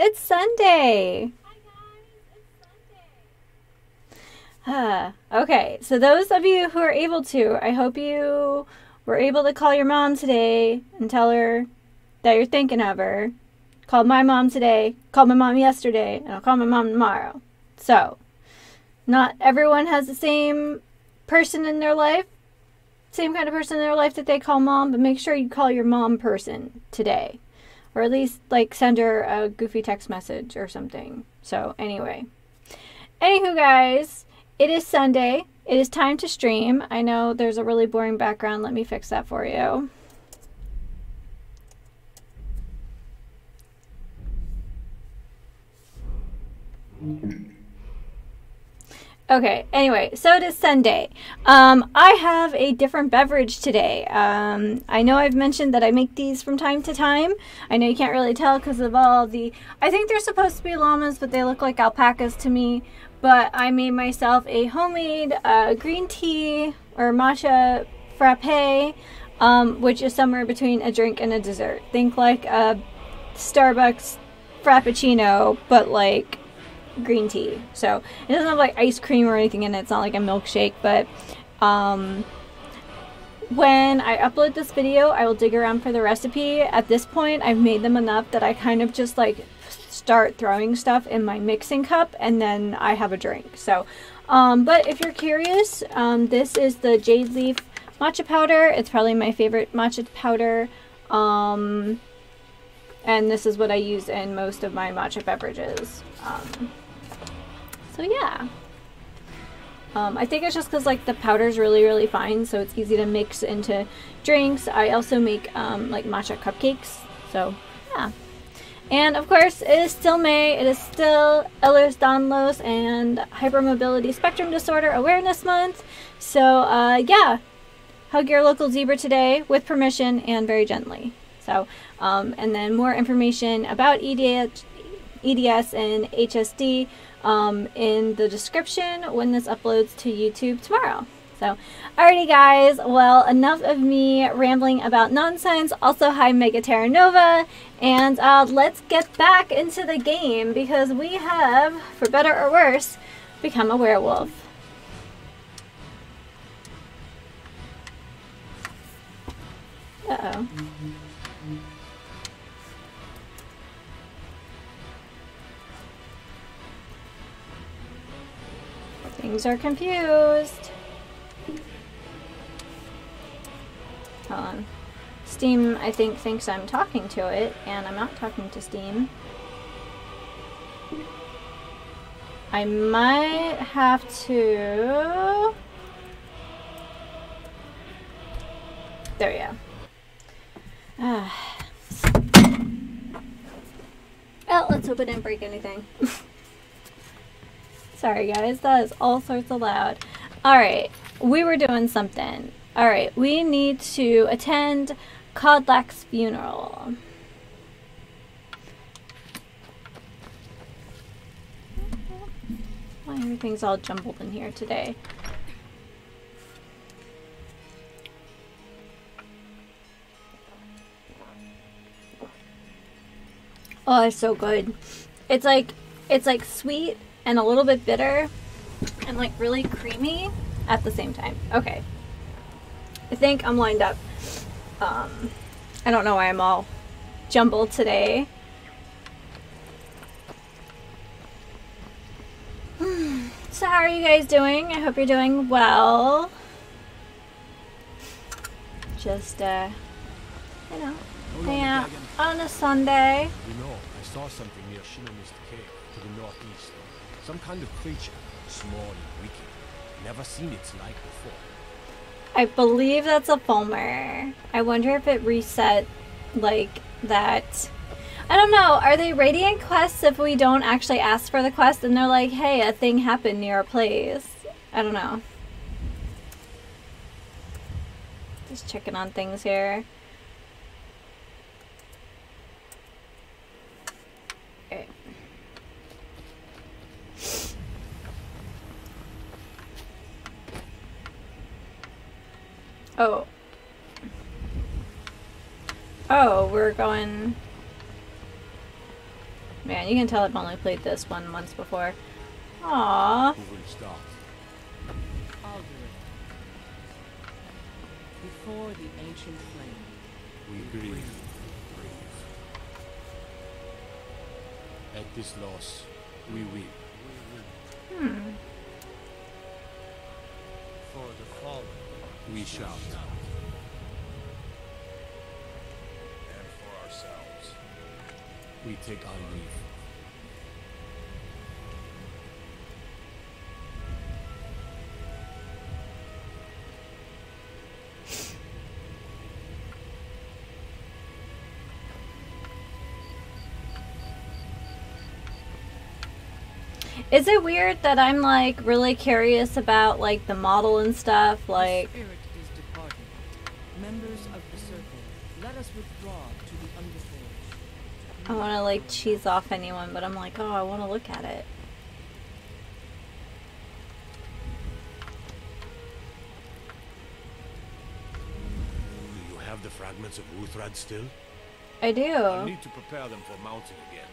it's Sunday. Okay, so those of you who are able to, I hope you were able to call your mom today and tell her that you're thinking of her. Called my mom today, called my mom yesterday, and I'll call my mom tomorrow. So, not everyone has the same person in their life, same kind of person in their life that they call mom, but make sure you call your mom person today. Or at least, like, send her a goofy text message or something. So, anyway. Anywho, guys, it is Sunday. It is time to stream. I know there's a really boring background. Let me fix that for you. Okay, anyway, so it is Sunday. I have a different beverage today. I know I've mentioned that I make these from time to time. I know you can't really tell because of all the... I think they're supposed to be llamas, but they look like alpacas to me. But I made myself a homemade green tea or matcha frappe, which is somewhere between a drink and a dessert. Think like a Starbucks frappuccino, but like green tea. So it doesn't have like ice cream or anything in it. It's not like a milkshake, but when I upload this video, I will dig around for the recipe. At this point, I've made them enough that I kind of just like start throwing stuff in my mixing cup and then I have a drink. So but if you're curious, this is the Jade leaf matcha powder. It's probably my favorite matcha powder, and this is what I use in most of my matcha beverages. So yeah, I think it's just because like the powder's really fine, so it's easy to mix into drinks. I also make like matcha cupcakes, so yeah. And of course, it is still May. It is still Ehlers-Danlos and Hypermobility Spectrum Disorder Awareness Month. So yeah, hug your local zebra today with permission and very gently. So and then more information about EDS and HSD in the description when this uploads to YouTube tomorrow. So, alrighty guys, well, enough of me rambling about nonsense. Also, hi Mega Terra Nova, and let's get back into the game because we have, for better or worse, become a werewolf. Uh-oh. Things are confused. Hold on. Steam, I think, thinks I'm talking to it, and I'm not talking to Steam. I might have to... There we go. Well, let's hope it didn't break anything. Sorry guys, that is all sorts of loud. Alright, we were doing something. Alright, we need to attend Codlack's funeral. Why everything's all jumbled in here today? Oh, it's so good. It's like sweet and a little bit bitter and like really creamy at the same time. Okay. I think I'm lined up. I don't know why I'm all jumbled today. So how are you guys doing? I hope you're doing well. Just, you know, hang out on a Sunday. You know, I saw something near Shinnomi's cave to the northeast. Some kind of creature, small and wicked. Never seen its like before. I believe that's a Fulmer. I wonder if it reset like that. I don't know. Are they radiant quests if we don't actually ask for the quest and they're like, hey, a thing happened near our place? I don't know. Just checking on things here. Okay. Oh. Oh, we're going... Man, you can tell I've only played this one once before. Aww. Who will start? I'll do it. Before the ancient flame. We grieve. At this loss, we weep. For the fallen. We shout. And for ourselves. We take our leave. Is it weird that I'm like really curious about like the model and stuff? Like, The spirit is departing. Members of the circle, let us withdraw to the underforge. I want to like cheese off anyone, but I'm like, oh, I want to look at it. Do you have the fragments of Uthrad still? I I do. need to prepare them for mounting again.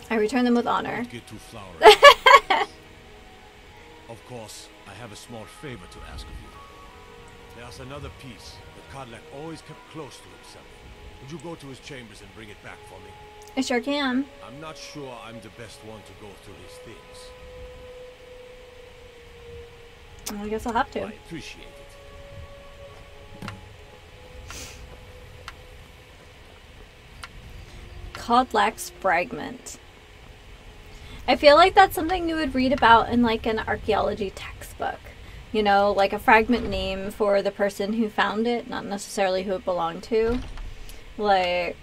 I return them with honor. Don't get too flowery. Of course, I have a small favor to ask of you. There's another piece that Kadlak always kept close to himself. Would you go to his chambers and bring it back for me? I sure can. I'm not sure I'm the best one to go through his things. I guess I'll have to. I appreciate it. Kadlak's fragment. I feel like that's something you would read about in like an archaeology textbook. You know, like a fragment name for the person who found it, not necessarily who it belonged to. Like,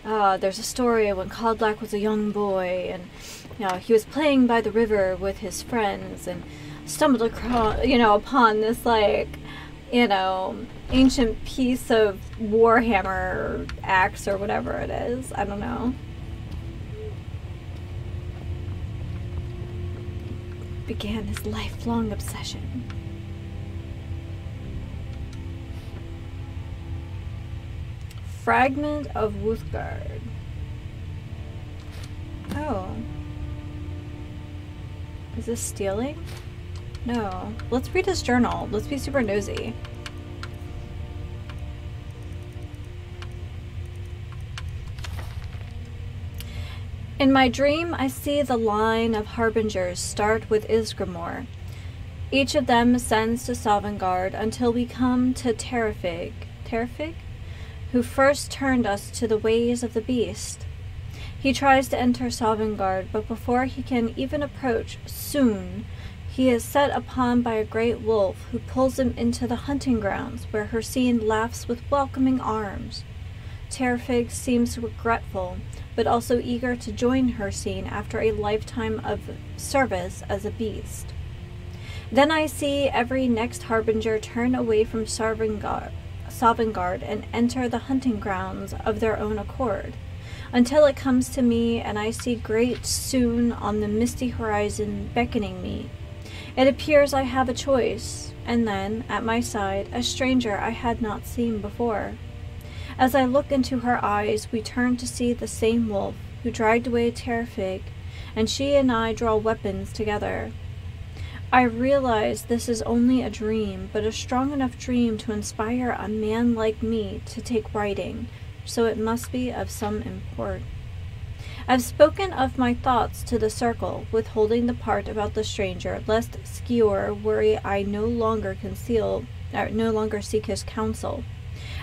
there's a story of when Kadlak was a young boy and, you know, he was playing by the river with his friends and stumbled across, you know, upon this like, you know, ancient piece of warhammer or axe or whatever it is. I don't know. Began his lifelong obsession. Fragment of Wuthgard. Oh. Is this stealing? No. Let's read his journal. Let's be super nosy. In my dream, I see the line of harbingers start with Isgrimor. Each of them ascends to Sovngarde until we come to Terrafig, who first turned us to the ways of the beast. He tries to enter Sovngarde, but before he can even approach, soon, he is set upon by a great wolf who pulls him into the hunting grounds, where Hircine laughs with welcoming arms. Terrafig seems regretful, but also eager to join Hircine after a lifetime of service as a beast. Then I see every next harbinger turn away from Sovngarde and enter the hunting grounds of their own accord, until it comes to me and I see great Soon on the misty horizon beckoning me. It appears I have a choice, and then, at my side, a stranger I had not seen before. As I look into her eyes, we turn to see the same wolf who dragged away Terrafig, and she and I draw weapons together. I realize this is only a dream, but a strong enough dream to inspire a man like me to take writing, so it must be of some import. I've spoken of my thoughts to the circle, withholding the part about the stranger, lest Skior worry I no longer seek his counsel.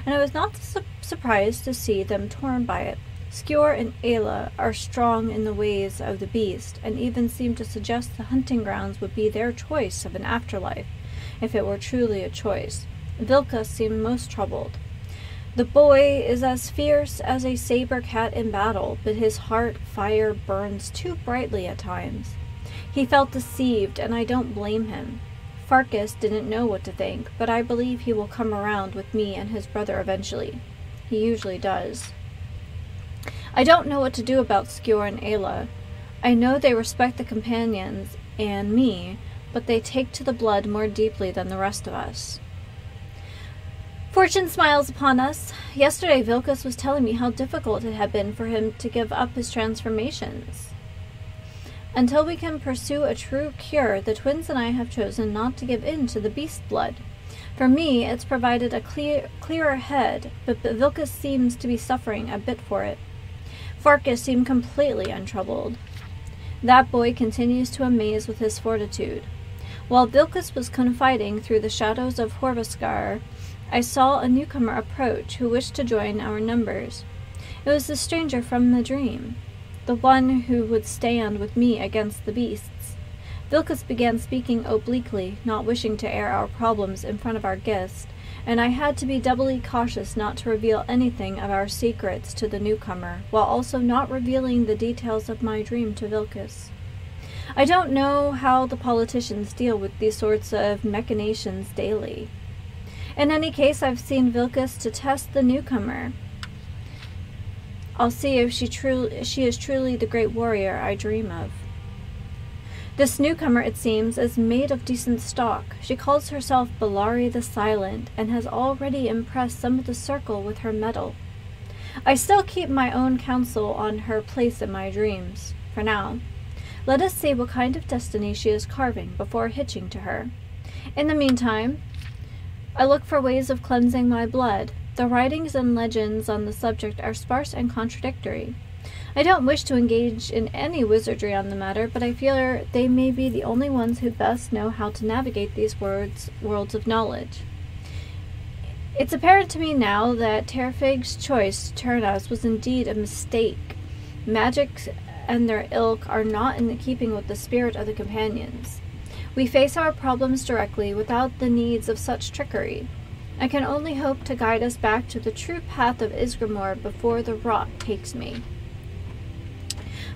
And I was not surprised to see them torn by it. Skior and Ayla are strong in the ways of the beast, and even seem to suggest the hunting grounds would be their choice of an afterlife, if it were truly a choice. Vilka seemed most troubled. The boy is as fierce as a saber cat in battle, but his heart fire burns too brightly at times. He felt deceived, and I don't blame him. Farkas didn't know what to think, but I believe he will come around with me and his brother eventually. He usually does. I don't know what to do about Skior and Ayla. I know they respect the companions and me, but they take to the blood more deeply than the rest of us. Fortune smiles upon us. Yesterday, Vilkas was telling me how difficult it had been for him to give up his transformations. Until we can pursue a true cure, the twins and I have chosen not to give in to the beast blood. For me, it's provided a clearer head, but Vilkas seems to be suffering a bit for it. Farkas seemed completely untroubled. That boy continues to amaze with his fortitude. While Vilkas was confiding through the shadows of Horvaskar, I saw a newcomer approach who wished to join our numbers. It was the stranger from the dream, the one who would stand with me against the beasts. Vilkas began speaking obliquely, not wishing to air our problems in front of our guest, and I had to be doubly cautious not to reveal anything of our secrets to the newcomer, while also not revealing the details of my dream to Vilkas. I don't know how the politicians deal with these sorts of machinations daily. In any case, I've seen Vilkas to test the newcomer. I'll see if she is truly the great warrior I dream of. This newcomer, it seems, is made of decent stock. She calls herself Bellari the Silent, and has already impressed some of the circle with her mettle. I still keep my own counsel on her place in my dreams, for now. Let us see what kind of destiny she is carving before hitching to her. In the meantime, I look for ways of cleansing my blood. The writings and legends on the subject are sparse and contradictory. I don't wish to engage in any wizardry on the matter, but I feel they may be the only ones who best know how to navigate these worlds of knowledge. It's apparent to me now that Terfig's choice to turn us was indeed a mistake. Magics and their ilk are not in keeping with the spirit of the companions. We face our problems directly without the needs of such trickery. I can only hope to guide us back to the true path of Isgrimor before the rot takes me.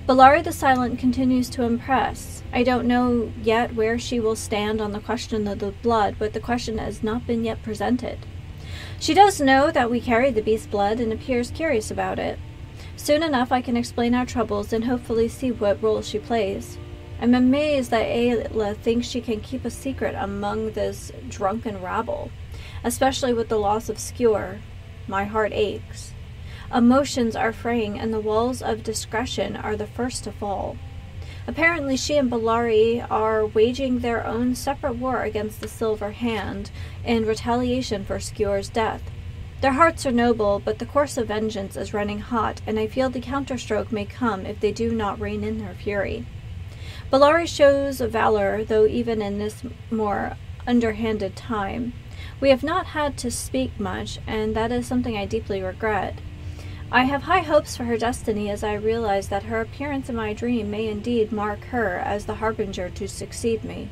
Bellari the Silent continues to impress. I don't know yet where she will stand on the question of the blood, but the question has not been yet presented. She does know that we carry the beast blood and appears curious about it. Soon enough I can explain our troubles and hopefully see what role she plays. I'm amazed that Ayla thinks she can keep a secret among this drunken rabble, especially with the loss of Skewer. My heart aches. Emotions are fraying, and the walls of discretion are the first to fall. Apparently she and Bellari are waging their own separate war against the Silver Hand in retaliation for Skewer's death. Their hearts are noble, but the course of vengeance is running hot, and I feel the counterstroke may come if they do not rein in their fury. Bellari shows valor, though even in this more underhanded time. We have not had to speak much, and that is something I deeply regret. I have high hopes for her destiny, as I realize that her appearance in my dream may indeed mark her as the harbinger to succeed me.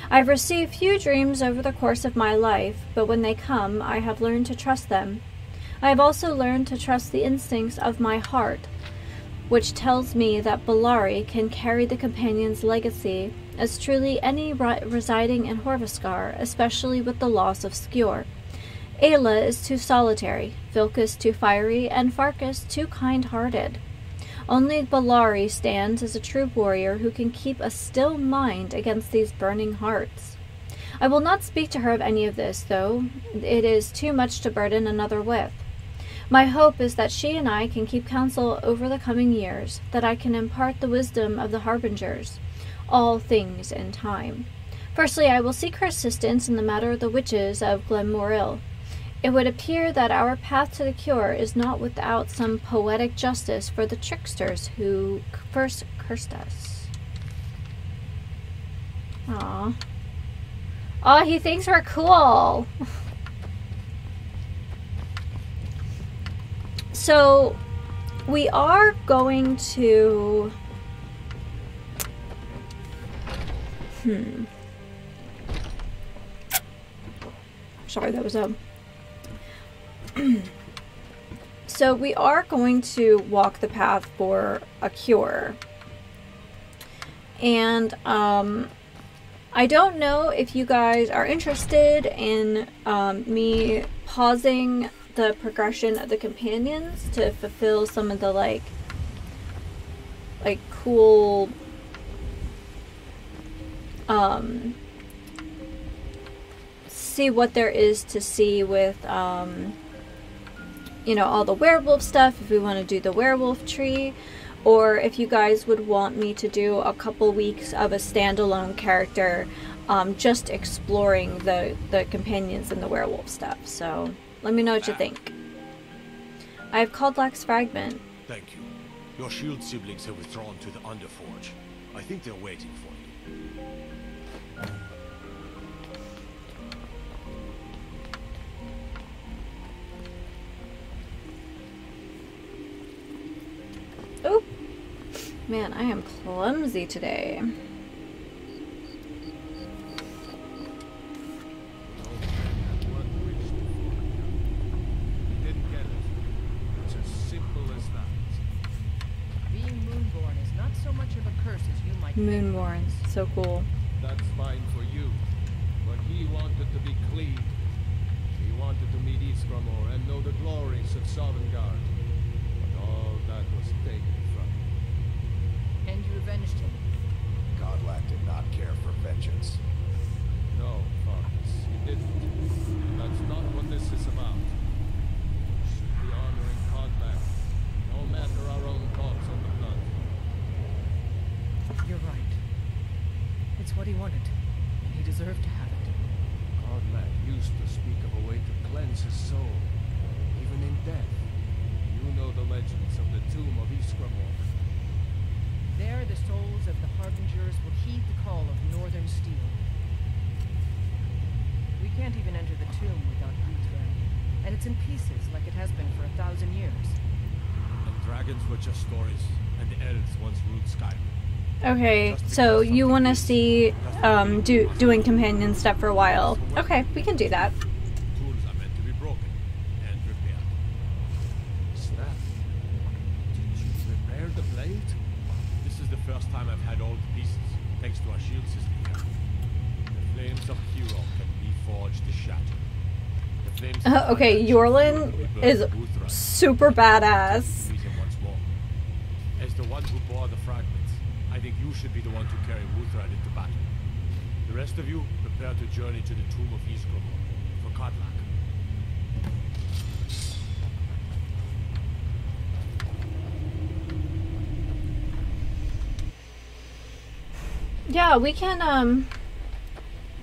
I have received few dreams over the course of my life, but when they come, I have learned to trust them. I have also learned to trust the instincts of my heart, which tells me that Bellari can carry the companion's legacy as truly any residing in Horvaskar, especially with the loss of Skewer. Ayla is too solitary, Vilkas too fiery, and Farkas too kind-hearted. Only Bellari stands as a true warrior who can keep a still mind against these burning hearts. I will not speak to her of any of this, though it is too much to burden another with. My hope is that she and I can keep counsel over the coming years, that I can impart the wisdom of the harbingers, all things in time. Firstly, I will seek her assistance in the matter of the witches of Glenmoril. It would appear that our path to the cure is not without some poetic justice for the tricksters who first cursed us. Aww. Aw, he thinks we're cool! So, we are going to... Sorry, that was a... So we are going to walk the path for a cure. And I don't know if you guys are interested in me pausing the progression of the companions to fulfill some of the like cool see what there is to see with, you know, all the werewolf stuff, if we want to do the werewolf tree, or if you guys would want me to do a couple weeks of a standalone character, just exploring the companions and the werewolf stuff. So let me know what you think. I have called Lax Fragment. Thank you. Your shield siblings have withdrawn to the Underforge. I think they're waiting for you. Oh, man, I am clumsy today. Moonborn, so cool. That's fine for you, but he wanted to be clean. He wanted to meet Iskramor and know the glories of Sovngarde. But all that was taken from him. And you avenged him. Godlack did not care for vengeance. No, Farkas, he didn't. That's not what this is about. We should be honoring Godlack, no matter our own thoughts on the blood. You're right. It's what he wanted, and he deserved to have it. Godlack used to speak of a way to cleanse his soul, even in death. You know the legends of the tomb of Iskramor. There, the souls of the Harbingers will heed the call of Northern Steel. We can't even enter the tomb without Uhtred, and it's in pieces like it has been for 1,000 years. And dragons were just stories, and the elves once ruled Skyrim. Okay, so you want to see doing companion stuff for a while. Okay, we can do that. Tools are meant to be broken and repaired. Snap. Did you repair the blade? This is the first time I've had all the pieces, thanks to our shield system here. The flames of Hero can reforge the shatter. The flames Okay, Yorlin is super badass. Meet him once more. As the one who bore the fragments, I think you should be the one to carry Uhtred into battle. The rest of you, prepare to journey to the tomb of Iskramor for Godlack. Yeah, we can,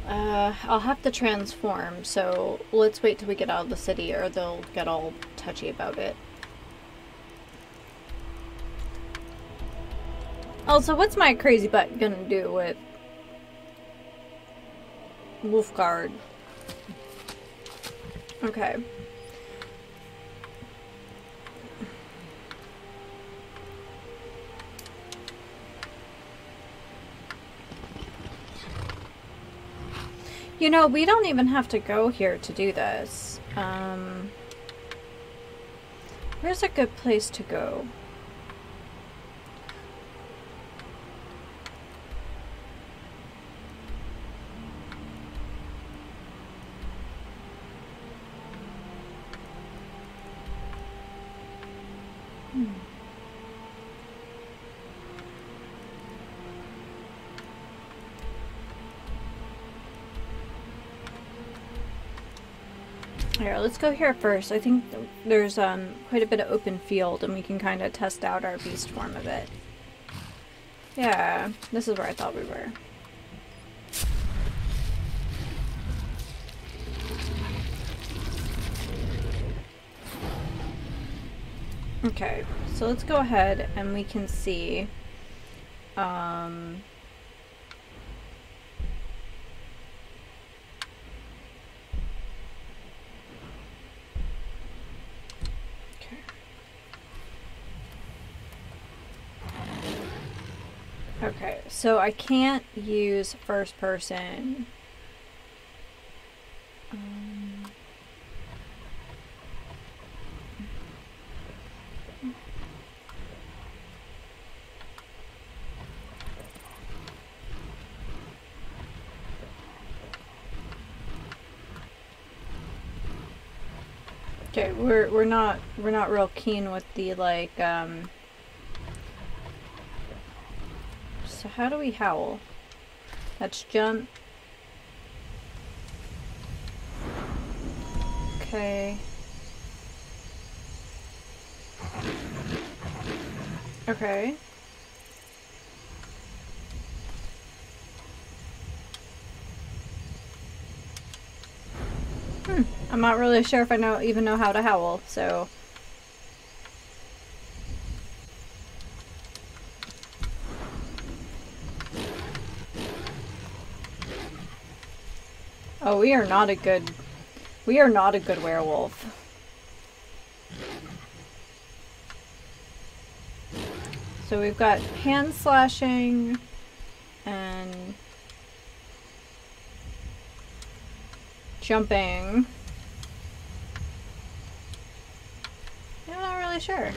I'll have to transform, so let's wait till we get out of the city or they'll get all touchy about it. Also, what's my crazy butt gonna do with Wolfguard? Okay. You know, we don't even have to go here to do this. Where's a good place to go? Here, let's go here first. I think there's quite a bit of open field and we can kind of test out our beast form a bit. Yeah, this is where I thought we were. Okay, so let's go ahead and we can see Okay, so I can't use first person. Okay, we're not real keen with the like So how do we howl? That's jump. Okay. Okay. I'm not really sure if I even know how to howl, so... Oh, we are not a good werewolf. So we've got hand slashing and jumping. I'm not really sure.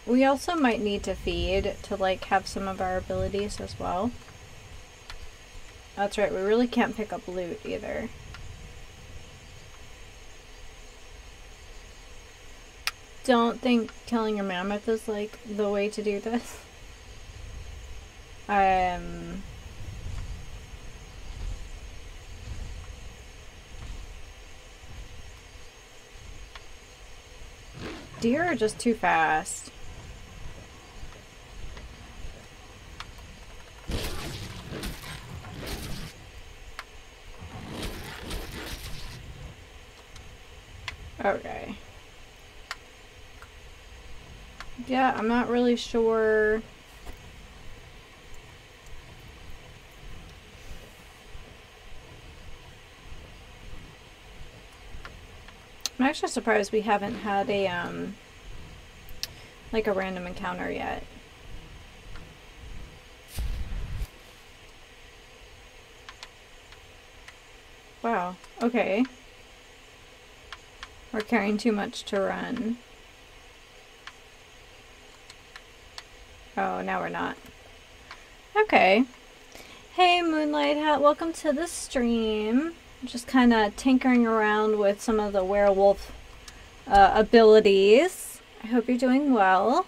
We also might need to feed to like have some of our abilities as well. That's right, we really can't pick up loot either. Don't think killing your mammoth is like the way to do this. Deer are just too fast. Okay. Yeah, I'm not really sure. I'm actually surprised we haven't had a, like a random encounter yet. Wow, okay. We're carrying too much to run. Oh, now we're not. Okay. Hey, Moonlight Hat, welcome to the stream. Just kind of tinkering around with some of the werewolf abilities. I hope you're doing well.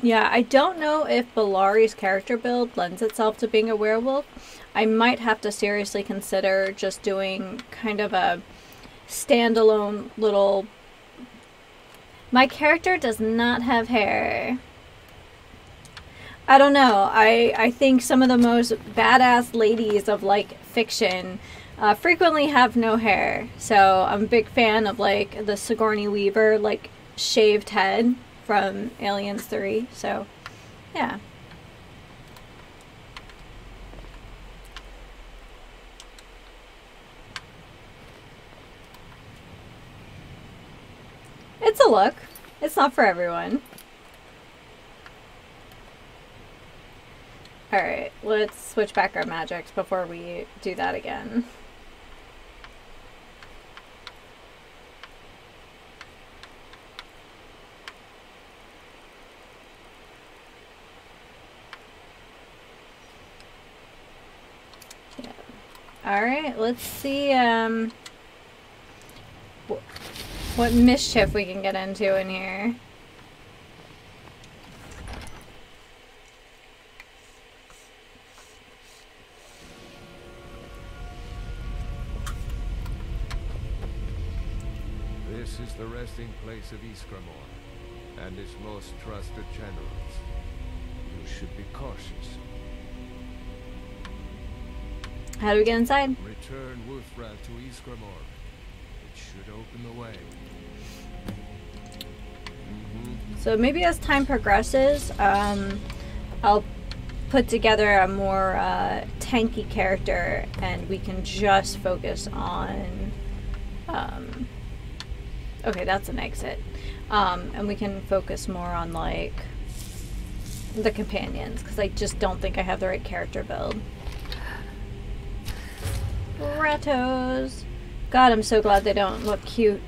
I don't know if Bellari's character build lends itself to being a werewolf. I might have to seriously consider just doing kind of a standalone little... My character does not have hair. I don't know. I think some of the most badass ladies of like fiction frequently have no hair. So I'm a big fan of like the Sigourney Weaver like shaved head from Aliens 3. So yeah. It's a look. It's not for everyone. Alright, let's switch back our magics before we do that again. Yeah. Alright, let's see what mischief we can get into in here. This is the resting place of Iskramor and its most trusted generals. You should be cautious. How do we get inside? Return Wuthra to Iskramor. It should open the way. So maybe as time progresses, I'll put together a more tanky character and we can just focus on... okay, that's an exit. And we can focus more on like the companions because I just don't think I have the right character build. Rattos! God, I'm so glad they don't look cute.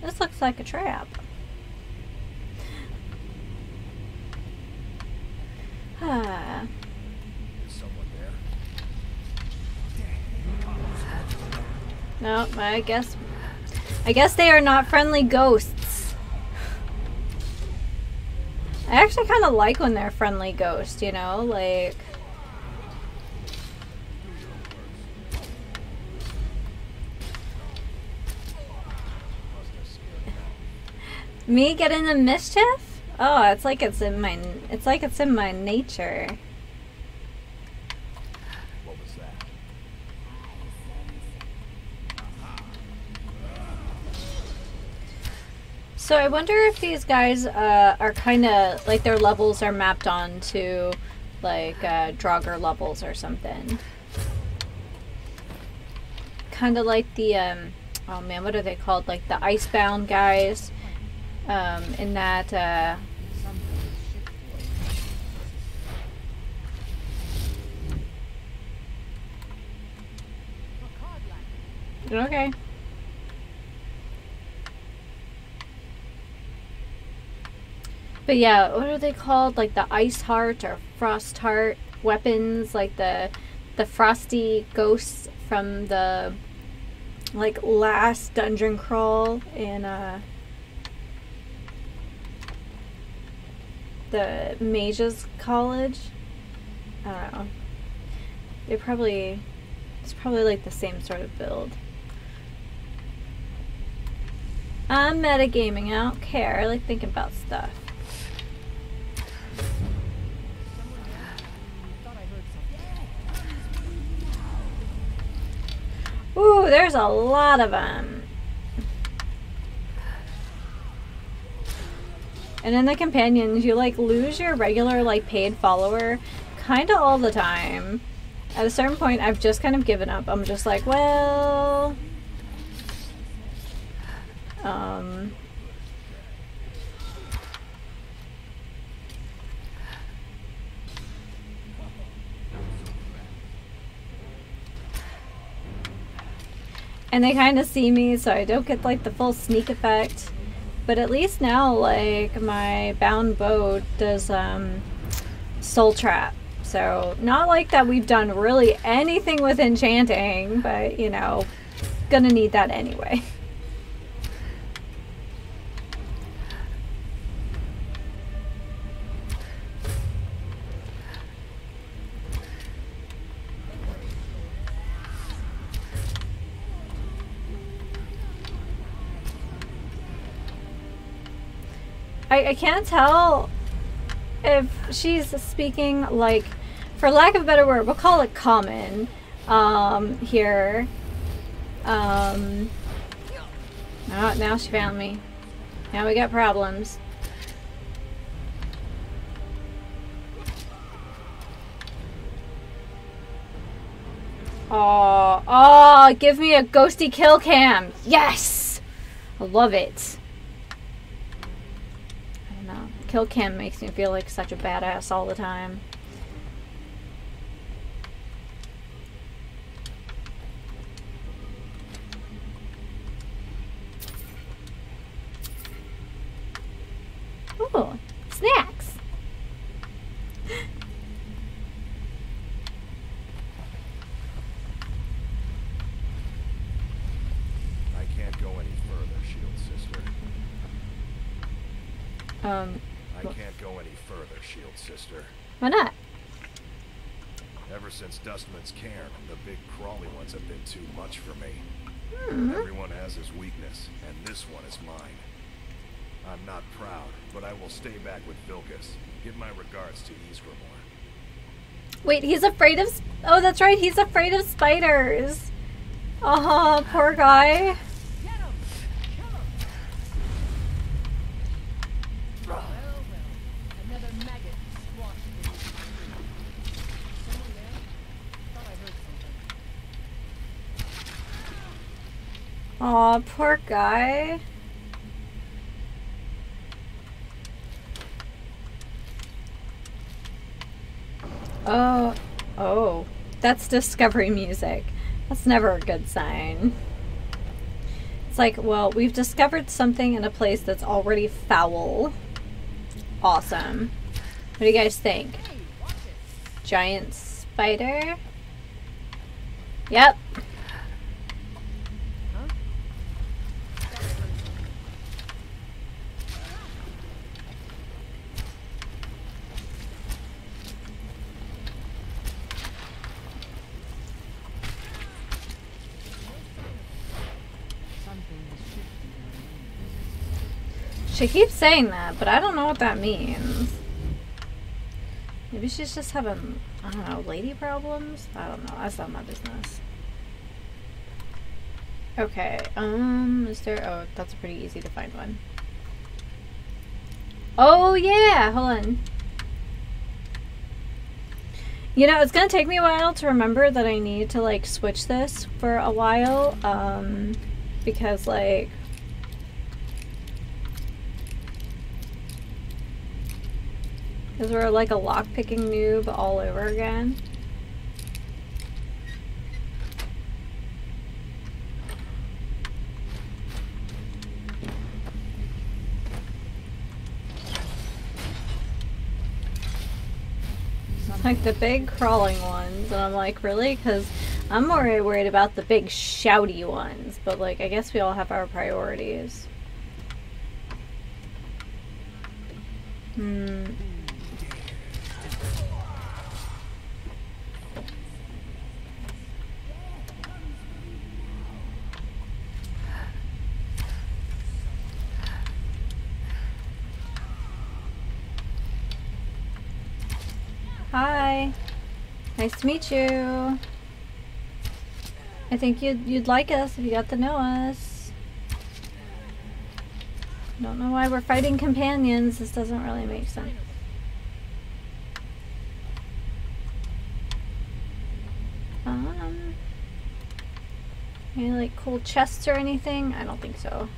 This looks like a trap. Ah. Someone there. No, I guess I guess they are not friendly ghosts. I actually kind of like when they're friendly ghosts, you know? Like... Me get into mischief? Oh, it's like it's in my nature. What was that? So I wonder if these guys are kind of like their levels are mapped onto like Draugr levels or something. Kind of like the oh man, what are they called? Like the Icebound guys. In that, okay. But yeah, what are they called? Like the Ice Heart or Frost Heart weapons, like the frosty ghosts from the like last dungeon crawl in the Mage's College. I don't know. It's probably like the same sort of build. I'm metagaming, I don't care. I like thinking about stuff. Ooh, there's a lot of them. And in the companions, you like lose your regular like paid follower kind of all the time. At a certain point, I've just kind of given up. I'm just like, well, and they kind of see me, so I don't get like the full sneak effect. But at least now, like, my bound bow does soul trap. So not like that we've done really anything with enchanting, but you know, gonna need that anyway. I can't tell if she's speaking, like, for lack of a better word, we'll call it common, here. Oh, now she found me. Now we got problems. Oh, give me a ghosty kill cam. Yes! I love it. Kill cam makes me feel like such a badass all the time. Ooh, snacks! I can't go any further, Shield Sister. I can't go any further, Shield Sister. Why not? Ever since Dustman's Cairn, the big crawly ones have been too much for me. Everyone has his weakness, and this one is mine. I'm not proud, but I will stay back with Vilkas. Give my regards to Ysgramor. Wait, he's afraid of... Oh, that's right, he's afraid of spiders. Oh, poor guy. Aw, poor guy. Oh, that's discovery music. That's never a good sign. It's like, well, we've discovered something in a place that's already foul. Awesome. What do you guys think? Giant spider? Yep. She keeps saying that, but I don't know what that means. Maybe she's just having, I don't know, lady problems? I don't know. That's not my business. Okay, is there... Oh, that's a pretty easy to find one. Oh, yeah! Hold on. You know, it's gonna take me a while to remember that I need to, like, switch this for a while, because, like... Because we're like a lockpicking noob all over again. Like the big crawling ones, and I'm like, really? Because I'm more worried about the big shouty ones, but like, I guess we all have our priorities. Hi. Nice to meet you. I think you'd like us if you got to know us. Don't know why we're fighting companions. This doesn't really make sense. Any like cool chests or anything? I don't think so.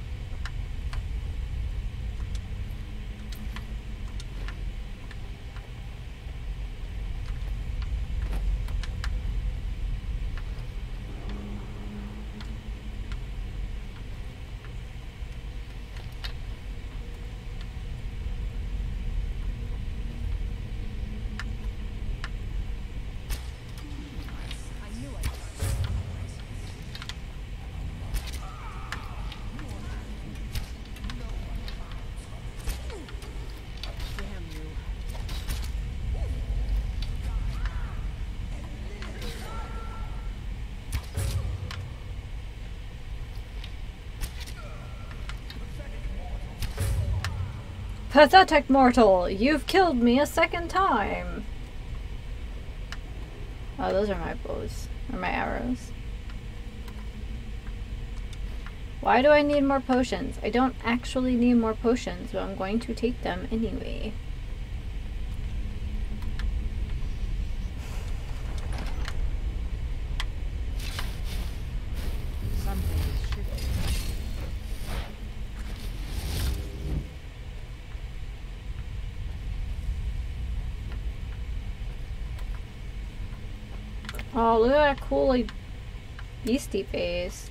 Pathetic mortal, you've killed me a second time. Oh, those are my bows, or my arrows. Why do I need more potions? I don't actually need more potions, but I'm going to take them anyway. Oh, look at that cool, like, beastie face.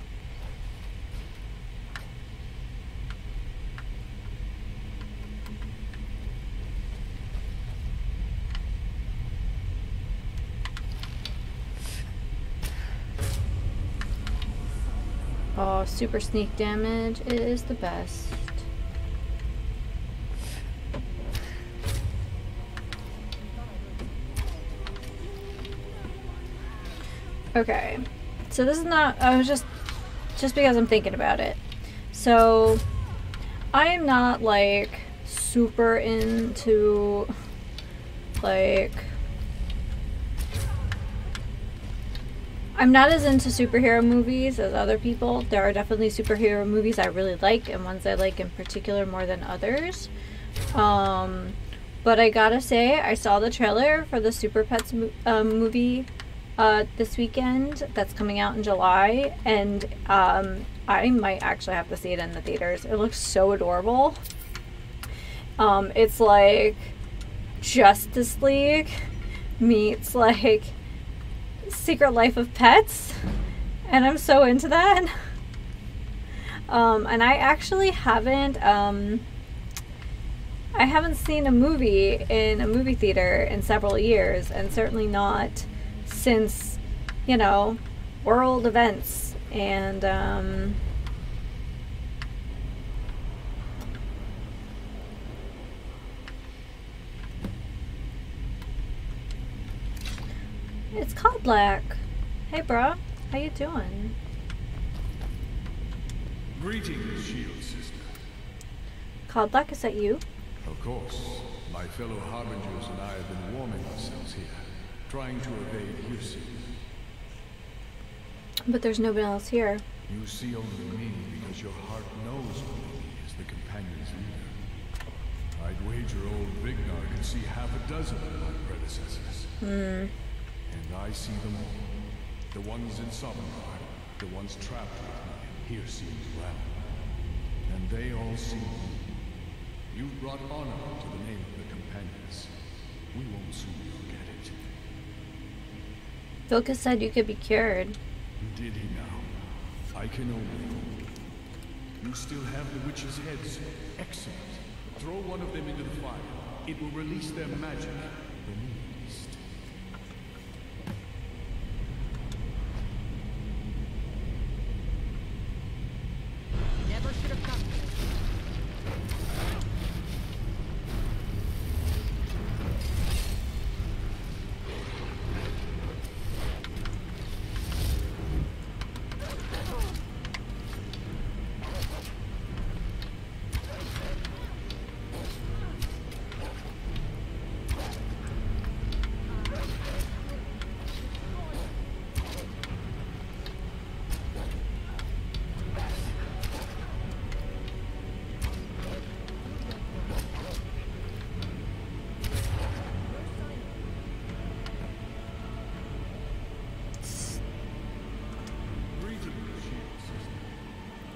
Oh, super sneak damage is the best. Okay, so this is not, I was just because I'm thinking about it. So, I'm not, like, super into, like, I'm not as into superhero movies as other people. There are definitely superhero movies I really like, and ones I like in particular more than others. But I gotta say, I saw the trailer for the Super Pets movie this weekend that's coming out in July, and I might actually have to see it in the theaters. It looks so adorable. It's like Justice League meets like Secret Life of Pets, and I'm so into that. And I actually haven't seen a movie in a movie theater in several years, and certainly not since, you know, world events. And it's called Black. Hey bro, how you doing? Greetings, Shield Sister. Codluck, is that you? Of course. My fellow Harbingers and I have been warming ourselves here, trying to evade hearsay. But there's nobody else here. You see only me because your heart knows only me as the companion's leader. I'd wager old Vignar can see half a dozen of my predecessors. And I see them all. The ones in Sovngarde, the ones trapped with me in Hearse's realm. And they all see me. You've brought honor to the name of the companions. We won't soon forget it. Vilka said you could be cured. Did he now? I can only hope. You still have the witches' heads. Excellent. Throw one of them into the fire. It will release their magic. The least. Never should have come here.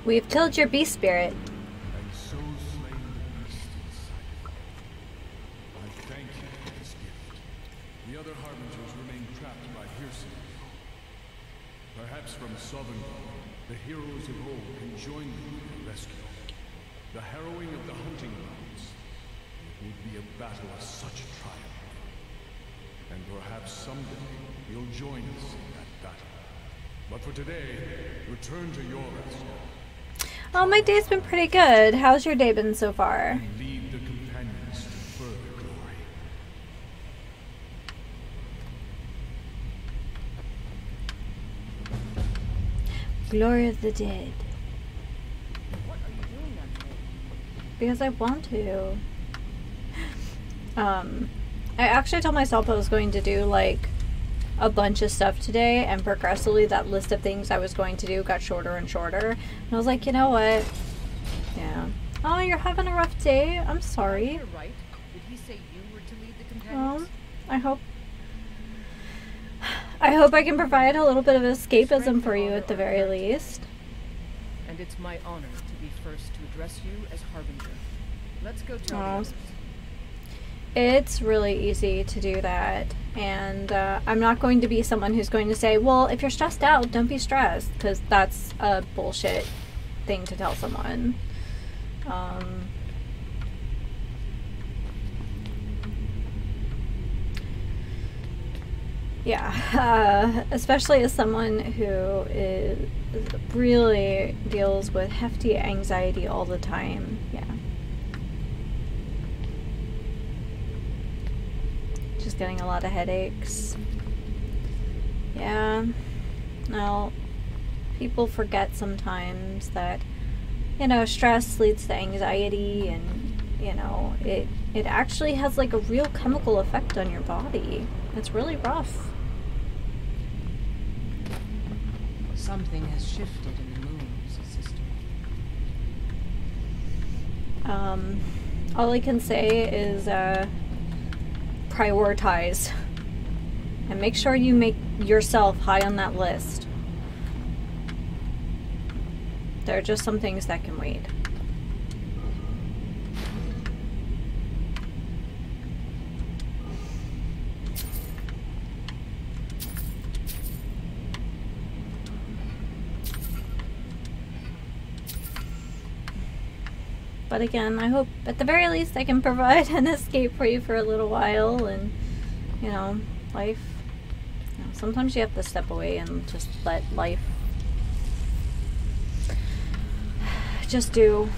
We've killed your beast spirit. And so slain the beast inside. I thank you for this gift. The other Harbingers remain trapped by hearsay. Perhaps from Sovngarde, the heroes of old can join them in the rescue. The harrowing of the hunting grounds. It would be a battle of such triumph. And perhaps someday you'll join us in that battle. But for today, return to your rest. Oh, my day's been pretty good. How's your day been so far? And lead the companions to further glory. Glory of the dead. What are you doing that for? Because I want to. I actually told myself I was going to do like a bunch of stuff today, and progressively that list of things I was going to do got shorter and shorter. And I was like, you know what? Yeah. Oh, you're having a rough day? I'm sorry. You're right. Did he say you were to lead the companions? I hope I can provide a little bit of escapism for you at the very least. And it's my honor to be first to address you as Harbinger. Let's go tell the others. It's really easy to do that, and I'm not going to be someone who's going to say, well, if you're stressed out, don't be stressed, because that's a bullshit thing to tell someone. Yeah, especially as someone who really deals with hefty anxiety all the time. Yeah. Just getting a lot of headaches. Yeah. Well, people forget sometimes that, you know, stress leads to anxiety, and, you know, it actually has like a real chemical effect on your body. It's really rough. Something has shifted in the moons, sister. All I can say is, prioritize. And make sure you make yourself high on that list. There are just some things that can wait. But again, I hope at the very least I can provide an escape for you for a little while, and, you know, life, you know, sometimes you have to step away and just let life just do.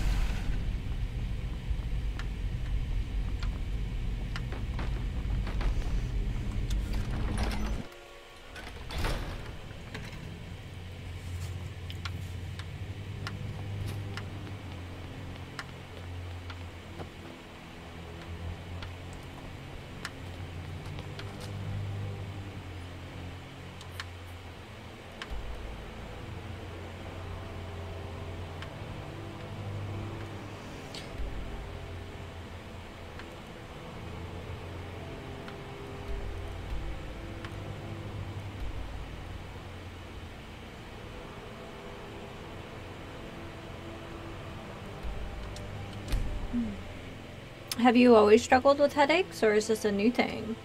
Have you always struggled with headaches, or is this a new thing?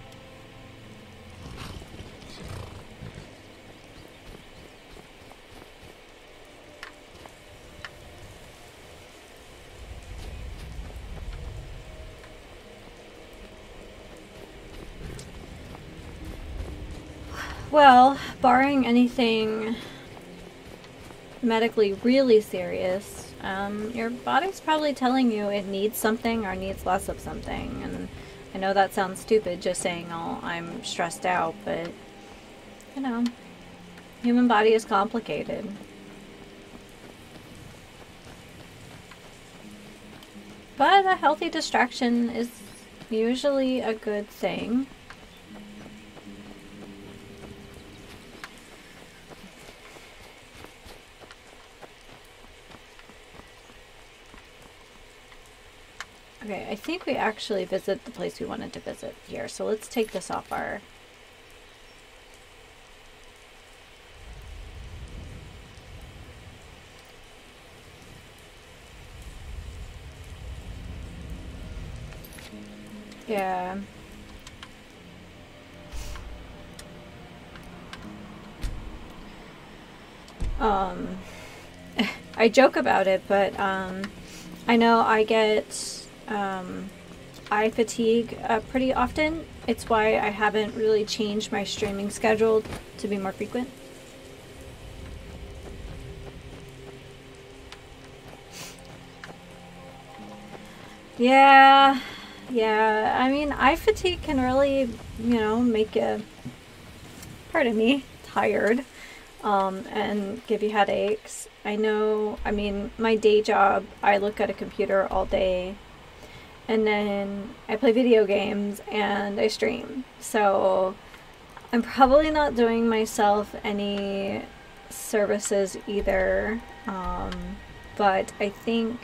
Well, barring anything medically really serious, your body's probably telling you it needs something or needs less of something. And I know that sounds stupid, just saying, oh, I'm stressed out, but, you know, human body is complicated. But a healthy distraction is usually a good thing. Okay, I think we actually visit the place we wanted to visit here, so let's take this off our... Yeah. I joke about it, but I know I get eye fatigue pretty often. It's why I haven't really changed my streaming schedule to be more frequent. Yeah, I mean, eye fatigue can really, you know, make you, pardon me, tired, and give you headaches. I know, I mean, my day job, I look at a computer all day, and then I play video games and I stream. So I'm probably not doing myself any services either, but I think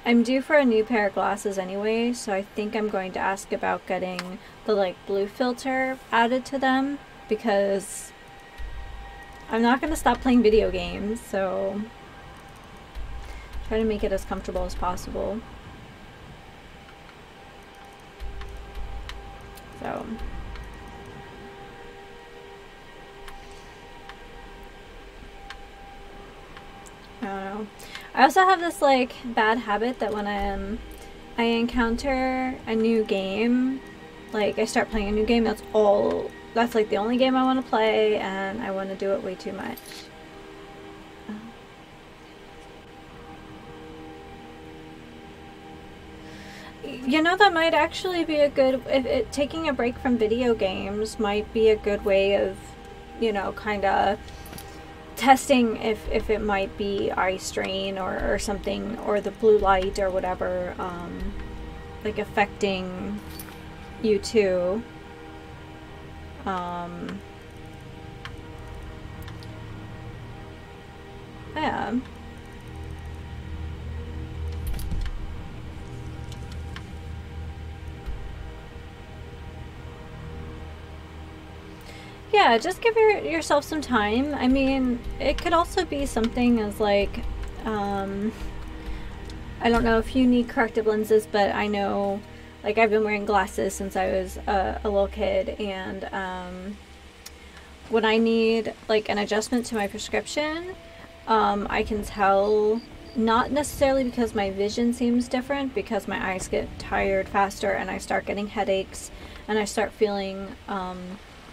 I'm due for a new pair of glasses anyway, so I think I'm going to ask about getting the like blue filter added to them, because I'm not going to stop playing video games, so try to make it as comfortable as possible. So I don't know. I also have this like bad habit that when I encounter a new game, like I start playing a new game, that's like the only game I want to play, and I want to do it way too much. You know, that might actually be a good, taking a break from video games might be a good way of, you know, kind of testing if it might be eye strain or something, or the blue light or whatever, like affecting you too. Yeah. Yeah, just give yourself some time. I mean, it could also be something as like, I don't know if you need corrective lenses, but I know, like, I've been wearing glasses since I was a little kid, and when I need like an adjustment to my prescription, I can tell, not necessarily because my vision seems different, because my eyes get tired faster and I start getting headaches and I start feeling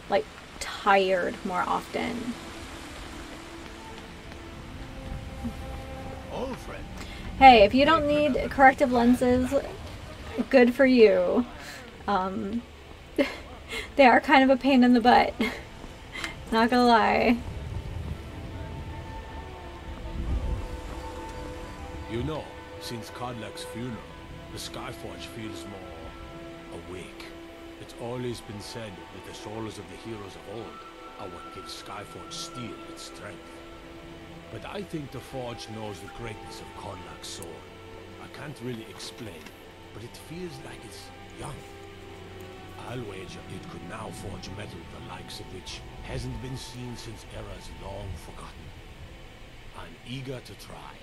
like tired more often. Old friend. Hey, if you don't need corrective lenses, good for you. They are kind of a pain in the butt. Not gonna lie. You know, since Kodlak's funeral, the Skyforge feels more awake. It's always been said that the souls of the heroes of old are what gives Skyforge steel its strength. But I think the Forge knows the greatness of Kodlak's sword. I can't really explain, but it feels like it's young. I'll wager it could now forge metal the likes of which hasn't been seen since eras long forgotten. I'm eager to try.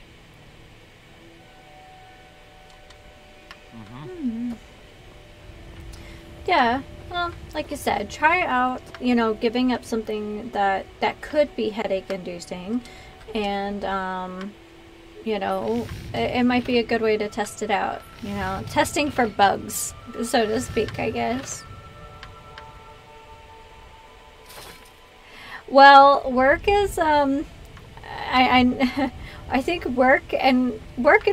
Yeah, well, like you said, try out, you know, giving up something that could be headache inducing, and you know, it might be a good way to test it out, you know, testing for bugs, so to speak, I guess. Well, work is I think work and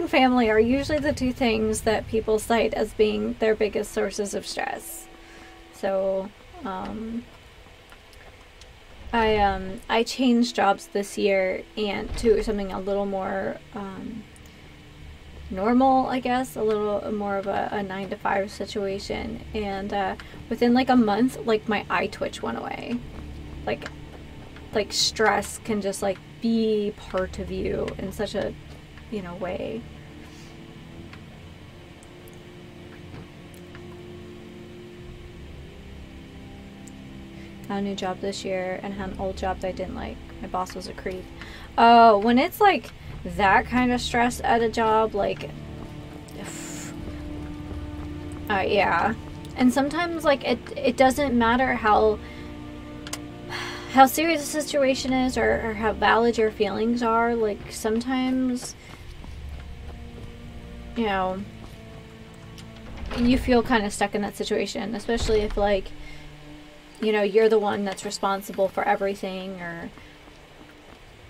family are usually the two things that people cite as being their biggest sources of stress. So, I changed jobs this year and to something a little more normal, I guess, a little more of a 9-to-5 situation. And within like a month, like my eye twitch went away. Like stress can just like be part of you in such a, you know, way. Got a new job this year and had an old job that I didn't like. My boss was a creep. Oh, when it's like that kind of stress at a job, like, yeah. And sometimes like it doesn't matter how serious the situation is or how valid your feelings are. Like sometimes, you know, you feel kind of stuck in that situation, especially if like, you know, you're the one that's responsible for everything, or,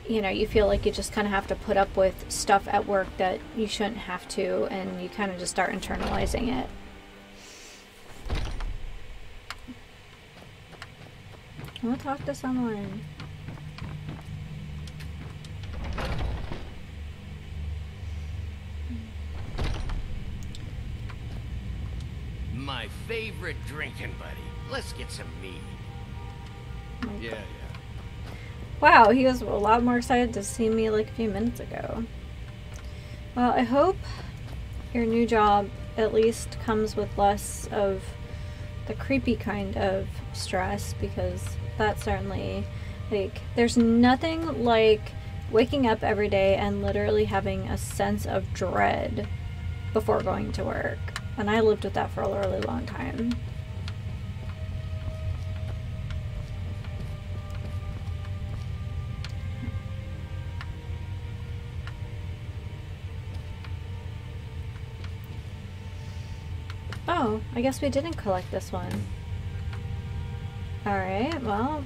you know, you feel like you just kind of have to put up with stuff at work that you shouldn't have to, and you kind of just start internalizing it. I want to talk to someone. My favorite drinking buddy. Let's get some mead. Yeah. Wow, he was a lot more excited to see me like a few minutes ago. Well, I hope your new job at least comes with less of the creepy kind of stress, because that's certainly, like, there's nothing like waking up every day and literally having a sense of dread before going to work. And I lived with that for a really long time. Oh, I guess we didn't collect this one. Alright, well,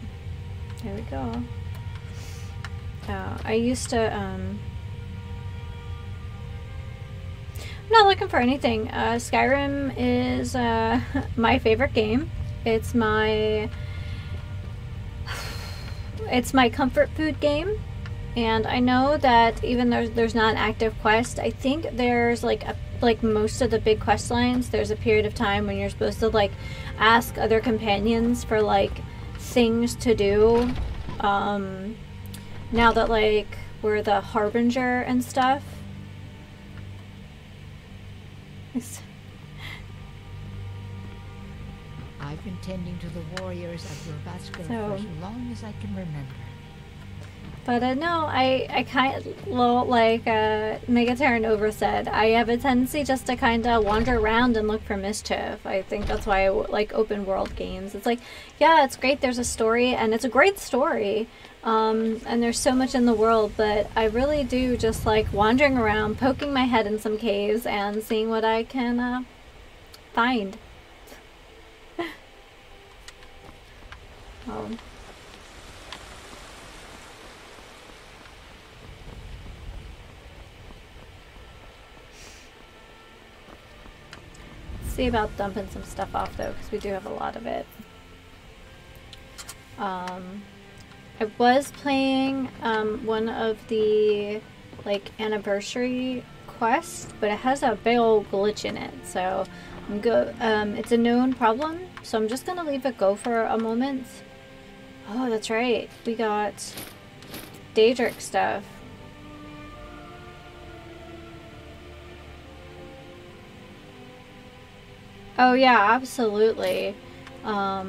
here we go. I used to, I'm not looking for anything. Skyrim is my favorite game. It's my comfort food game. And I know that even though there's not an active quest, I think there's like most of the big quest lines, there's a period of time when you're supposed to like ask other companions for like things to do. Now that like we're the Harbinger and stuff. I've been tending to the warriors of your vascular for as long as I can remember. But no, I kind of, like Megaterran Over said, I have a tendency just to kind of wander around and look for mischief. I think that's why I like open world games. It's like, yeah, it's great, there's a story, and it's a great story, and there's so much in the world, but I really do just like wandering around, poking my head in some caves, and seeing what I can find. See about dumping some stuff off though, because we do have a lot of it. I was playing one of the like anniversary quests, but it has a big old glitch in it, so it's a known problem, so I'm just gonna leave it go for a moment. Oh, that's right, we got Daedric stuff. Oh yeah, absolutely. Now,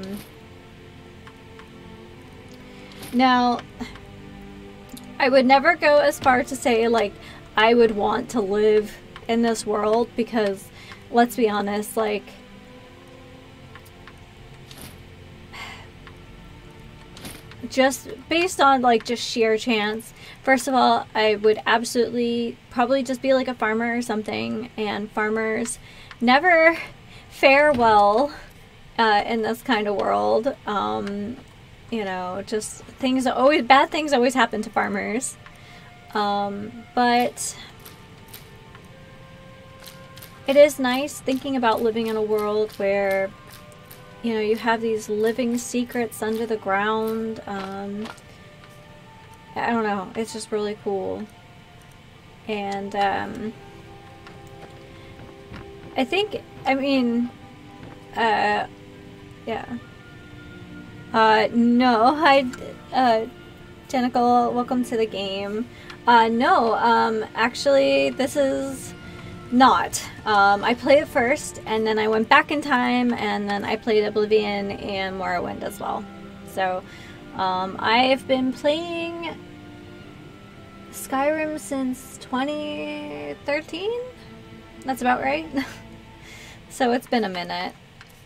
I would never go as far to say like I would want to live in this world, because let's be honest, like, just based on like just sheer chance, first of all, I would absolutely probably just be like a farmer or something, and farmers never fare well in this kind of world. You know, just bad things always happen to farmers. But it is nice thinking about living in a world where, you know, you have these living secrets under the ground. I don't know, it's just really cool. And I think, I mean, yeah. No, hi, Tentacle, welcome to the game. No, actually, this is not. I played it first, and then I went back in time, and then I played Oblivion and Morrowind as well. So, I've been playing Skyrim since 2013? That's about right. So it's been a minute.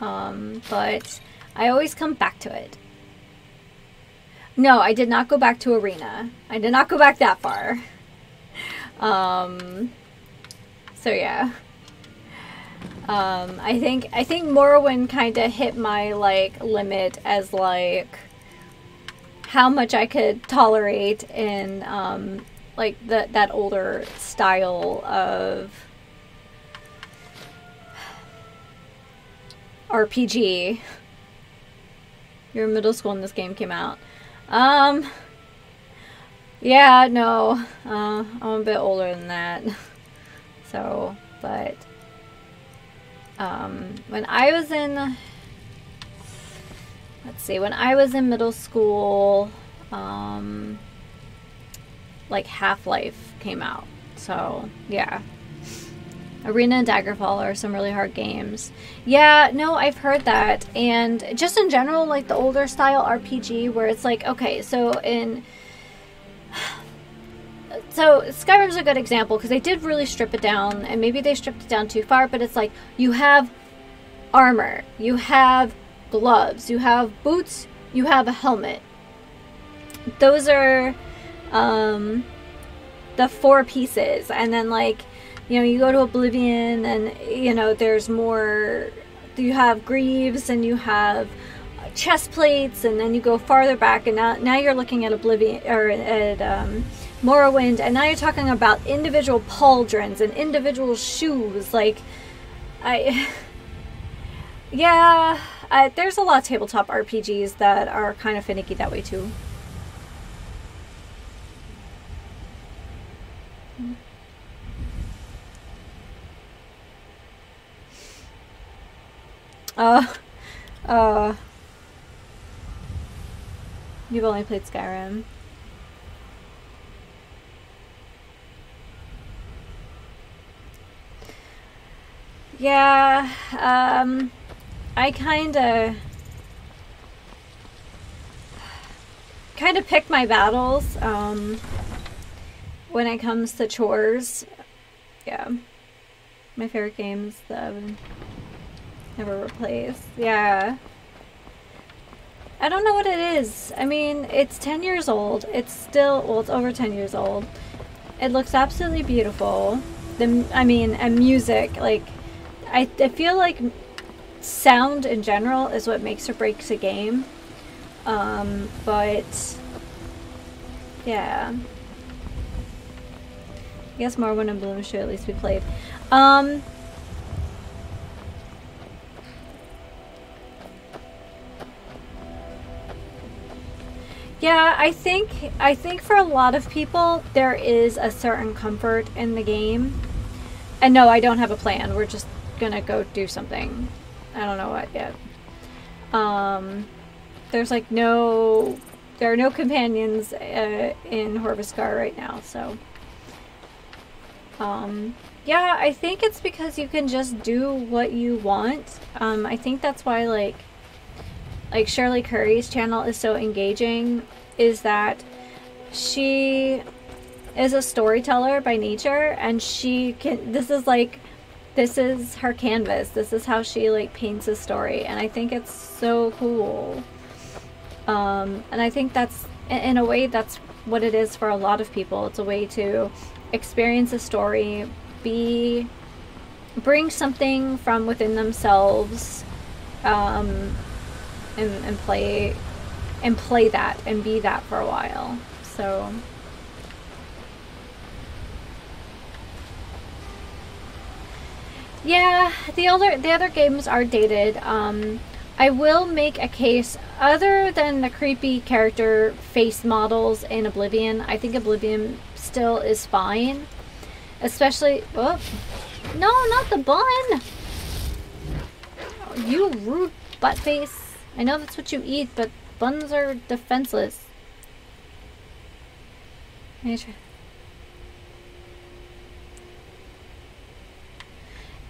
But I always come back to it. No, I did not go back to Arena. I did not go back that far. So yeah. I think Morrowind kind of hit my like limit as like how much I could tolerate in like that older style of RPG. You're in middle school when this game came out. Yeah, no, I'm a bit older than that. So, but, when I was in, let's see, when I was in middle school, like Half-Life came out. So, yeah. Arena and Daggerfall are some really hard games. Yeah, no, I've heard that. And just in general, like the older style RPG where it's like, okay, so Skyrim's a good example because they did really strip it down, and maybe they stripped it down too far, but it's like you have armor, you have gloves, you have boots, you have a helmet. Those are the 4 pieces, and then like, you know, you go to Oblivion and, you know, there's more, you have greaves and you have chest plates, and then you go farther back, and now you're looking at Oblivion, or at Morrowind, and now you're talking about individual pauldrons and individual shoes. Like, yeah, there's a lot of tabletop RPGs that are kind of finicky that way too. You've only played Skyrim. Yeah, I kinda pick my battles, when it comes to chores. Yeah. My favorite games that I've never replaced. Yeah. I don't know what it is. I mean, it's 10 years old. It's still, well, it's over 10 years old. It looks absolutely beautiful. And music, like, I feel like sound in general is what makes or breaks a game. But, yeah. I guess Morrowind and Bloom should at least be played. Yeah, I think for a lot of people there is a certain comfort in the game. And no, I don't have a plan. We're just gonna go do something. I don't know what yet. There's like there are no companions in Horviskar right now, so yeah, I think it's because you can just do what you want. I think that's why like Shirley Curry's channel is so engaging, is that she is a storyteller by nature, and this is like this is her canvas. This is how she like paints a story, and I think it's so cool. And I think that's, in a way, that's what it is for a lot of people. It's a way to experience a story, bring something from within themselves, and play that and be that for a while. So yeah, the other games are dated. I will make a case, other than the creepy character face models in Oblivion, I think Oblivion still is fine. Especially, oh, no, not the bun! You rude butt face. I know that's what you eat, but buns are defenseless.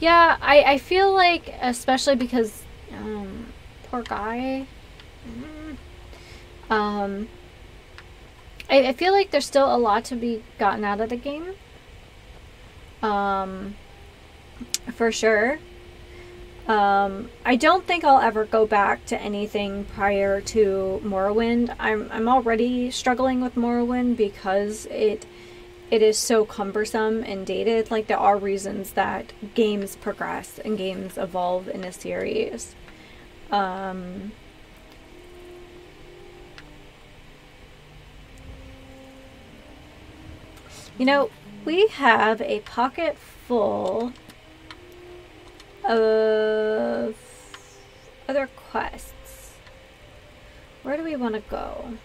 Yeah, I feel like, especially because, poor guy. I feel like there's still a lot to be gotten out of the game. For sure. I don't think I'll ever go back to anything prior to Morrowind. I'm already struggling with Morrowind because it is so cumbersome and dated. Like, there are reasons that games progress and games evolve in a series. You know, we have a pocket full of other quests. Where do we want to go?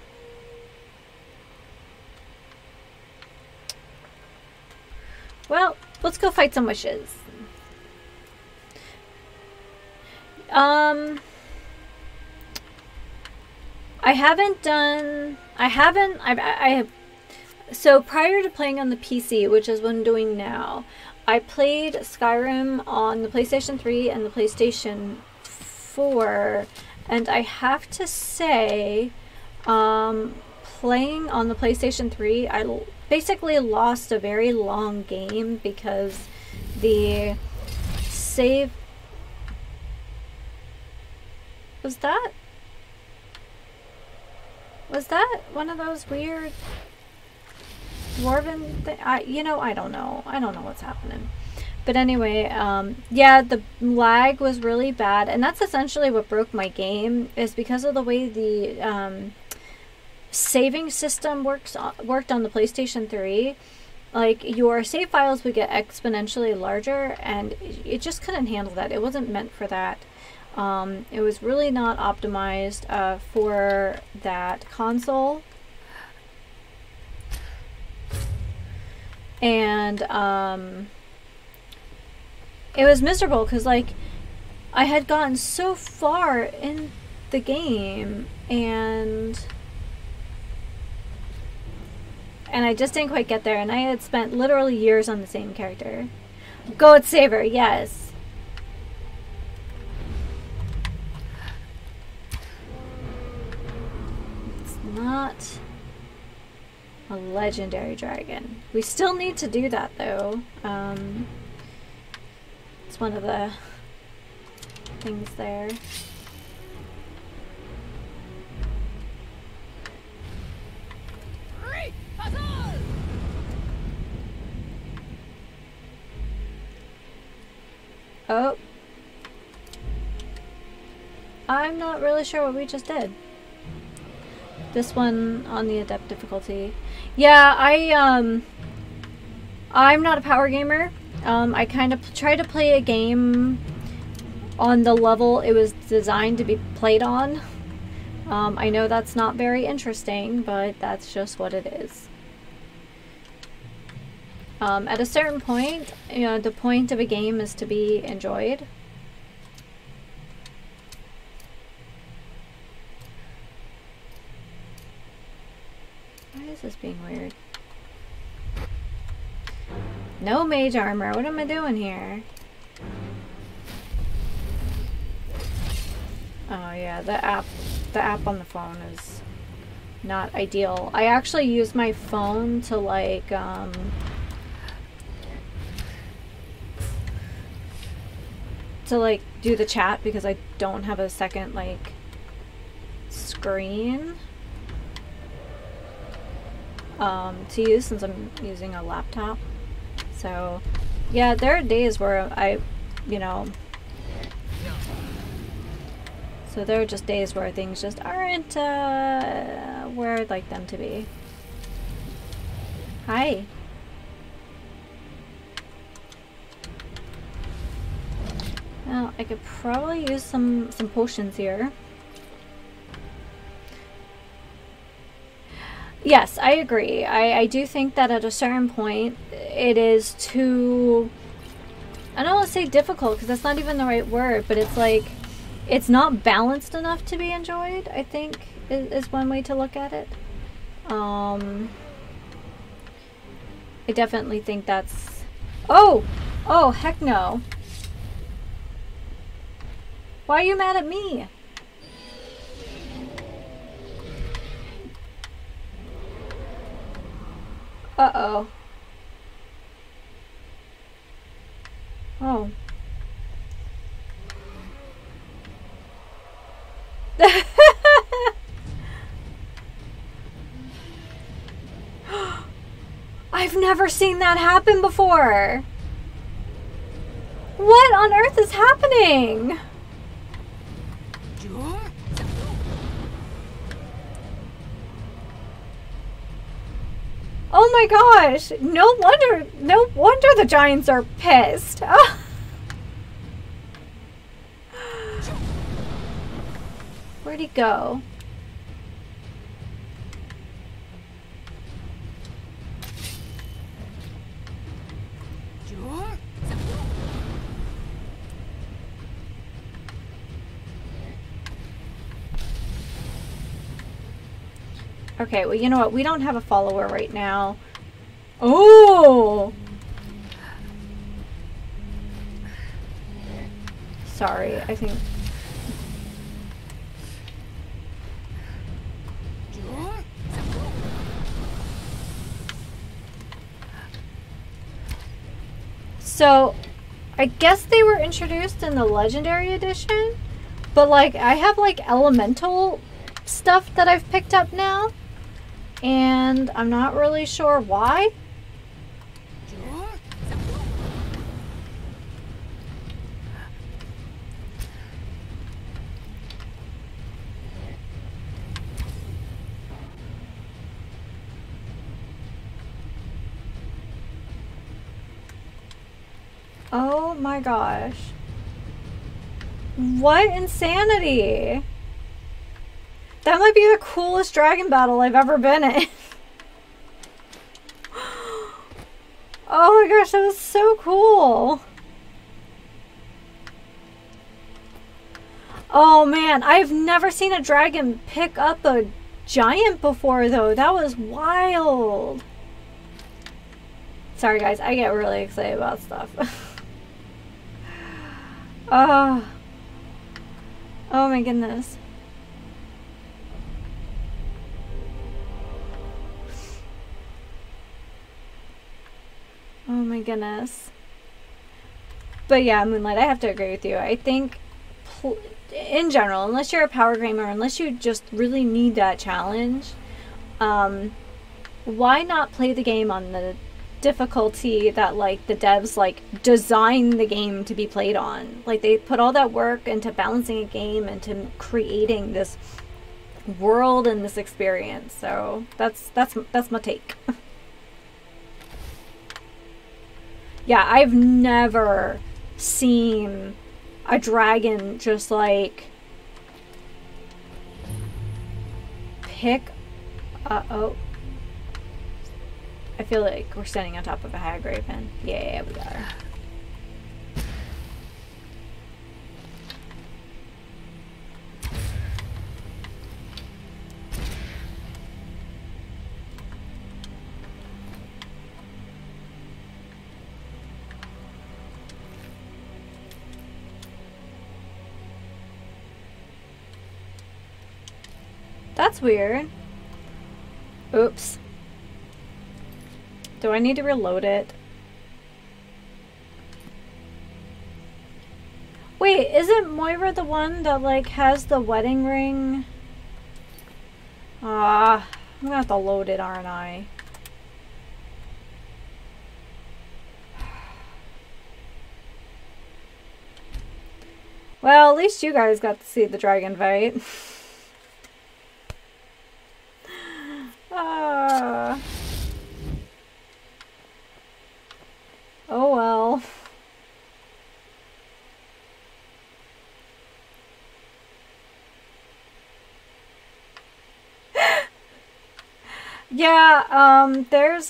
Well, let's go fight some wishes. So prior to playing on the PC, which is what I'm doing now, I played Skyrim on the PlayStation 3 and the PlayStation 4, and I have to say, playing on the PlayStation 3, I basically lost a very long game because the save... Was that one of those weird dwarven thing? You know, I don't know what's happening. But anyway, yeah, the lag was really bad, and that's essentially what broke my game, is because of the way the saving system worked on the PlayStation 3. Like, your save files would get exponentially larger, and it just couldn't handle that. It wasn't meant for that. It was really not optimized for that console. And it was miserable because, like, I had gotten so far in the game and I just didn't quite get there, and I had spent literally years on the same character. Goat Saver, yes. It's not a legendary dragon. We still need to do that, though. It's one of the things there. Oh. I'm not really sure what we just did. This one on the adept difficulty. Yeah, I'm not a power gamer. I kind of try to play a game on the level it was designed to be played on. I know that's not very interesting, but that's just what it is. At a certain point, you know, the point of a game is to be enjoyed. Why is this being weird? No mage armor. What am I doing here? Oh yeah, the app on the phone is not ideal. I actually use my phone to, like, to like do the chat because I don't have a second like screen to use since I'm using a laptop. So yeah, there are days where so there are just days where things just aren't where I'd like them to be. Hi. Well, I could probably use some potions here. Yes, I agree. I do think that at a certain point it is too, I don't want to say difficult because that's not even the right word, but it's like it's not balanced enough to be enjoyed, I think is one way to look at it. I definitely think that's... Oh! Oh, heck no. Why are you mad at me? Uh-oh. Oh. I've never seen that happen before. What on earth is happening? Oh my gosh! No wonder the giants are pissed. Oh. Where'd he go? Okay, well, you know what? We don't have a follower right now. Oh! Sorry, I think... So, I guess they were introduced in the Legendary Edition, but, like, I have, like, elemental stuff that I've picked up now. And I'm not really sure why. Oh my gosh. What insanity! That might be the coolest dragon battle I've ever been in. Oh my gosh, that was so cool. Oh man, I've never seen a dragon pick up a giant before though. That was wild. Sorry guys, I get really excited about stuff. Oh my goodness. Oh my goodness. But yeah, Moonlight, I have to agree with you. I think, in general, unless you're a power gamer, unless you just really need that challenge, why not play the game on the difficulty that, like, the devs, like, design the game to be played on? Like, they put all that work into balancing a game, into creating this world and this experience. So, that's my take. Yeah, I've never seen a dragon just like pick. Oh. I feel like we're standing on top of a hag raven. Yeah, we got her. That's weird. Oops. Do I need to reload it? Wait, isn't Moira the one that, like, has the wedding ring? I'm gonna have to load it, aren't I? Well, at least you guys got to see the dragon fight. Oh well. Yeah, there's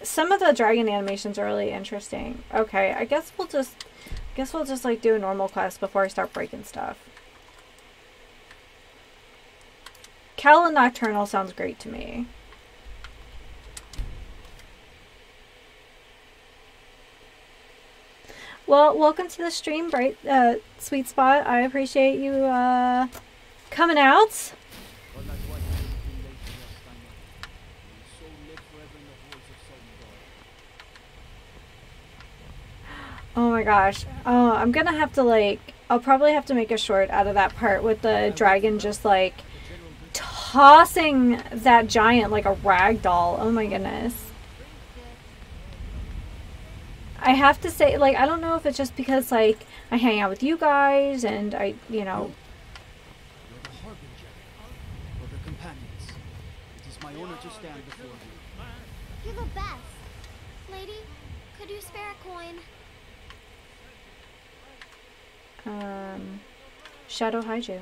some of the dragon animations are really interesting. Okay, I guess we'll just like do a normal quest before I start breaking stuff. Cal and Nocturnal sounds great to me. Well, welcome to the stream, Bright Sweet Spot. I appreciate you coming out. Oh my gosh. Oh, I'm gonna have to like, I'll probably have to make a short out of that part with the dragon just like tossing that giant like a rag doll. Oh my goodness. I have to say, like, I don't know if it's just because like I hang out with you guys and I, you know. You're the harbinger of the companions. It is my honor to stand before you. You're the best. Lady, could you spare a coin? Shadow Haiju.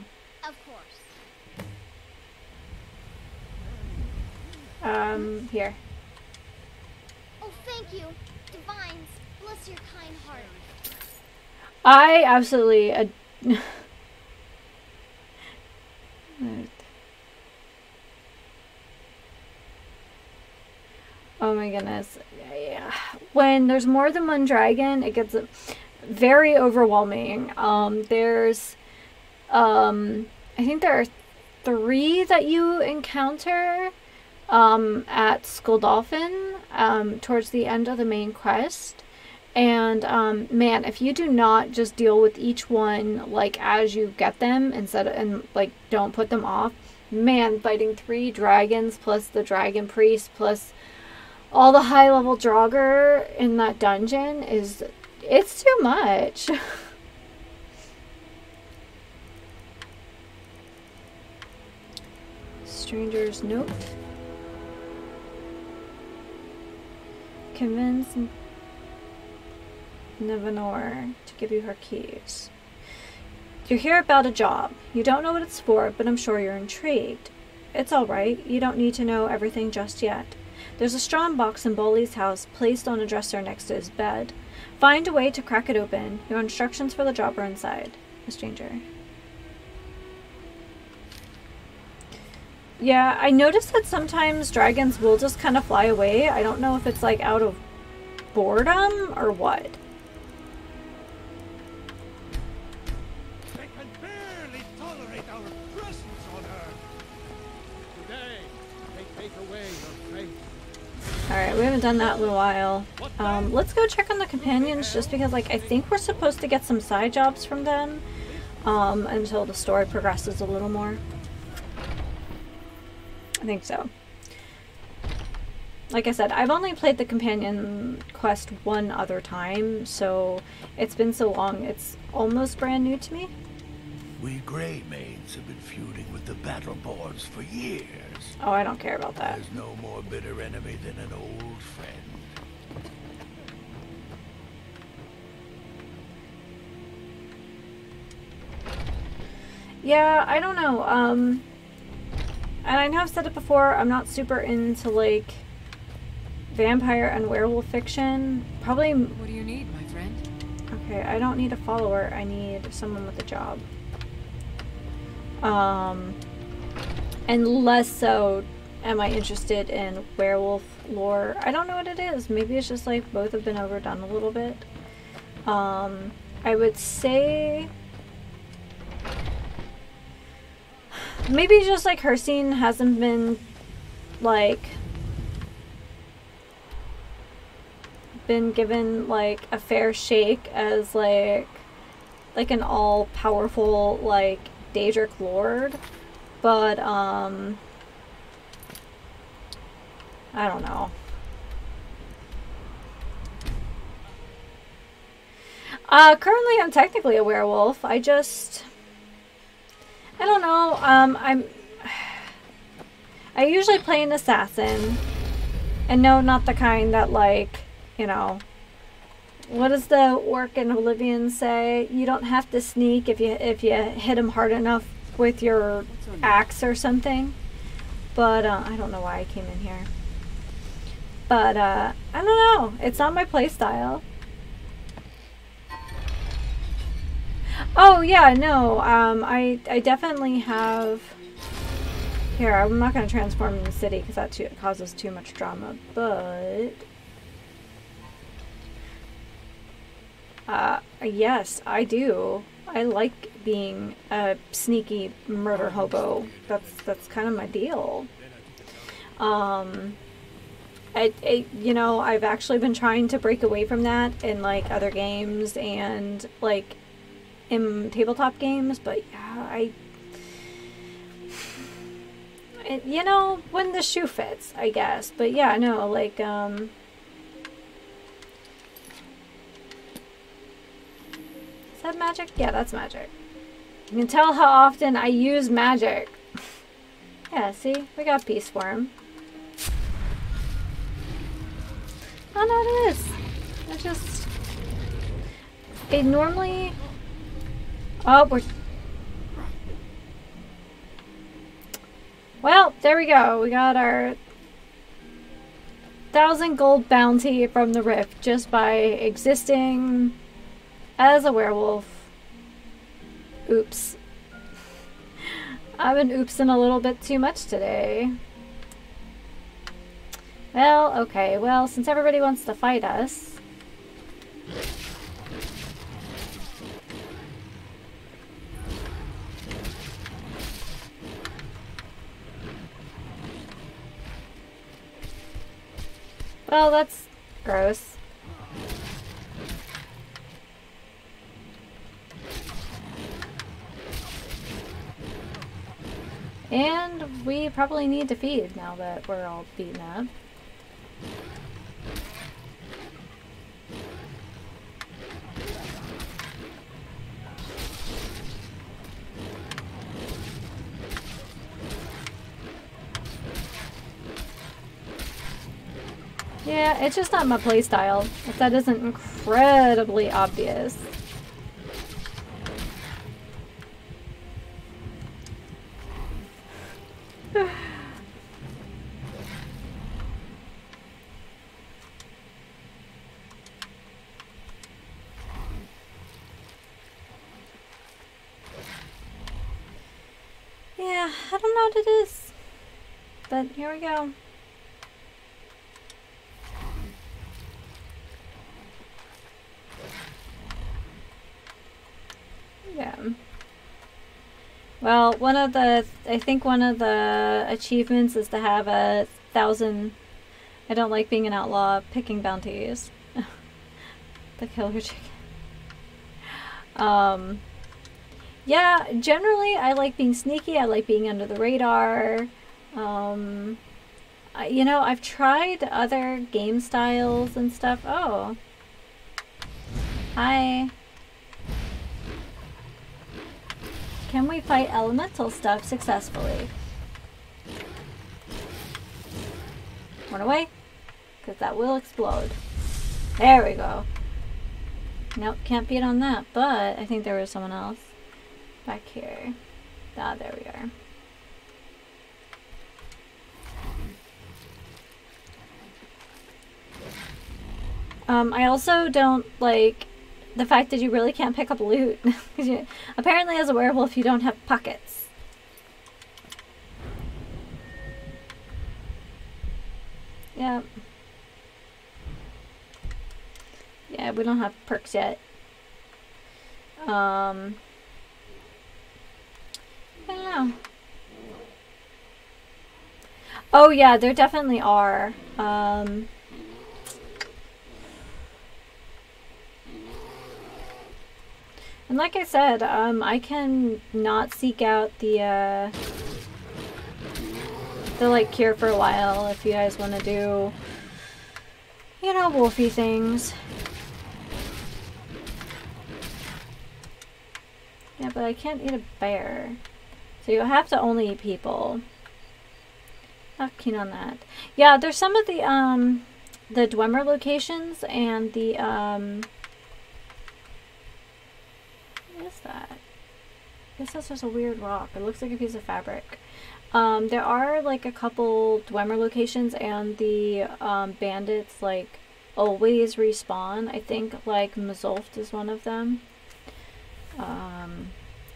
Of course. Here. Oh, thank you. Divines, bless your kind heart. I absolutely oh my goodness. Yeah. When there's more than one dragon, it gets very overwhelming. There's I think there are 3 that you encounter at Skull Dolphin towards the end of the main quest. And man, if you do not just deal with each one like as you get them instead of, and like don't put them off, man, fighting 3 dragons plus the dragon priest plus all the high level Draugr in that dungeon is, it's too much. Stranger's note. Convince Nevanor to give you her keys. You're here about a job. You don't know what it's for, but I'm sure you're intrigued. It's alright. You don't need to know everything just yet. There's a strong box in Bolly's house placed on a dresser next to his bed. Find a way to crack it open. Your instructions for the job are inside. A stranger. Yeah, I noticed that sometimes dragons will just kind of fly away. I don't know if it's like out of boredom or what. They can barely tolerate our presence on Earth. Today, they take away your faith. Alright, we haven't done that in a while. Let's go check on the companions just because, like, I think we're supposed to get some side jobs from them until the story progresses a little more. I think so. Like I said, I've only played the companion quest one other time, so it's been so long, it's almost brand new to me. We Grey Maids have been feuding with the Battleborns for years. Oh, I don't care about that. There's no more bitter enemy than an old friend. Yeah, I don't know. And I know I've said it before, I'm not super into, like, vampire and werewolf fiction. Probably... What do you need, my friend? Okay, I don't need a follower. I need someone with a job. And less so am I interested in werewolf lore. I don't know what it is. Maybe it's just, like, both have been overdone a little bit. I would say... maybe just like her scene hasn't been like given like a fair shake as like like an all-powerful, like, Daedric Lord, but, I don't know. Currently I'm technically a werewolf. I don't know, I usually play an assassin, and no, not the kind that, like, you know, what does the orc in Oblivion say? You don't have to sneak if you hit him hard enough with your axe or something. But, I don't know why I came in here. But, I don't know. It's not my playstyle. Oh, yeah, no, I definitely have... Here, I'm not going to transform in the city because that causes too much drama, but... yes, I do. I like being a sneaky murder hobo. That's kind of my deal. You know, I've actually been trying to break away from that in, like, other games and, like, in tabletop games, but yeah, you know, when the shoe fits, I guess. But yeah, no, like, is that magic? Yeah, that's magic. You can tell how often I use magic. Yeah, see? We got Peace Worm. Oh, no, it is. It's just... It normally... Oh, we're... Well, there we go. We got our 1,000 gold bounty from the rift just by existing as a werewolf. Oops. I've been oopsing a little bit too much today. Well, okay. Well, since everybody wants to fight us... Well, that's gross. And we probably need to feed now that we're all beaten up. Yeah, it's just not my playstyle, if that isn't incredibly obvious. Yeah, I don't know what it is, but here we go. Yeah. Well, I think one of the achievements is to have 1,000, I don't like being an outlaw, picking bounties. The killer chicken. Yeah, generally I like being sneaky, I like being under the radar. You know, I've tried other game styles and stuff. Oh. Hi. Can we fight elemental stuff successfully? Run away, because that will explode. There we go. Nope, can't beat on that, but I think there was someone else back here. Ah, there we are. I also don't like the fact that you really can't pick up loot. Apparently as a werewolf you don't have pockets. Yep. Yeah, we don't have perks yet. I don't know. Oh yeah, there definitely are. And like I said, I can not seek out the like cure for a while if you guys want to do, you know, wolfy things. Yeah, but I can't eat a bear. So you'll have to only eat people. Not keen on that. Yeah, there's some of the Dwemer locations and the, what is that? I guess that's just a weird rock. It looks like a piece of fabric. There are like a couple Dwemer locations and the bandits like always respawn. I think like Mazulft is one of them.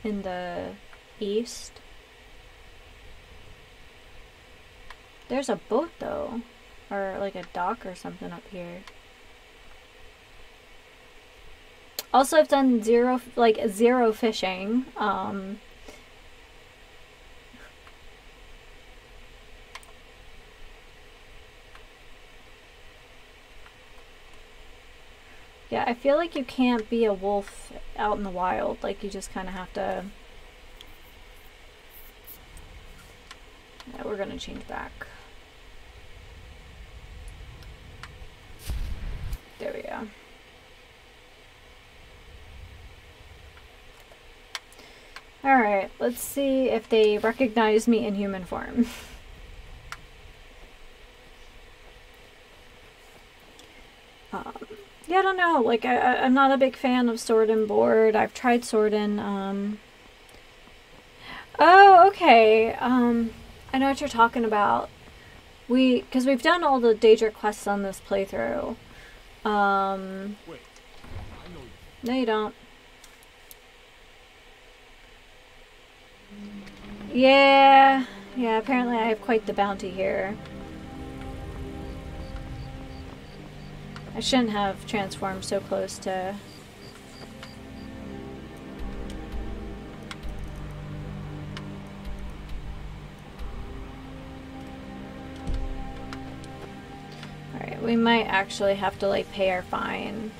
In the east. There's a boat though, or like a dock or something up here. Also, I've done zero fishing. Yeah, I feel like you can't be a wolf out in the wild. Like, you just kind of have to... Yeah, we're gonna change back. There we go. Alright, let's see if they recognize me in human form. Yeah, I don't know. Like, I'm not a big fan of sword and board. I've tried sword and, Oh, okay. I know what you're talking about. Because we've done all the Daedric quests on this playthrough. Wait, I know you. No, you don't. Yeah. Yeah, apparently I have quite the bounty here. I shouldn't have transformed so close to... Alright, we might actually have to like pay our fine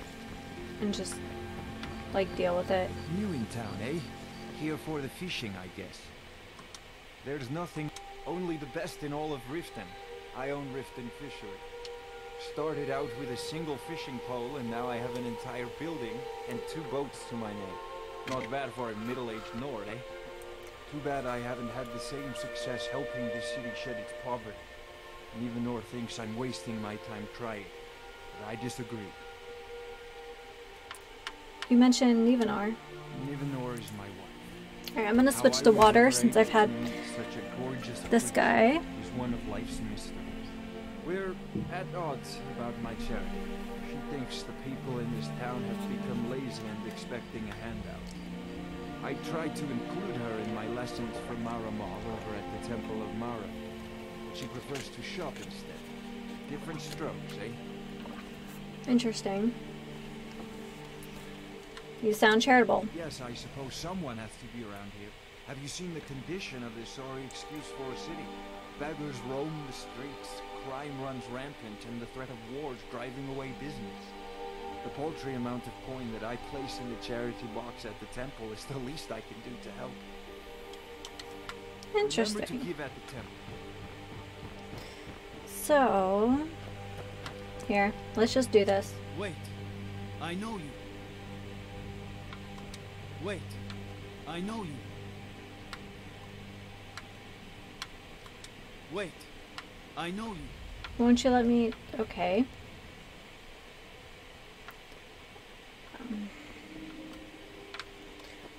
and just like deal with it. New in town, eh? Here for the fishing, I guess. There's nothing, only the best in all of Riften. I own Riften Fishery. Started out with a single fishing pole, and now I have an entire building and 2 boats to my name. Not bad for a middle-aged Nord, eh? Too bad I haven't had the same success helping the city shed its poverty. And even Nord thinks I'm wasting my time trying. But I disagree. You mentioned Nivenor. Nivenor is my wife. Alright, I'm gonna switch to water since I've had this guy. He's one of life's mysteries. We're at odds about my charity. She thinks the people in this town have become lazy and expecting a handout. I try to include her in my lessons for Mara Mall over at the Temple of Mara, but she prefers to shop instead. Different strokes, eh? Interesting. You sound charitable. Yes, I suppose someone has to be around here. Have you seen the condition of this sorry excuse for a city? Beggars roam the streets, crime runs rampant, and the threat of war is driving away business. The paltry amount of coin that I place in the charity box at the temple is the least I can do to help. Interesting. Remember to give at the temple. So... Here, let's just do this. Wait, I know you. Wait, I know you. Wait, I know you. Won't you let me... Okay.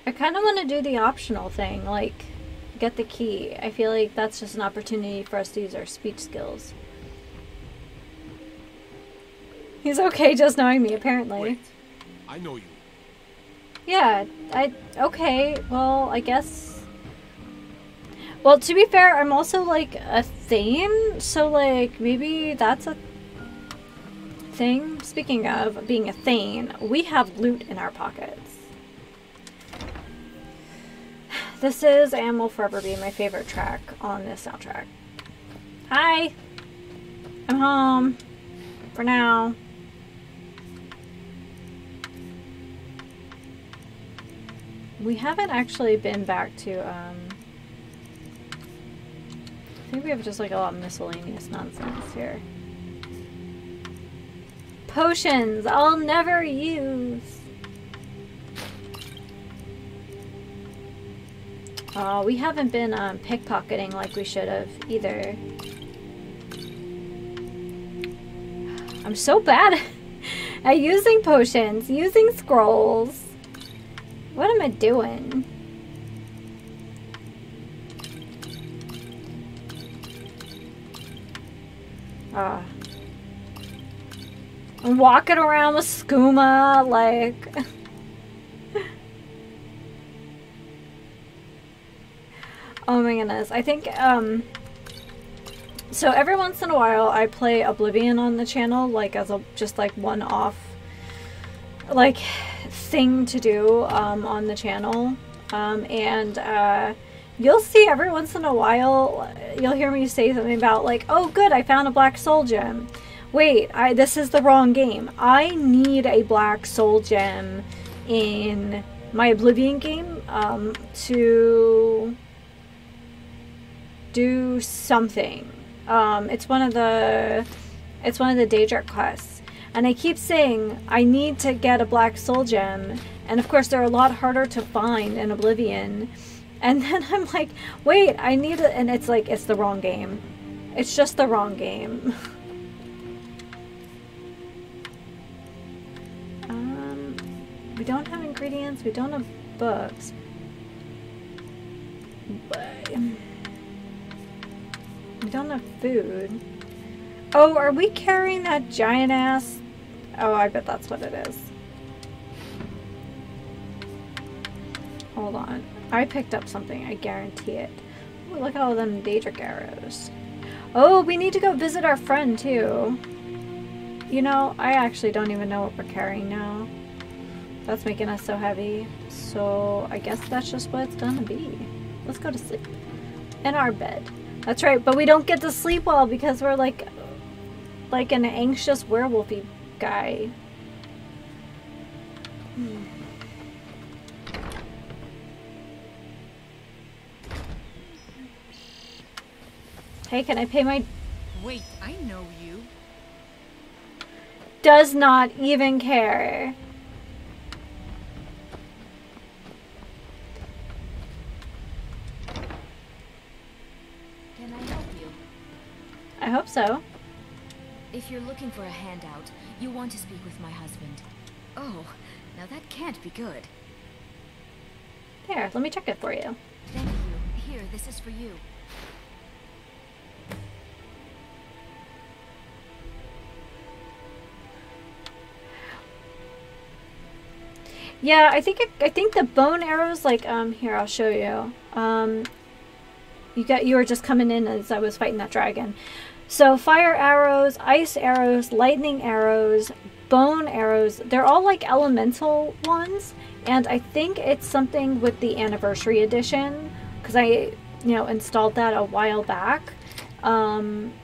I kind of want to do the optional thing, like, get the key. I feel like that's just an opportunity for us to use our speech skills. He's okay just knowing me, apparently. Wait, I know you. Yeah, okay, well, I guess... Well, to be fair, I'm also, like, a Thane, so, like, maybe that's a thing. Speaking of being a Thane, we have loot in our pockets. This is and will forever be my favorite track on this soundtrack. Hi! I'm home. For now. we haven't actually been back to, I think we have just like a lot of miscellaneous nonsense here. Potions I'll never use. Oh, we haven't been pickpocketing like we should have either. I'm so bad at using potions, using scrolls. What am I doing? I'm walking around with skooma, like... Oh my goodness. I think, so every once in a while I play Oblivion on the channel, like as a, just like one-off, like, thing to do, on the channel. You'll see every once in a while, you'll hear me say something about like, oh good, I found a black soul gem. Wait, this is the wrong game. I need a black soul gem in my Oblivion game, to do something. It's one of the Daedric quests, and I keep saying I need to get a black soul gem, and of course they're a lot harder to find in Oblivion, and then I'm like, wait, I need it, and it's like, it's the wrong game. It's just the wrong game. We don't have ingredients, we don't have books, but we don't have food. Oh, are we carrying that giant ass? Oh, I bet that's what it is. Hold on. I picked up something, I guarantee it. Ooh, look at all them Daedric arrows. Oh, we need to go visit our friend too. You know, I actually don't even know what we're carrying now. That's making us so heavy. So I guess that's just what it's gonna be. Let's go to sleep. In our bed. That's right, but we don't get to sleep well because we're like an anxious werewolfy guy. Hey, can I pay my... Wait, I know you. Does not even care. Can I help you? I hope so. If you're looking for a handout, you want to speak with my husband. Oh, now that can't be good. Here, let me check it for you. Thank you. Here, this is for you. Yeah, I think the bone arrows, like, here, I'll show you. You were just coming in as I was fighting that dragon. So fire arrows, ice arrows, lightning arrows, bone arrows, they're all like elemental ones, and I think it's something with the anniversary edition, because I, you know, installed that a while back.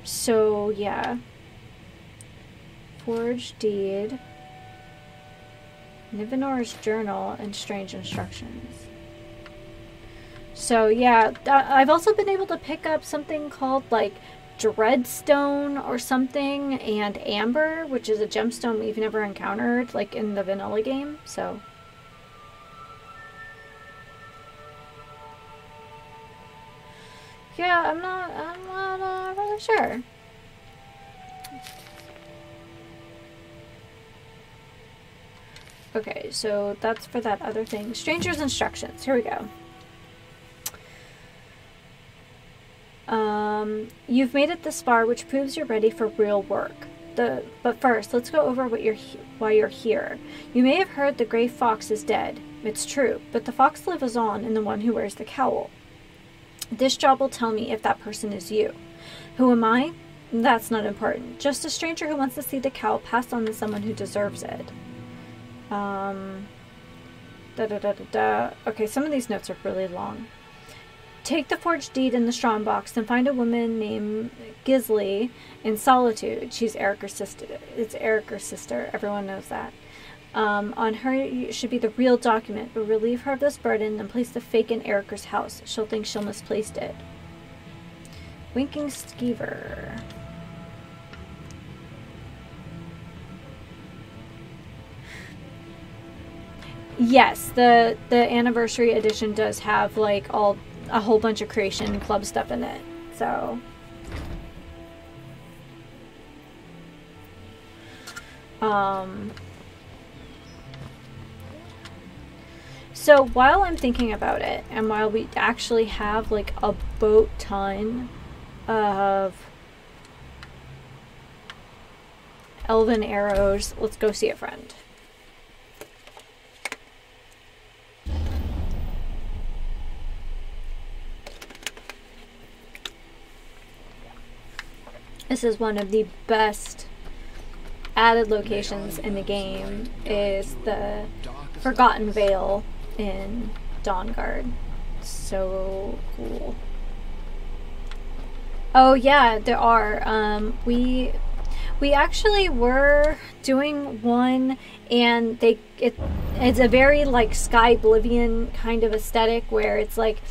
So yeah. Forged Deed, Nivenor's Journal, and Strange Instructions. So yeah, I've also been able to pick up something called like Dreadstone or something, and Amber, which is a gemstone we've never encountered like in the vanilla game. So yeah, I'm not really sure. Okay, so that's for that other thing. Stranger's Instructions. Here we go. You've made it this far, which proves you're ready for real work. But first, let's go over why you're here. You may have heard the gray fox is dead. It's true, but the fox lives on in the one who wears the cowl. This job will tell me if that person is you. Who am I? That's not important. Just a stranger who wants to see the cowl passed on to someone who deserves it. Okay, some of these notes are really long. Take the forged deed in the strongbox and find a woman named Gisli in Solitude. She's Erica's sister. It's Erica's sister. Everyone knows that. On her should be the real document. We'll relieve her of this burden and place the fake in Erica's house. She'll think she'll misplaced it. Winking Skeever. Yes, the anniversary edition does have like a whole bunch of creation club stuff in it. So so while I'm thinking about it, and while we actually have like a boat ton of elven arrows, let's go see a friend. This is one of the best added locations in the game, is the Forgotten Vale in Dawnguard. So cool. Oh yeah, there are. We actually were doing one, and it's a very like Sky Oblivion kind of aesthetic, where it's like,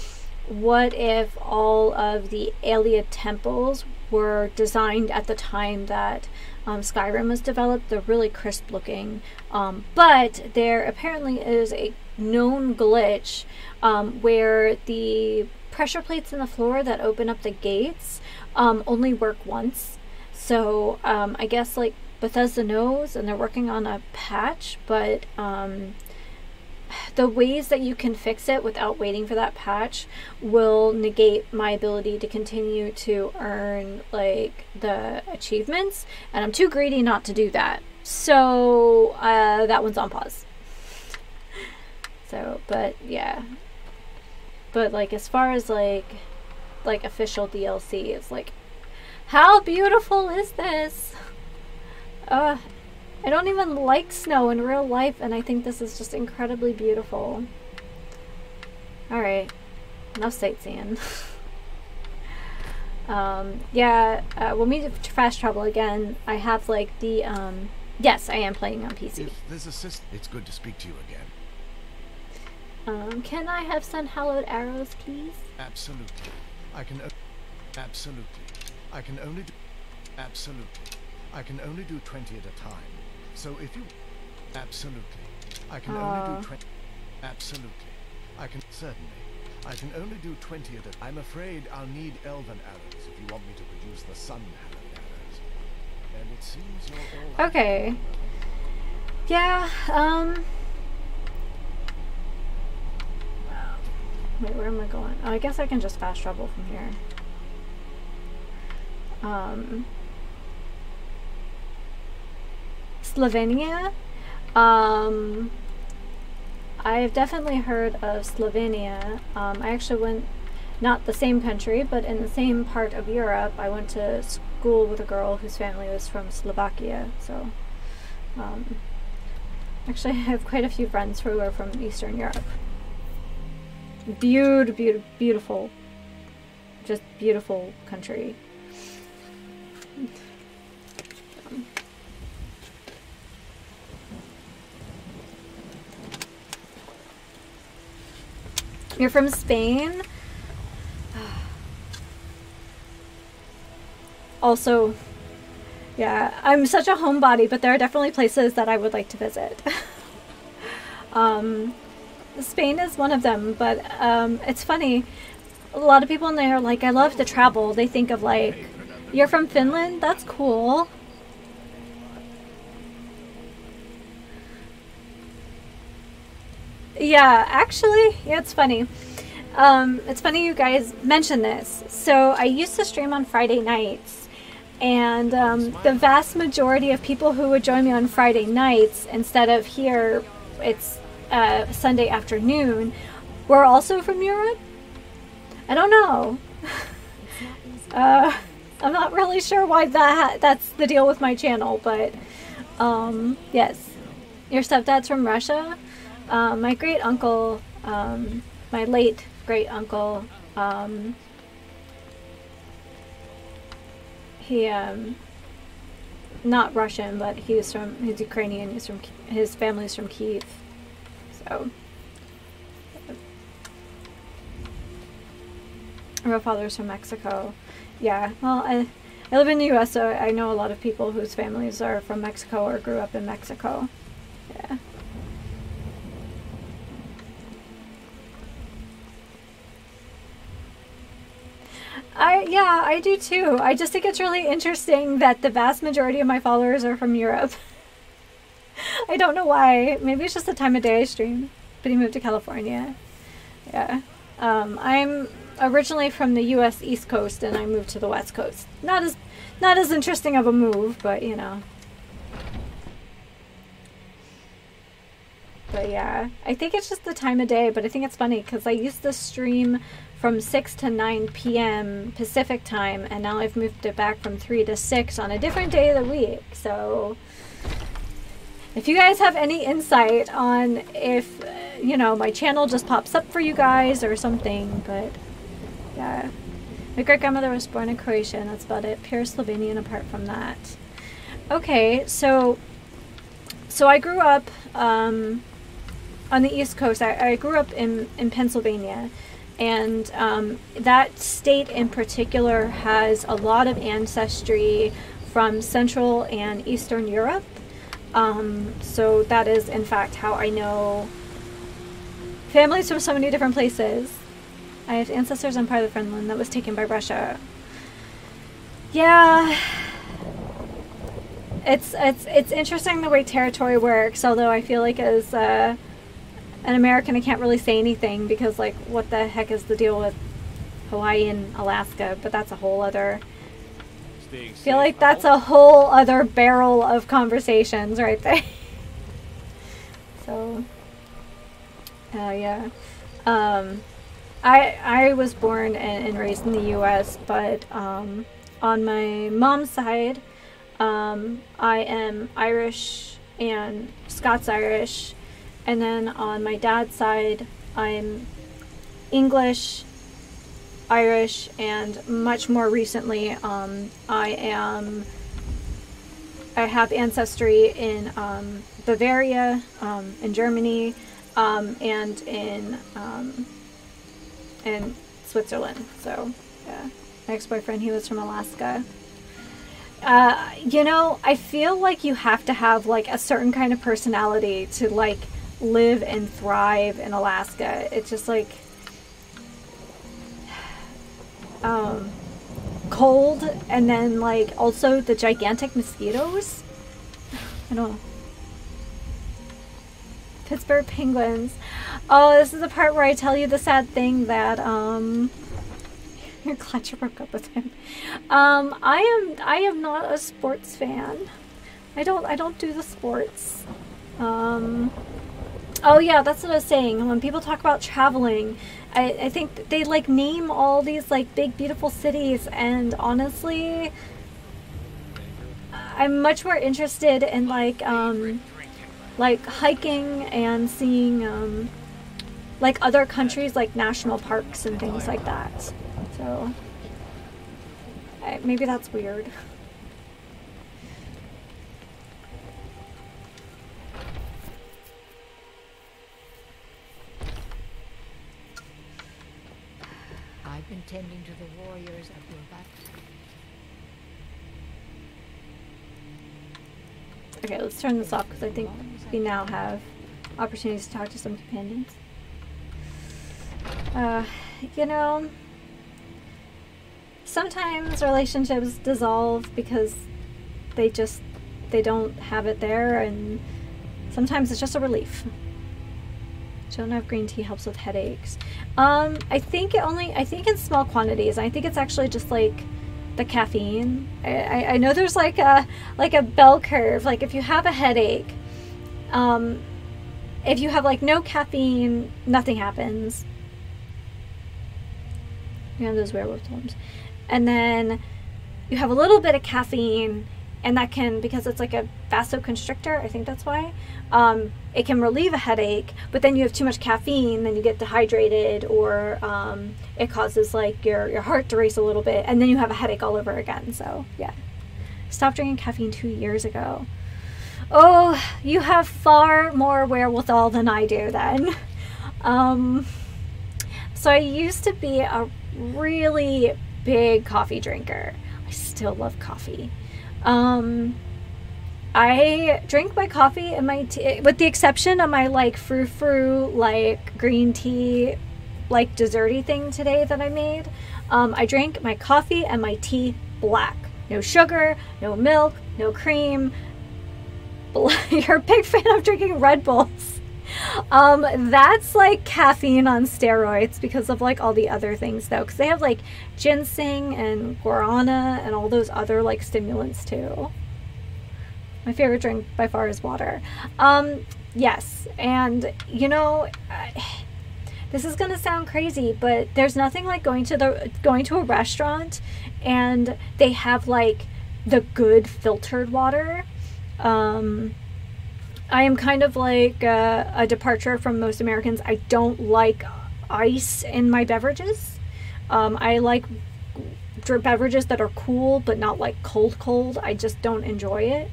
what if all of the Aelia temples were designed at the time that Skyrim was developed? They're really crisp looking, but there apparently is a known glitch where the pressure plates in the floor that open up the gates only work once. So I guess like Bethesda knows, and they're working on a patch, but the ways that you can fix it without waiting for that patch will negate my ability to continue to earn like the achievements, and I'm too greedy not to do that. So that one's on pause. So, but yeah, but like as far as like official DLC, it's like, how beautiful is this? I don't even like snow in real life, and I think this is just incredibly beautiful. Alright, enough sightseeing. Yeah, we'll meet Fast Travel again. I have like the, yes, I am playing on PC. If there's a system, it's good to speak to you again. Can I have sun hallowed arrows, please? Absolutely. Absolutely. I can only do 20 at a time. So if you... Absolutely. I can only do 20... Absolutely. Certainly. I can only do 20 at a... I'm afraid I'll need elven arrows if you want me to produce the sun-hallowed arrows. And it seems you're all... Okay. Yeah, wait, where am I going? Oh, I guess I can just fast travel from here. Slovenia. I've definitely heard of Slovenia. I actually went, not the same country, but in the same part of Europe. I went to school with a girl whose family was from Slovakia. So, actually, I have quite a few friends who are from Eastern Europe. Beautiful. Just beautiful country. You're from Spain? Also, yeah, I'm such a homebody, but there are definitely places that I would like to visit. Spain is one of them, but it's funny. A lot of people in there are like, I love to travel. They think of like, you're from Finland? That's cool. Yeah, actually, yeah, it's funny. It's funny you guys mention this. So I used to stream on Friday nights, and the vast majority of people who would join me on Friday nights, instead of here, it's Sunday afternoon, were also from Europe. I don't know. I'm not really sure why that's the deal with my channel, but yes. Your stepdad's from Russia? My great uncle, my late great uncle, not Russian, but he's Ukrainian. His family's from Kyiv. So her father's from Mexico. Yeah, well, I live in the U.S., so I know a lot of people whose families are from Mexico or grew up in Mexico. Yeah. I do too. I just think it's really interesting that the vast majority of my followers are from Europe. I don't know why. Maybe it's just the time of day I stream. But he moved to California. Yeah. I'm originally from the U.S. East Coast, and I moved to the West Coast. Not as interesting of a move, but you know. But yeah, I think it's just the time of day. But I think it's funny because I used to stream from 6 to 9 p.m. Pacific time, and now I've moved it back from 3 to 6 on a different day of the week. So if you guys have any insight on if, you know, my channel just pops up for you guys or something, but yeah. My great-grandmother was born in Croatia, and that's about it. Pure Slovenian apart from that. Okay, so I grew up on the East Coast. I grew up in Pennsylvania. And that state in particular has a lot of ancestry from Central and Eastern Europe. So that is, in fact, how I know families from so many different places. I have ancestors on part of Finland that was taken by Russia. Yeah. It's interesting the way territory works, although I feel like as an American, I can't really say anything because, like, what the heck is the deal with Hawaii and Alaska? But that's a whole other... I feel like that's a whole other barrel of conversations right there. So, yeah. I was born and raised in the U.S., but on my mom's side, I am Irish and Scots-Irish. And then on my dad's side, I'm English, Irish, and much more recently, I have ancestry in Bavaria, in Germany, and in Switzerland. So, yeah. My ex-boyfriend, he was from Alaska. You know, I feel like you have to have, like, a certain kind of personality to, like, live and thrive in Alaska. It's just like cold, and then like also the gigantic mosquitoes. I don't know. Pittsburgh Penguins. Oh, this is the part where I tell you the sad thing that you're glad you broke up with him. I am not a sports fan. I don't do the sports. Oh yeah, that's what I was saying. When people talk about traveling, I think they like name all these like big beautiful cities, and honestly, I'm much more interested in like hiking and seeing like other countries, like national parks and things like that. So maybe that's weird. I've been tending to the warriors of your back. Okay, let's turn this off because I think we now have opportunities to talk to some companions. You know, sometimes relationships dissolve because they don't have it there, and sometimes it's just a relief. Don't have green tea helps with headaches. I think in small quantities. I think it's actually just like the caffeine. I know there's like a bell curve. Like if you have a headache, if you have like no caffeine, nothing happens. You have those werewolf totems. And then you have a little bit of caffeine, and that can, because it's like a vasoconstrictor, I think that's why, it can relieve a headache, but then you have too much caffeine, then you get dehydrated, or it causes like your heart to race a little bit, and then you have a headache all over again. So yeah, Stopped drinking caffeine 2 years ago. Oh, you have far more wherewithal than I do then. So I used to be a really big coffee drinker. I still love coffee. I drink my coffee and my tea, with the exception of my like frou-frou, like green tea, like desserty thing today that I made. I drink my coffee and my tea black. No sugar, no milk, no cream. You're a big fan of drinking Red Bulls. That's like caffeine on steroids because of like all the other things though, because they have like ginseng and guarana and all those other like stimulants too. My favorite drink by far is water. Yes, and you know, this is gonna sound crazy, but there's nothing like going to a restaurant and they have like the good filtered water. I am kind of like a departure from most Americans. I don't like ice in my beverages. I like beverages that are cool, but not like cold. I just don't enjoy it.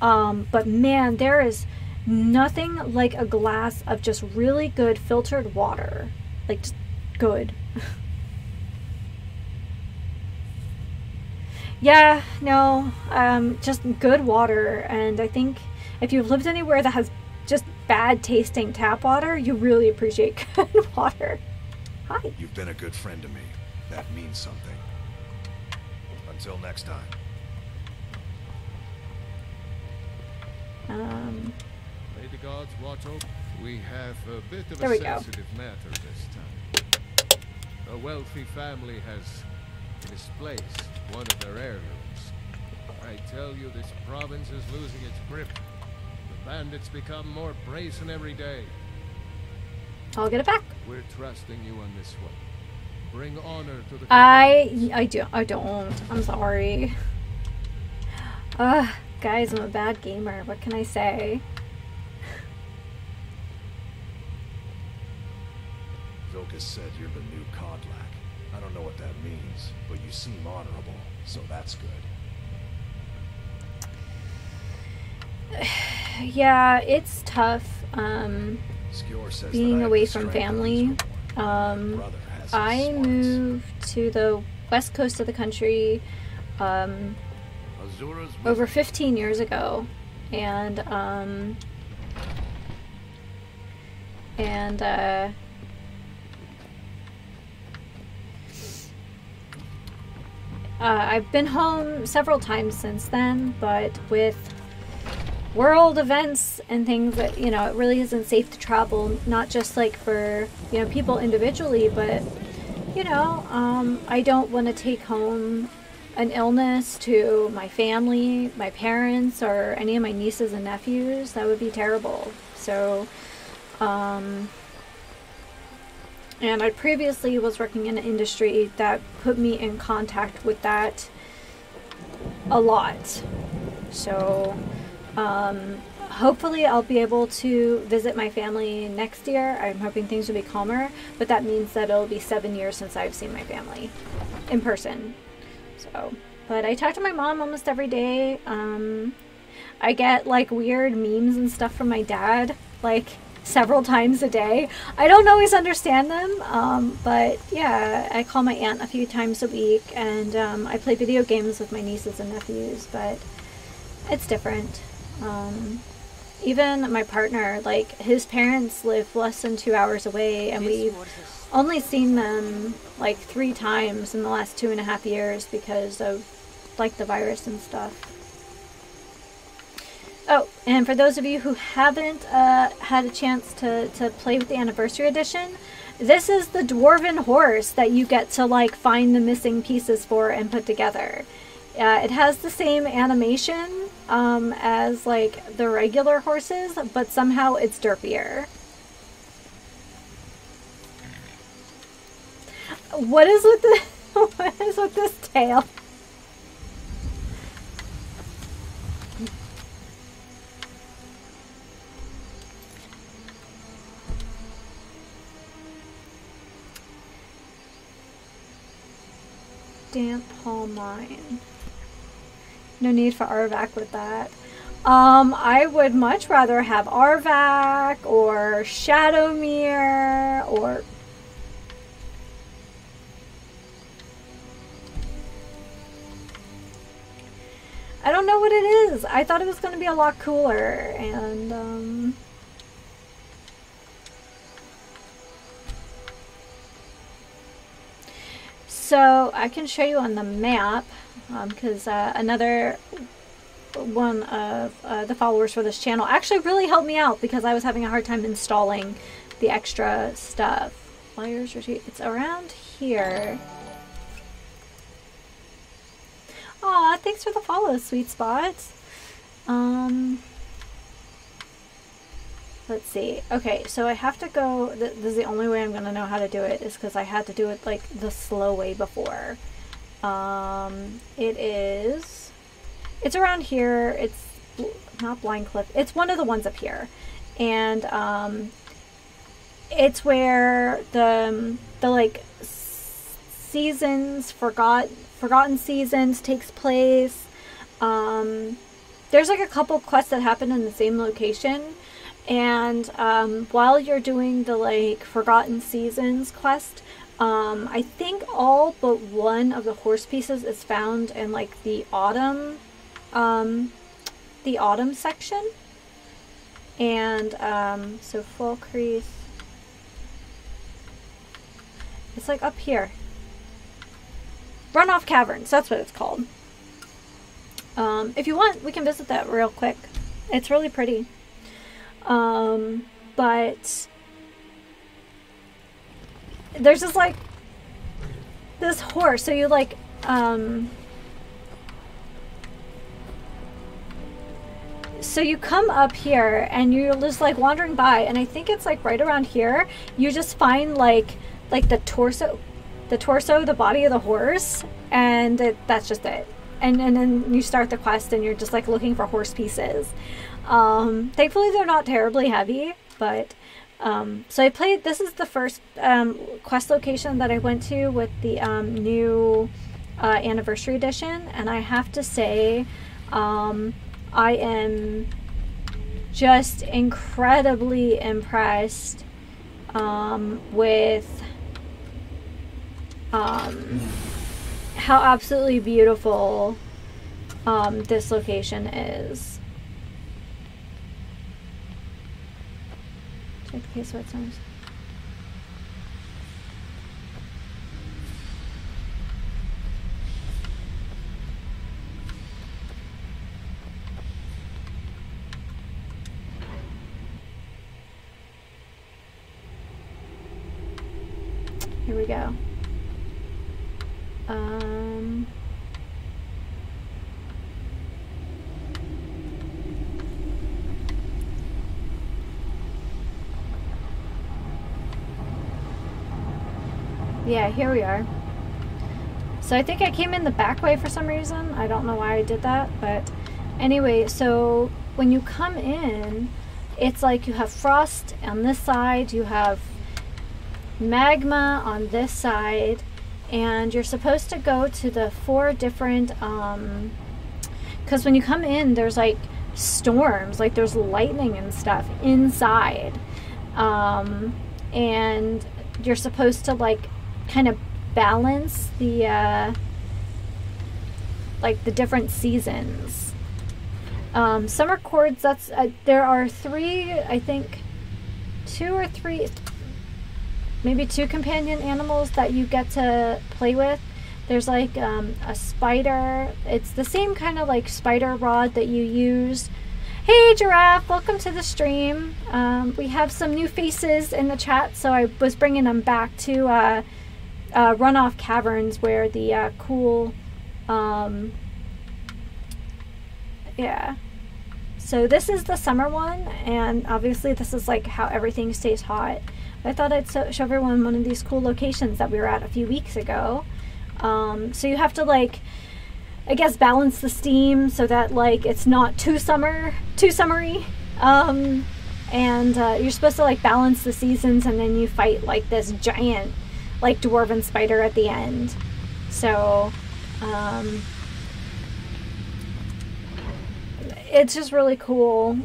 But man, there is nothing like a glass of just really good filtered water. Like, just good. Yeah, no, just good water. And I think if you've lived anywhere that has just bad tasting tap water, you really appreciate good water. Hi. You've been a good friend to me. That means something. Until next time. May the gods watch over. We have a bit of There a we go. sensitive matter this time. A wealthy family has misplaced one of their heirlooms. I tell you, this province is losing its grip. The bandits become more brazen every day. I'll get it back. We're trusting you on this one. Bring honor to the I don't. I'm sorry. Guys, I'm a bad gamer. What can I say? Vilkas said you're the new Kodlak. I don't know what that means, but you seem honorable, so that's good. Yeah, it's tough. Skior says Being that I away have the from strength of family. these brother has his I smarts. moved to the west coast of the country over 15 years ago, and I've been home several times since then, but with world events and things that, you know, it really isn't safe to travel, not just like for, you know, people individually, but, you know, I don't want to take home an illness to my family, my parents, or any of my nieces and nephews. That would be terrible. So, and I previously was working in an industry that put me in contact with that a lot. So, hopefully I'll be able to visit my family next year. I'm hoping things will be calmer, but that means that it'll be 7 years since I've seen my family in person. So, but I talk to my mom almost every day. I get like weird memes and stuff from my dad, like several times a day. I don't always understand them, but yeah, I call my aunt a few times a week, and I play video games with my nieces and nephews, but it's different. Even my partner, like, his parents live less than 2 hours away, and we've only seen them like 3 times in the last 2.5 years because of like the virus and stuff. Oh, and for those of you who haven't had a chance to play with the Anniversary Edition, this is the Dwarven horse that you get to like find the missing pieces for and put together. It has the same animation as like the regular horses, but somehow it's derpier. What is with the what is with this tail? Damp Hall Mine. No need for RVAC with that. I would much rather have RVAC or Shadowmere or... I don't know what it is. I thought it was going to be a lot cooler, and so I can show you on the map, because another one of the followers for this channel actually really helped me out because I was having a hard time installing the extra stuff. Flyers retreat. It's around here. Aw, thanks for the follow, sweet spot. Let's see. Okay, so I have to go... This is the only way I'm going to know how to do it, is because I had to do it, like, the slow way before. It's around here. It's not Blind Cliff. It's one of the ones up here. And, it's where the like, seasons, Forgotten Seasons takes place. There's like a couple quests that happen in the same location, and while you're doing the like Forgotten Seasons quest, I think all but one of the horse pieces is found in like the autumn section. And so Full Crease, it's like up here. Runoff Caverns, that's what it's called. If you want, we can visit that real quick. It's really pretty. But there's just like this horse, so you like so you come up here and you're just like wandering by, and I think it's like right around here you just find like the torso, the body of the horse, and that's just it. And then you start the quest and you're just like looking for horse pieces. Thankfully they're not terribly heavy, but so I played, this is the first quest location that I went to with the new anniversary edition, and I have to say I am just incredibly impressed with how absolutely beautiful this location is. Check the case what sounds. Here we go. Yeah, here we are. So I think I came in the back way for some reason. I don't know why I did that, but anyway, so when you come in, it's like you have frost on this side, you have magma on this side, and you're supposed to go to the 4 different, because when you come in, there's like storms, like there's lightning and stuff inside, and you're supposed to like kind of balance the like the different seasons. Summer chords, that's there are 3, I think 2 or 3, maybe 2 companion animals that you get to play with. There's like a spider. It's the same kind of like spider rod that you use. Hey Giraffe, welcome to the stream. We have some new faces in the chat, so I was bringing them back to Runoff Caverns, where the cool yeah, so this is the summer one, and obviously this is like how everything stays hot. I thought I'd show everyone one of these cool locations that we were at a few weeks ago. So you have to like, I guess, balance the steam so that like it's not too summery, and you're supposed to like balance the seasons, and then you fight like this giant like dwarven spider at the end. So it's just really cool.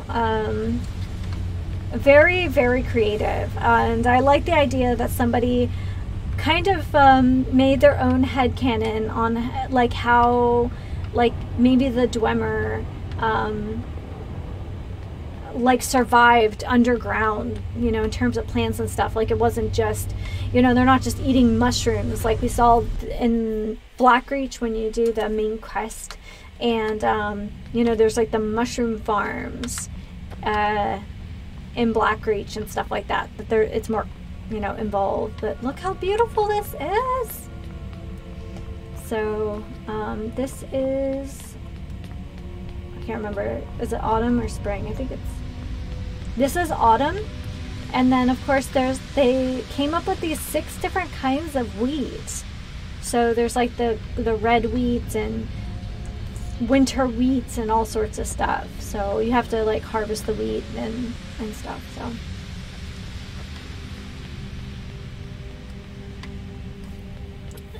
Very, very creative. And I like the idea that somebody kind of made their own headcanon on like how like maybe the Dwemer like survived underground, you know, in terms of plants and stuff. Like it wasn't just, you know, they're not just eating mushrooms like we saw in Blackreach when you do the main quest. And you know, there's like the mushroom farms in Blackreach and stuff like that, but it's more, you know, involved. But look how beautiful this is. So this is, I can't remember, is it autumn or spring? I think this is autumn. And then of course they came up with these 6 different kinds of wheat. So there's like the red wheat and winter wheat and all sorts of stuff. So you have to like harvest the wheat and stuff.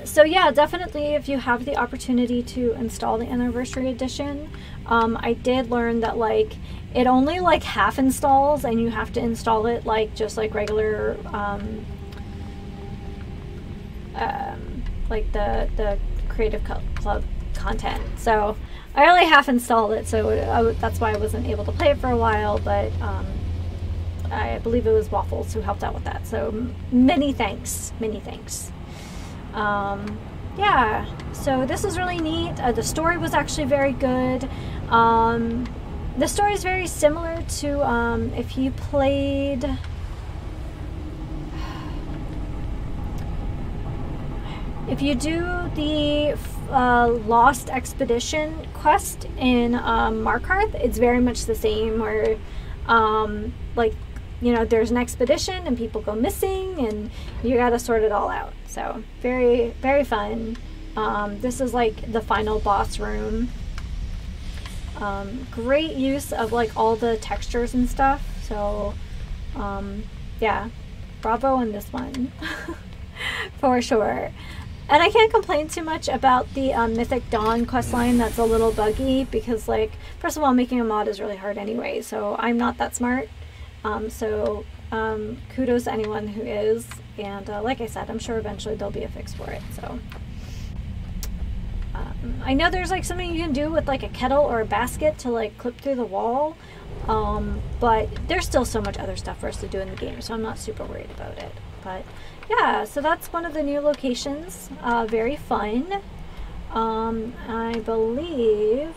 So yeah, definitely if you have the opportunity to install the Anniversary Edition, I did learn that like it only like half installs, and you have to install it like just like regular like the Creative Club content. So I only half installed it, so that's why I wasn't able to play it for a while, but I believe it was Waffles who helped out with that, so many thanks. Yeah, so this is really neat. The story was actually very good. The story is very similar to if you played if you do the Lost Expedition quest in Markarth, it's very much the same, where like, you know, there's an expedition and people go missing and you gotta sort it all out. So very, very fun. This is like the final boss room. Great use of like all the textures and stuff. So yeah, bravo on this one for sure. And I can't complain too much about the Mythic Dawn questline. That's a little buggy because, like, first of all, making a mod is really hard anyway, so I'm not that smart. Kudos to anyone who is, and like I said, I'm sure eventually there'll be a fix for it. So I know there's like something you can do with like a kettle or a basket to like clip through the wall, but there's still so much other stuff for us to do in the game, so I'm not super worried about it. But yeah, so that's one of the new locations. Very fun. I believe.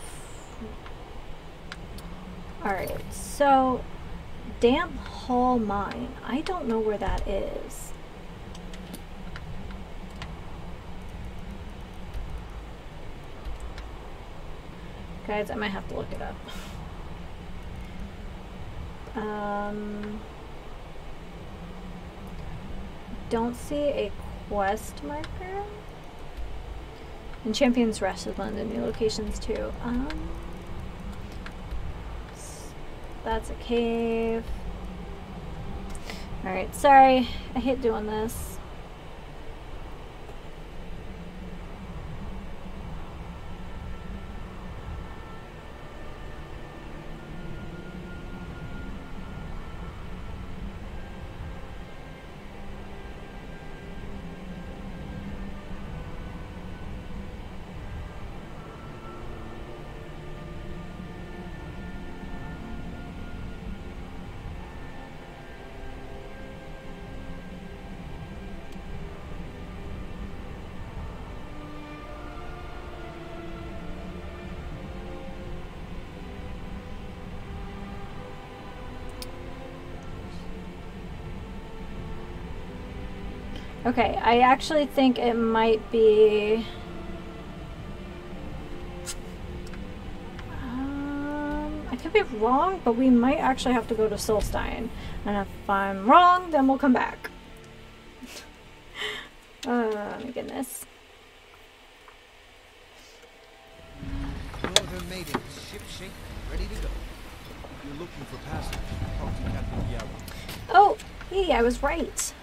Alright, so Damp Hall Mine. I don't know where that is. Guys, I might have to look it up. Don't see a quest marker. And Champion's Rest is one of the new locations too. That's a cave. Alright, sorry. I hate doing this. Okay, I actually think it might be... I could be wrong, but we might actually have to go to Solstein. And if I'm wrong, then we'll come back. Oh my goodness. Northern Maidens, ship shape, ready to go. You're looking for passage. Talk to Captain Diablo. Oh, hey, I was right.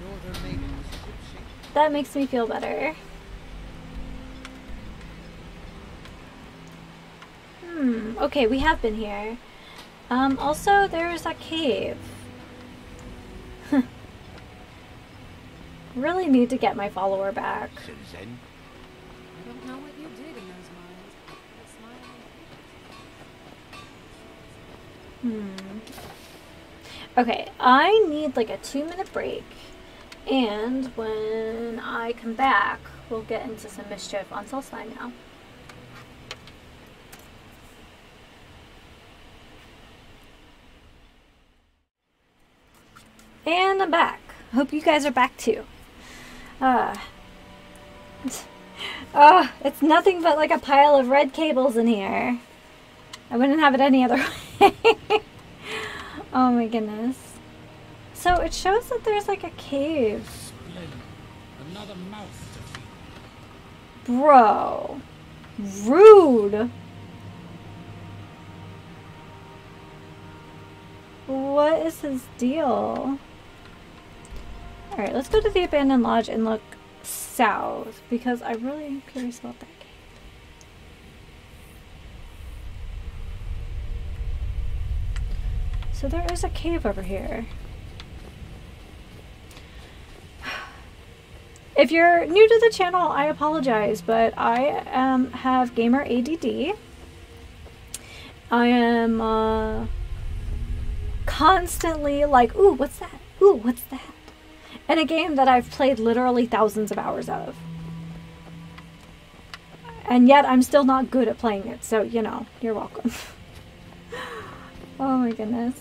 Northern Maidens, ship shape. That makes me feel better. Okay, we have been here. Also, there's a cave. Really need to get my follower back. Citizen. I don't know what you did in those mines, but Okay, I need like a 2-minute break. And when I come back, we'll get into some mischief on Solstheim now. And I'm back. Hope you guys are back too. It's nothing but like a pile of red cables in here. I wouldn't have it any other way. Oh my goodness. So it shows that there's like a cave. Splendid. Another mouth to feed. Bro. Rude. What is his deal? Alright, let's go to the abandoned lodge and look south because I really am curious about that cave. So there is a cave over here. If you're new to the channel, I apologize, but I have gamer ADD. I am constantly like, ooh, what's that? Ooh, what's that? In a game that I've played literally thousands of hours of. And yet I'm still not good at playing it, so, you know, you're welcome. Oh my goodness.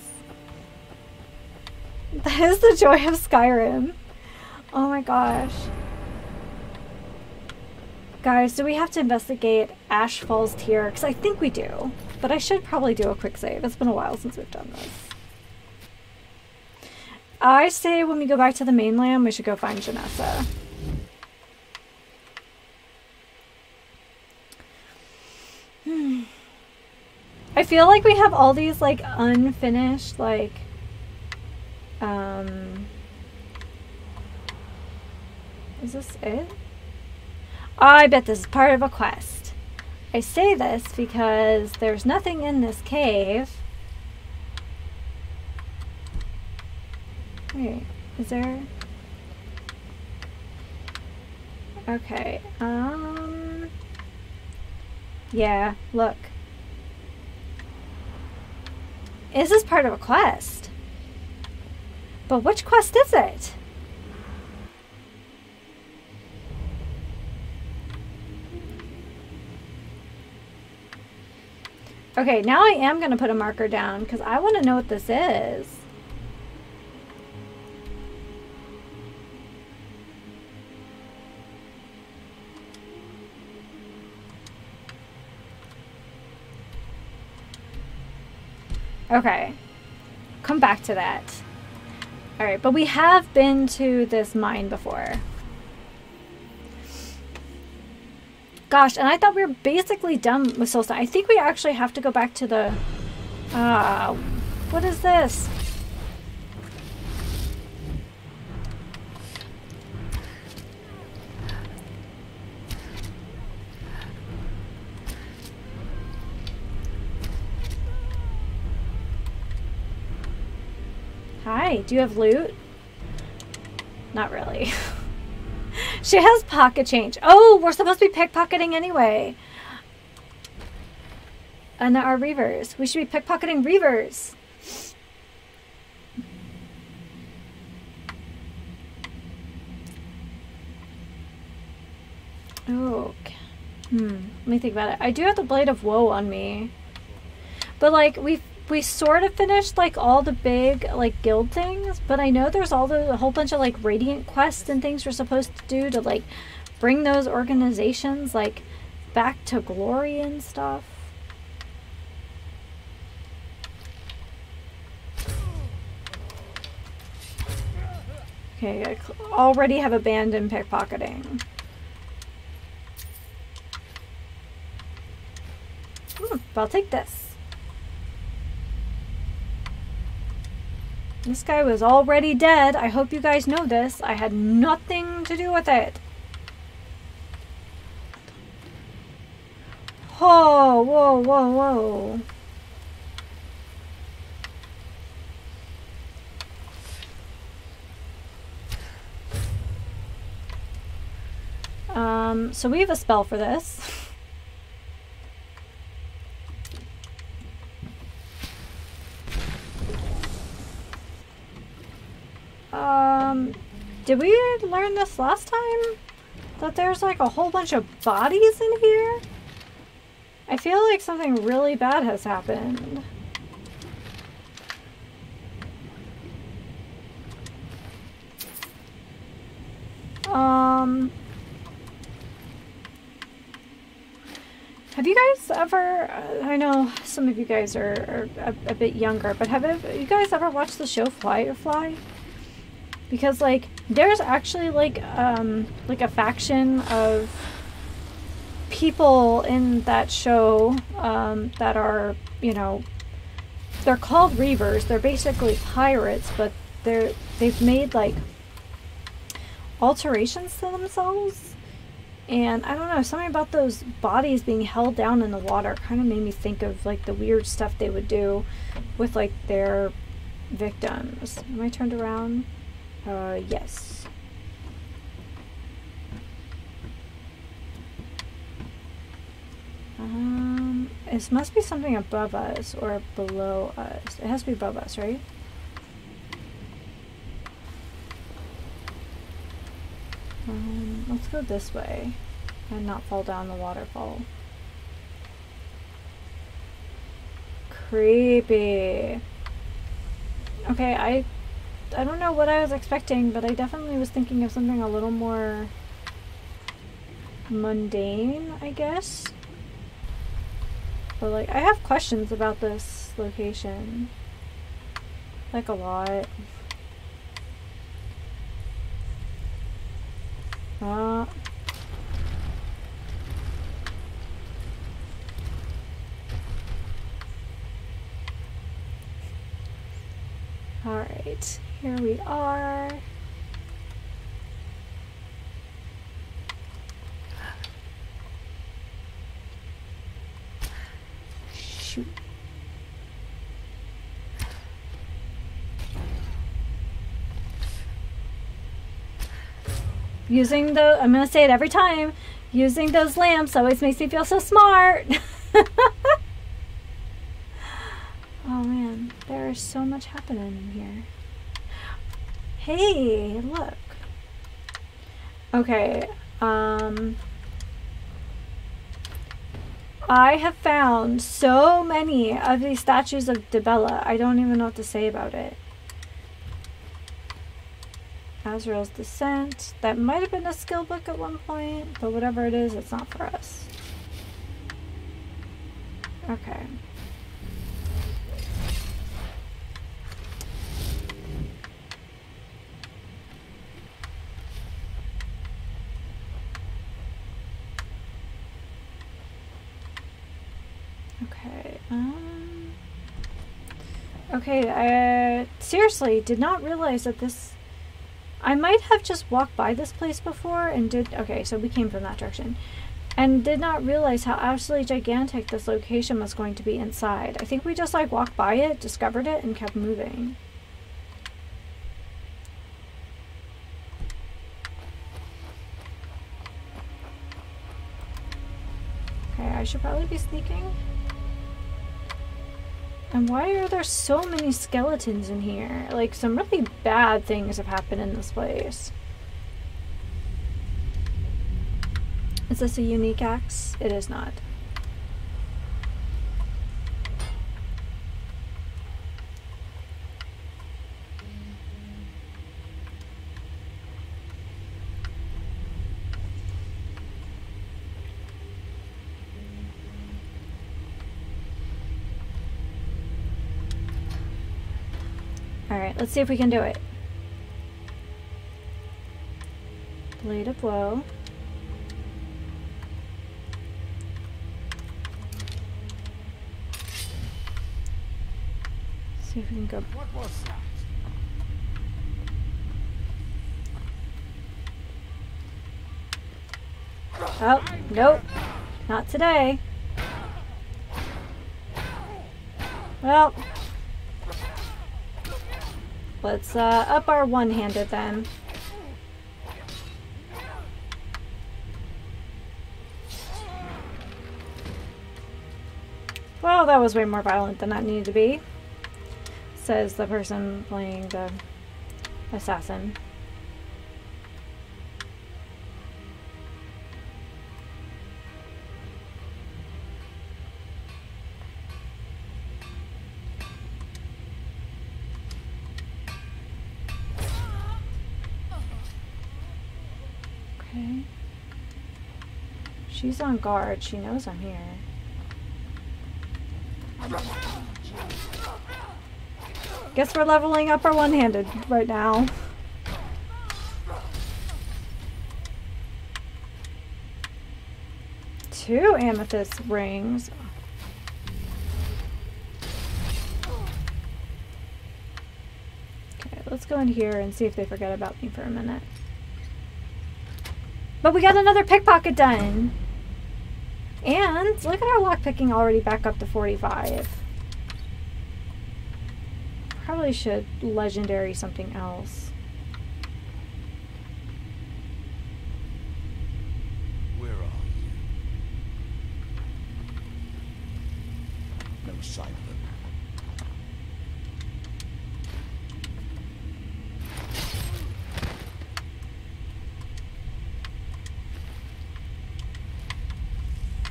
That is the joy of Skyrim. Oh my gosh. Guys, do we have to investigate Ash Falls Tier? Because I think we do. But I should probably do a quick save. It's been a while since we've done this. I say when we go back to the mainland, we should go find Janessa. I feel like we have all these, like, unfinished, like, is this it? I bet this is part of a quest. I say this because there's nothing in this cave. Wait, is there? Okay, yeah, look. Is this part of a quest? But which quest is it? Okay, now I am going to put a marker down because I want to know what this is. Okay, come back to that. Alright, but we have been to this mine before. Gosh, and I thought we were basically done with Solstheim. I think we actually have to go back to the... what is this? Hi, do you have loot? Not really. She has pocket change. Oh, we're supposed to be pickpocketing anyway. And there are reavers. We should be pickpocketing reavers. Oh, let me think about it. I do have the Blade of Woe on me. But like, we sort of finished like all the big like guild things, but I know there's a whole bunch of like radiant quests and things we're supposed to do to like bring those organizations like back to glory and stuff. Okay, I already have abandoned pickpocketing. But I'll take this. This guy was already dead. I hope you guys know this. I had nothing to do with it. Oh, whoa, whoa, whoa. So we have a spell for this. Did we learn this last time? That there's like a whole bunch of bodies in here? I feel like something really bad has happened. Have you guys ever, I know some of you guys are a bit younger, but have you guys ever watched the show Firefly? Because like, there's actually like a faction of people in that show that are, you know, they're called Reavers. They're basically pirates, but they've made like alterations to themselves. And I don't know, something about those bodies being held down in the water kind of made me think of like the weird stuff they would do with like their victims. Am I turned around? Yes. This must be something above us or below us. It has to be above us, right? Let's go this way and not fall down the waterfall. Creepy. Okay, I don't know what I was expecting, but I definitely was thinking of something a little more mundane, I guess. But like, I have questions about this location. Like a lot. Alright, here we are. Shoot. Using the, I'm gonna say it every time, using those lamps always makes me feel so smart. Oh man, there is so much happening in here. Hey, look. Okay, I have found so many of these statues of Dibella. I don't even know what to say about it. Azrael's Descent. That might have been a skill book at one point, but whatever it is, it's not for us. Okay. Okay, seriously, did not realize that this... I might have just walked by this place before and did... Okay, so we came from that direction. And did not realize how absolutely gigantic this location was going to be inside. I think we just like walked by it, discovered it, and kept moving. Okay, I should probably be sneaking. And why are there so many skeletons in here? Like, some really bad things have happened in this place. Is this a unique axe? It is not. Alright, let's see if we can do it. Blade of Woe. See if we can go. What was that? Oh, nope. Not today. Well, let's up our one-handed then. Well, that was way more violent than that needed to be, says the person playing the assassin. Okay. She's on guard. She knows I'm here. Guess we're leveling up our one-handed right now. Two amethyst rings. Okay, let's go in here and see if they forget about me for a minute. But we got another pickpocket done! And look at our lockpicking already back up to 45. Probably should legendary something else. Where are you? No sign of them.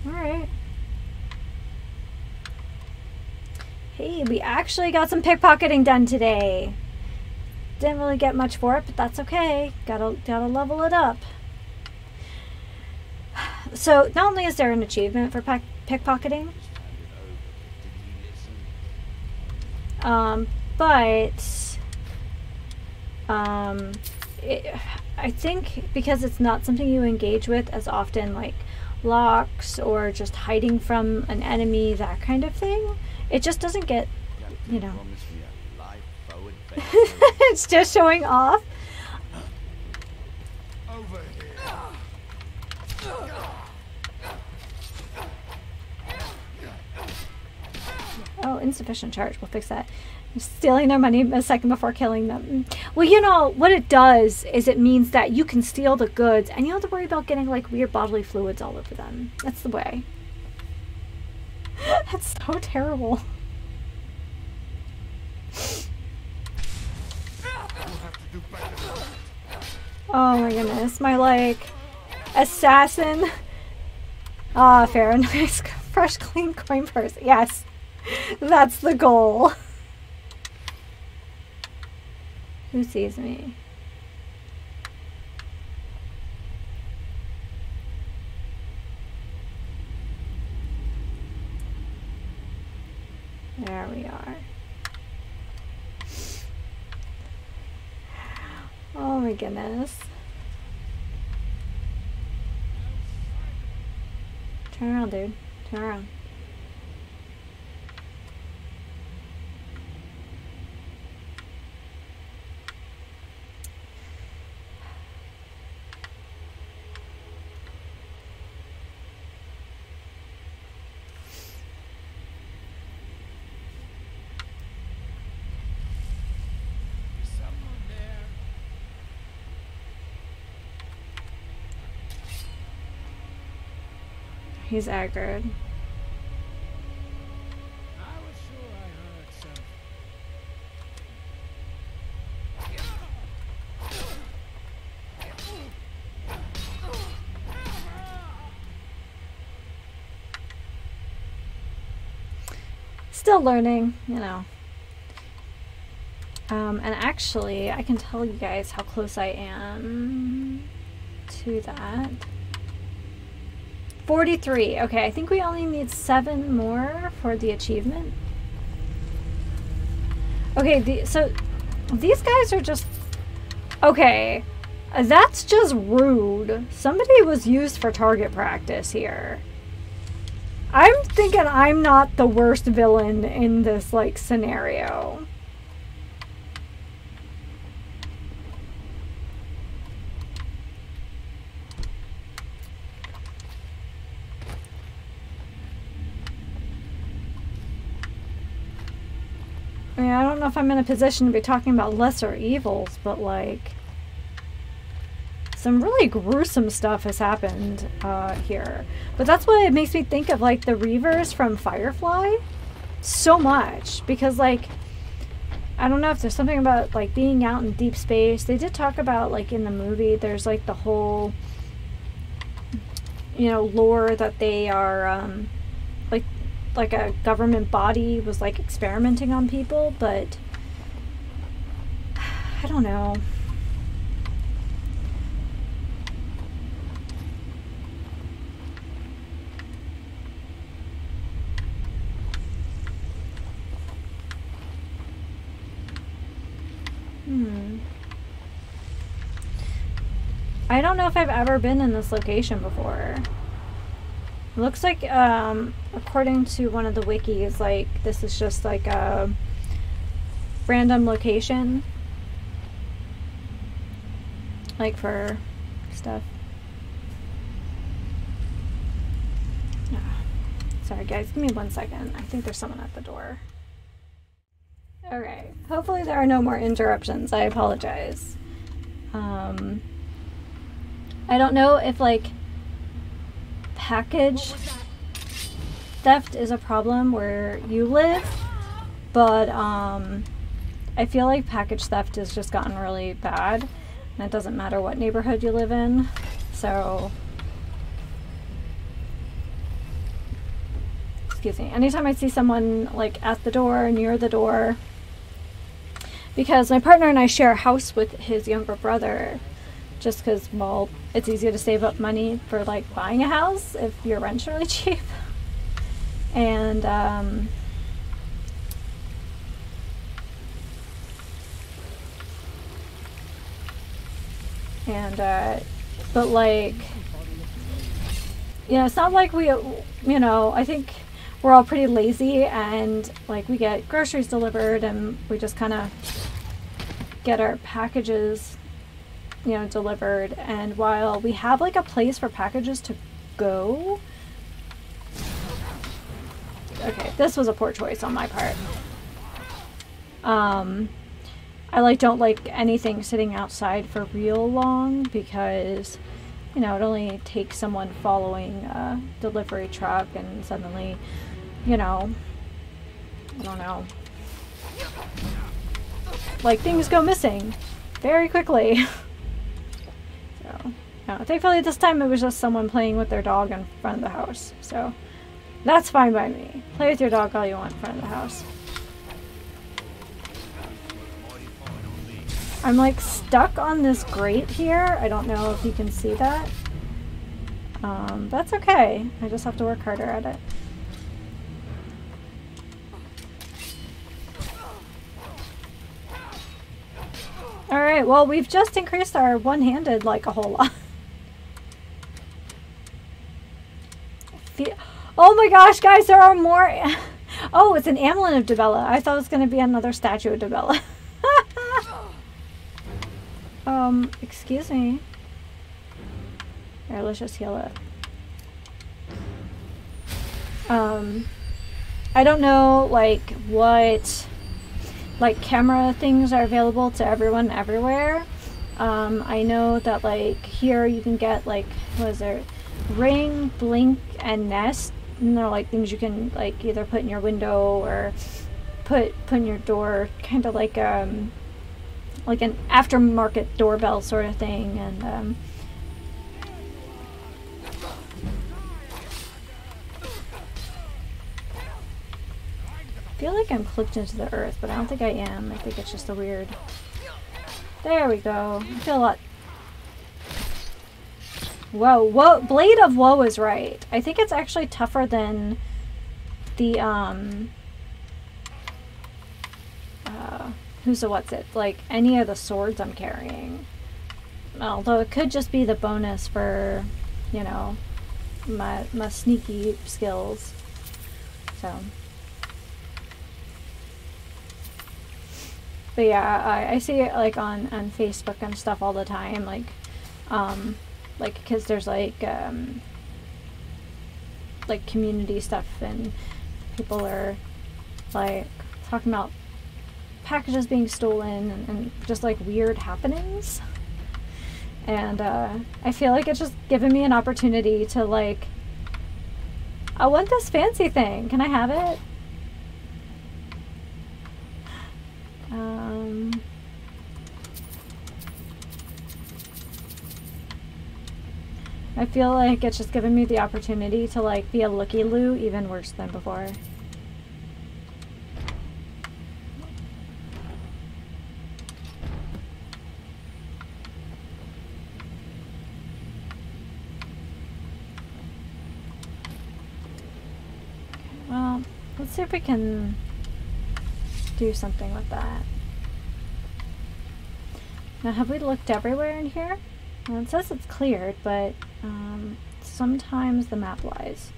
Alright. Hey, we actually got some pickpocketing done today. Didn't really get much for it, but that's okay. Gotta level it up. So, not only is there an achievement for pickpocketing, I think because it's not something you engage with as often, like locks or just hiding from an enemy, that kind of thing, it just doesn't get, you know, it's just showing off. Oh, insufficient charge. We'll fix that. Stealing their money a second before killing them. Well, you know, what it does is it means that you can steal the goods and you don't have to worry about getting like weird bodily fluids all over them. That's the way. That's so terrible. Oh my goodness. My like assassin. Ah, fair. Nice, fresh, clean coin purse. Yes. That's the goal. Who sees me? There we are. Oh my goodness. Turn around, dude. Turn around. He's aggroed. Still learning, you know. And actually, I can tell you guys how close I am to that. 43. Okay, I think we only need 7 more for the achievement. Okay, so these guys are just... Okay, that's just rude. Somebody was used for target practice here. I'm thinking I'm not the worst villain in this, like, scenario. I mean, I don't know if I'm in a position to be talking about lesser evils, but like some really gruesome stuff has happened here. But that's what it makes me think of, like the Reavers from Firefly so much, because like I don't know if there's something about like being out in deep space. They did talk about like in the movie there's like the whole, you know, lore that they are like a government body was like experimenting on people, but I don't know. I don't know if I've ever been in this location before. It looks like, according to one of the wikis, like, this is just like a random location. Like, for stuff. Sorry guys, give me 1 second. I think there's someone at the door. Okay, hopefully there are no more interruptions. I apologize. I don't know if like package theft is a problem where you live, but I feel like package theft has just gotten really bad, and it doesn't matter what neighborhood you live in. So excuse me, anytime I see someone like at the door, near the door, because my partner and I share a house with his younger brother, just because, well, it's easier to save up money for like buying a house if your rent's really cheap. And but like, you know, it's not like we, you know, I think we're all pretty lazy, and like we get groceries delivered and we just kind of get our packages, you know, delivered. And while we have like a place for packages to go, okay, this was a poor choice on my part. I like don't like anything sitting outside for real long, because you know, it only takes someone following a delivery truck and suddenly, you know, I don't know, like things go missing very quickly. So, no, thankfully this time it was just someone playing with their dog in front of the house. So that's fine by me. Play with your dog all you want in front of the house. I'm like stuck on this grate here. I don't know if you can see that. That's okay. I just have to work harder at it. Alright, well, we've just increased our one-handed like a whole lot. Oh my gosh, guys, there are more. Oh, it's an amulet of Debella. I thought it was going to be another statue of Debella. Excuse me. Here, let's just heal it. I don't know, like, what, like, camera things are available to everyone everywhere. I know that, like, here you can get, like, what is there? Ring, Blink, and Nest. And they're, like, things you can, like, either put in your window or put in your door. Kind of like an aftermarket doorbell sort of thing. And, I feel like I'm clipped into the earth, but I don't think I am. I think it's just a weird... There we go. I feel a lot... Whoa, whoa! Blade of Woe is right. I think it's actually tougher than the, who's the what's it? Like, any of the swords I'm carrying. Although it could just be the bonus for, you know, my sneaky skills. So... But yeah, I see it like on Facebook and stuff all the time, like because there's like community stuff, and people are like talking about packages being stolen and just like weird happenings. And I feel like it's just given me an opportunity to like, I want this fancy thing. Can I have it? I feel like it's just given me the opportunity to like be a looky-loo even worse than before. Well, let's see if we can do something with that. Now, have we looked everywhere in here? Well, it says it's cleared, but sometimes the map lies.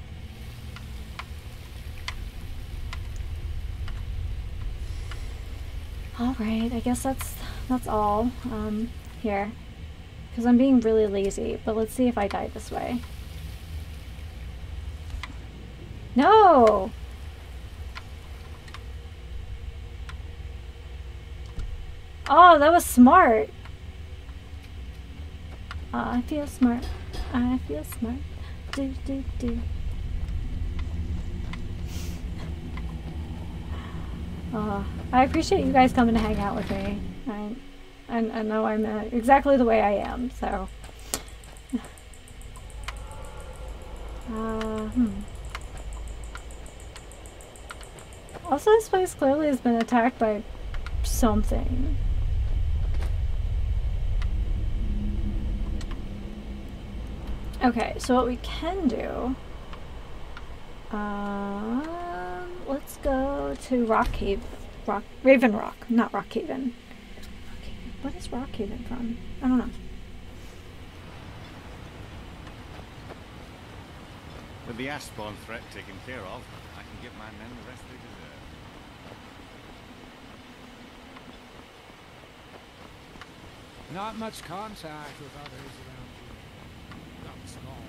Alright, I guess that's all here. Because I'm being really lazy, but let's see if I die this way. No! Oh, that was smart. I feel smart. I feel smart. Do, do, do. I appreciate you guys coming to hang out with me. I know I'm exactly the way I am, so. Also, this place clearly has been attacked by something. Okay, so what we can do, let's go to Raven Rock, not Rockhaven. What is Rockhaven from? I don't know. With the Ashbourne threat taken care of, I can give my men the rest they deserve. Not much contact with others around here. Not small.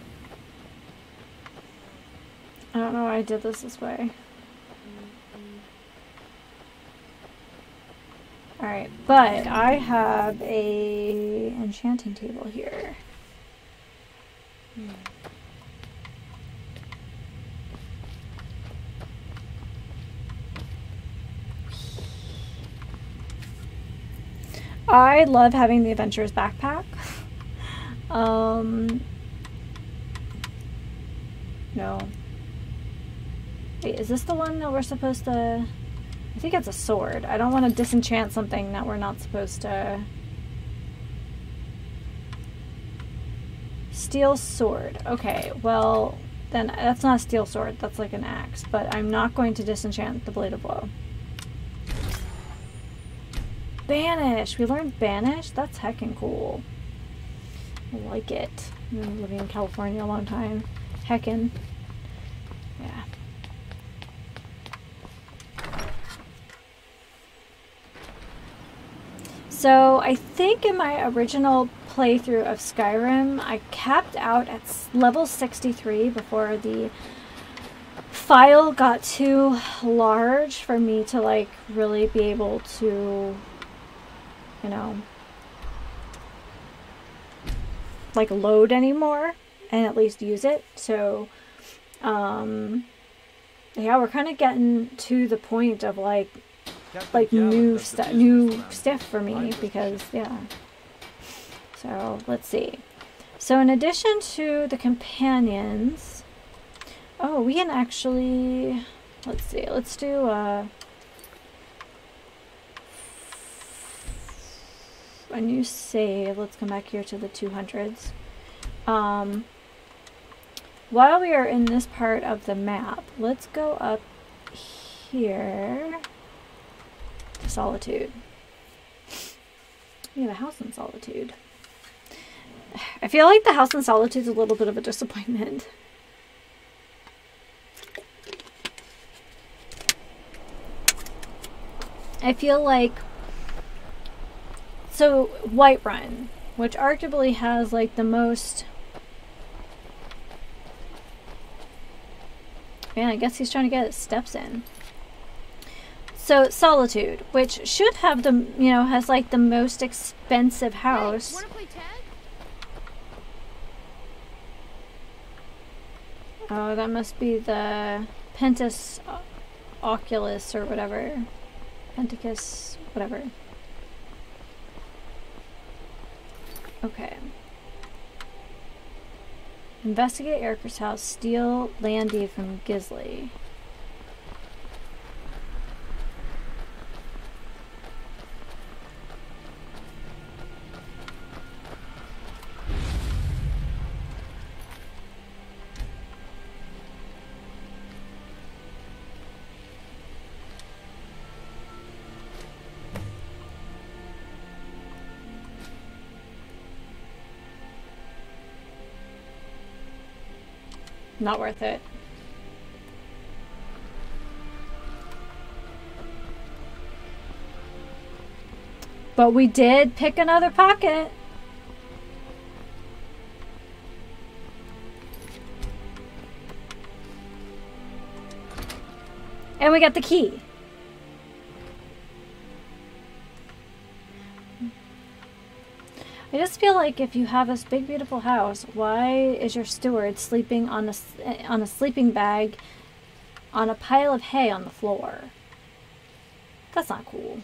I don't know why I did this way. Alright, but I have a enchanting table here. I love having the Adventurer's backpack. No. Wait, is this the one that we're supposed to... I think it's a sword. I don't want to disenchant something that we're not supposed to... Steel sword. Okay, well, then that's not a steel sword. That's like an axe. But I'm not going to disenchant the blade of woe. Banish! We learned Banish? That's heckin' cool. I like it. I've been living in California a long time. Heckin'. Yeah. So I think in my original playthrough of Skyrim, I capped out at level 63 before the file got too large for me to like really be able to, you know, like load anymore and at least use it. So yeah, we're kind of getting to the point of like new stuff for me because yeah. So let's see. So in addition to the companions, oh, we can actually, let's see, let's do a new save. Let's come back here to the 200s. While we are in this part of the map, let's go up here to Solitude. We have a house in Solitude. I feel like the house in Solitude is a little bit of a disappointment. I feel like, so Whiterun, which arguably has like the most, man, I guess he's trying to get his steps in. So Solitude, which should have the, you know, has like the most expensive house. Hey, wanna play tag? Oh, that must be the Pentus Oculus or whatever. Penticus, whatever. Okay. Investigate Erica's house. Steal Landy from Gisley. Not worth it. But we did pick another pocket. And we got the key. I just feel like if you have this big beautiful house, why is your steward sleeping on a sleeping bag on a pile of hay on the floor? That's not cool.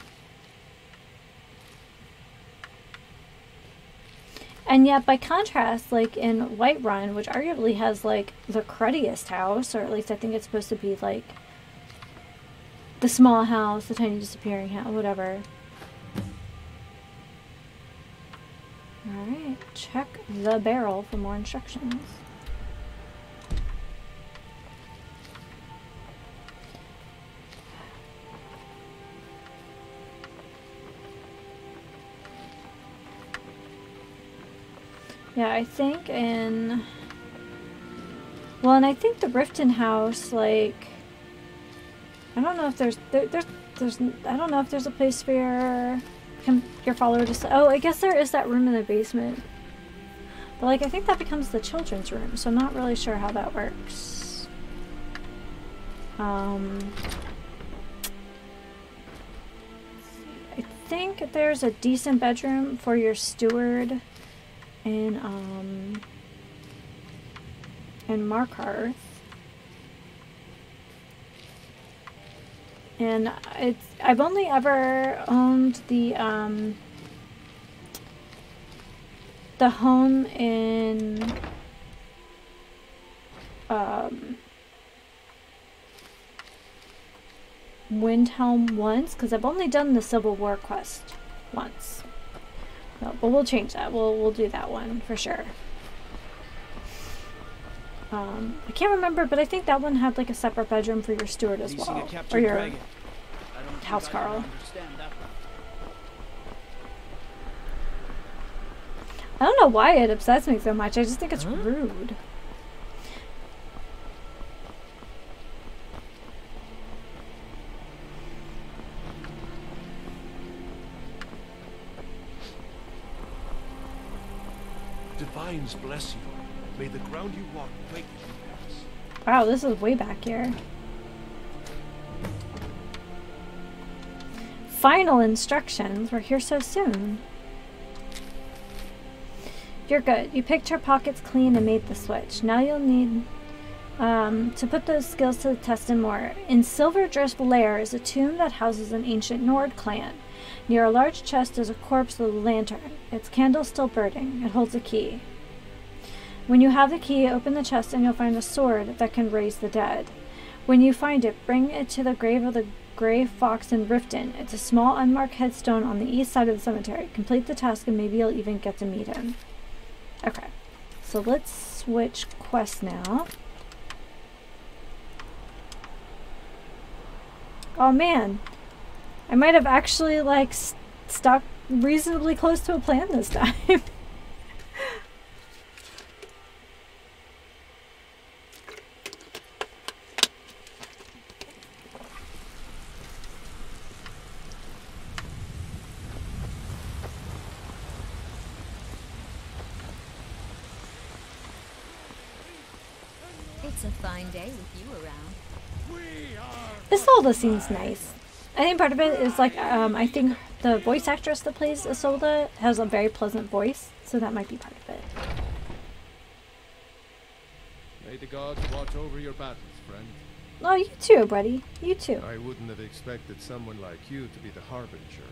And yet, by contrast, like in Whiterun, which arguably has like the cruddiest house, or at least I think it's supposed to be like the small house, the tiny disappearing house, whatever. Alright, check the barrel for more instructions. Yeah, I think in... Well, and I think the Riften house, like... I don't know if there's I don't know if there's a place for your follower to... Oh, I guess there is that room in the basement. But, like, I think that becomes the children's room, so I'm not really sure how that works. I think there's a decent bedroom for your steward in Markarth. And I've only ever owned the home in Windhelm once, because I've only done the Civil War quest once. No, but we'll change that. We'll do that one for sure. I can't remember, but I think that one had like a separate bedroom for your steward as well, or your housecarl. I don't know why it upsets me so much. I just think it's rude. Divines bless you. May the ground you walk quake as you pass. Wow, this is way back here. Final instructions. We're here so soon. You're good. You picked your pockets clean and made the switch. Now you'll need to put those skills to the test and more. In Silverdrift Lair is a tomb that houses an ancient Nord clan. Near a large chest is a corpse with a lantern. Its candle still burning. It holds a key. When you have the key, open the chest and you'll find a sword that can raise the dead. When you find it, bring it to the grave of the Grey Fox in Riften. It's a small unmarked headstone on the east side of the cemetery. Complete the task and maybe you'll even get to meet him. Okay, so let's switch quests now. Oh man, I might have actually like stuck reasonably close to a plan this time. It's a fine day with you around. Isolde seems nice. I think part of it is like, I think the voice actress that plays Isolde has a very pleasant voice, so that might be part of it. May the gods watch over your battles, friend. Oh, you too, buddy. You too. I wouldn't have expected someone like you to be the harbinger.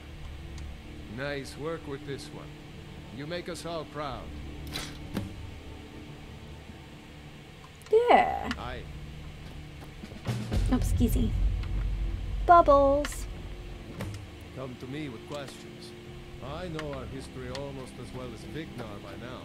Nice work with this one. You make us all proud. Yeah. Aye. Oh, skeezy. Bubbles. Come to me with questions. I know our history almost as well as Vignar by now.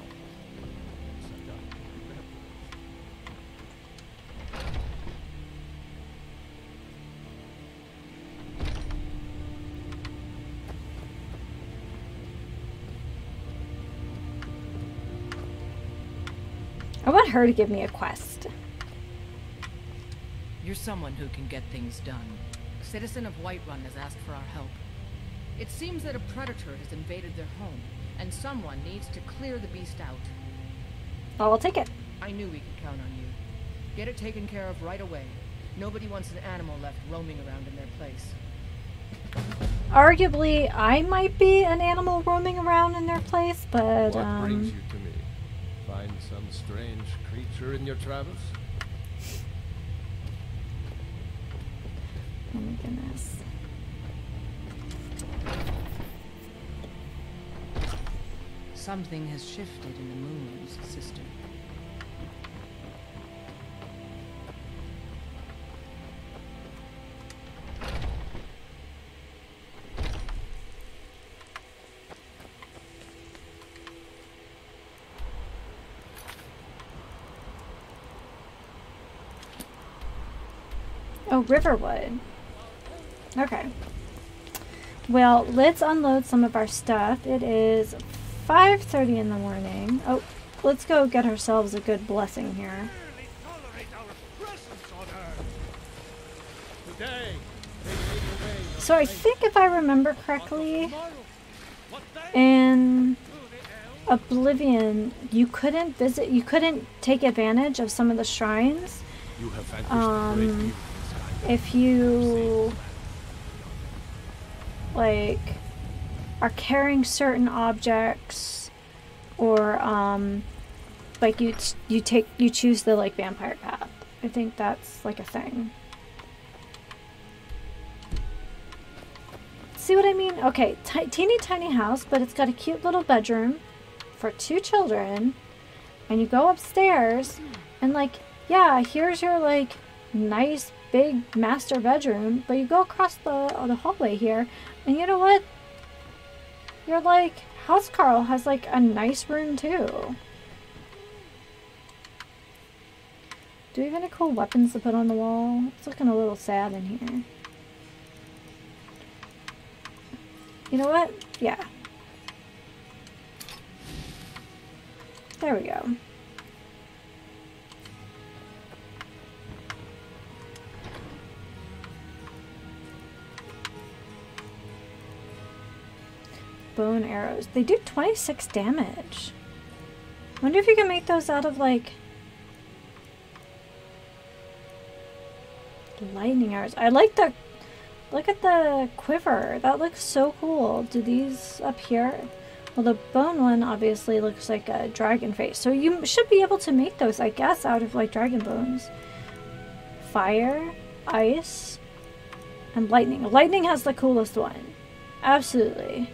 I want her to give me a quest. You're someone who can get things done. A citizen of Whiterun has asked for our help. It seems that a predator has invaded their home, and someone needs to clear the beast out. I'll take it. I knew we could count on you. Get it taken care of right away. Nobody wants an animal left roaming around in their place. Arguably, I might be an animal roaming around in their place, but, What brings you to me? Find some strange creature in your travels? Oh my goodness. Something has shifted in the moons, sister. Oh, Riverwood. Okay. Well, let's unload some of our stuff. It is 5:30 in the morning. Oh, let's go get ourselves a good blessing here. So I think if I remember correctly, in Oblivion, you couldn't take advantage of some of the shrines. You have vanquished the great evil. If you like are carrying certain objects, or like you choose the like vampire path. I think that's like a thing. See what I mean? Okay, teeny tiny house, but it's got a cute little bedroom for 2 children, and you go upstairs and like, yeah, here's your like nice big master bedroom, but you go across the hallway here, and you know what? You're like, Housecarl has like a nice room too. Do we have any cool weapons to put on the wall? It's looking a little sad in here. You know what? Yeah. There we go. Bone arrows. They do 26 damage. Wonder if you can make those out of like lightning arrows. I like the look at the quiver. That looks so cool. Do these up here? Well, the bone one obviously looks like a dragon face. So you should be able to make those, I guess, out of like dragon bones. Fire, ice, and lightning. Lightning has the coolest one. Absolutely.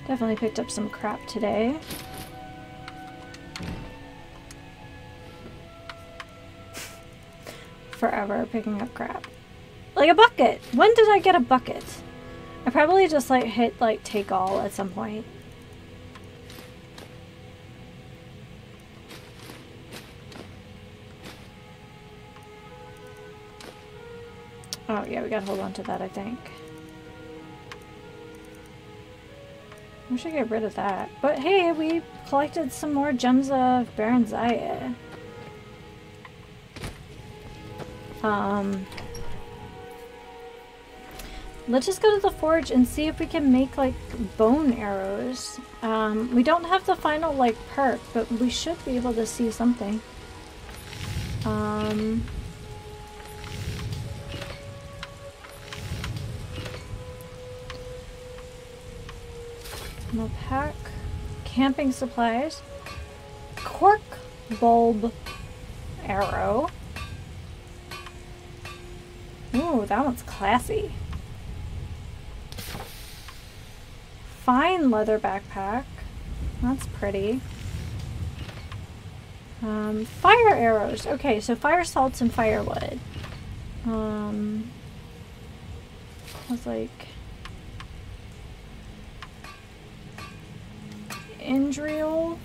Definitely picked up some crap today. Forever picking up crap. Like a bucket! When did I get a bucket? I probably just like hit like take all at some point. Oh yeah, we gotta hold on to that, I think. We should get rid of that. But hey, we collected some more gems of Baron Zaya. Let's just go to the forge and see if we can make like bone arrows. We don't have the final like perk, but we should be able to see something. No pack. Camping supplies. Cork bulb arrow. Ooh, that one's classy. Fine leather backpack. That's pretty. Fire arrows. Okay, so fire salts and firewood. I was like... Indriel.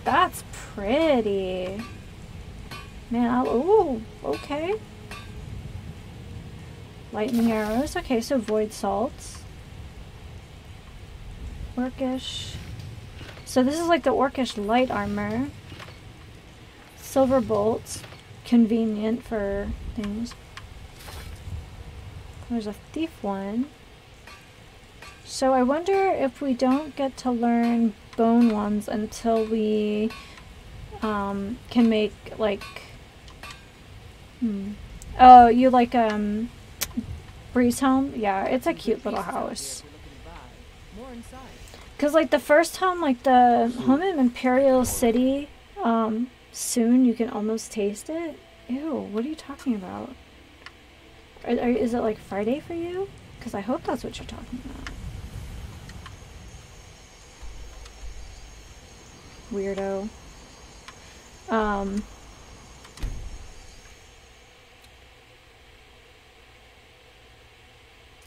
That's pretty. Man, ooh, okay. Lightning arrows. Okay, so void salts. Orcish. So this is like the Orcish light armor. Silver bolts. Convenient for things. There's a thief one. So I wonder if we don't get to learn bone ones until we can make like oh, you like Breeze home? Yeah, it's a cute little house. Cause like the first home, like the home in Imperial City, soon you can almost taste it. Ew, what are you talking about? Is it like Friday for you? Cause I hope that's what you're talking about. Weirdo.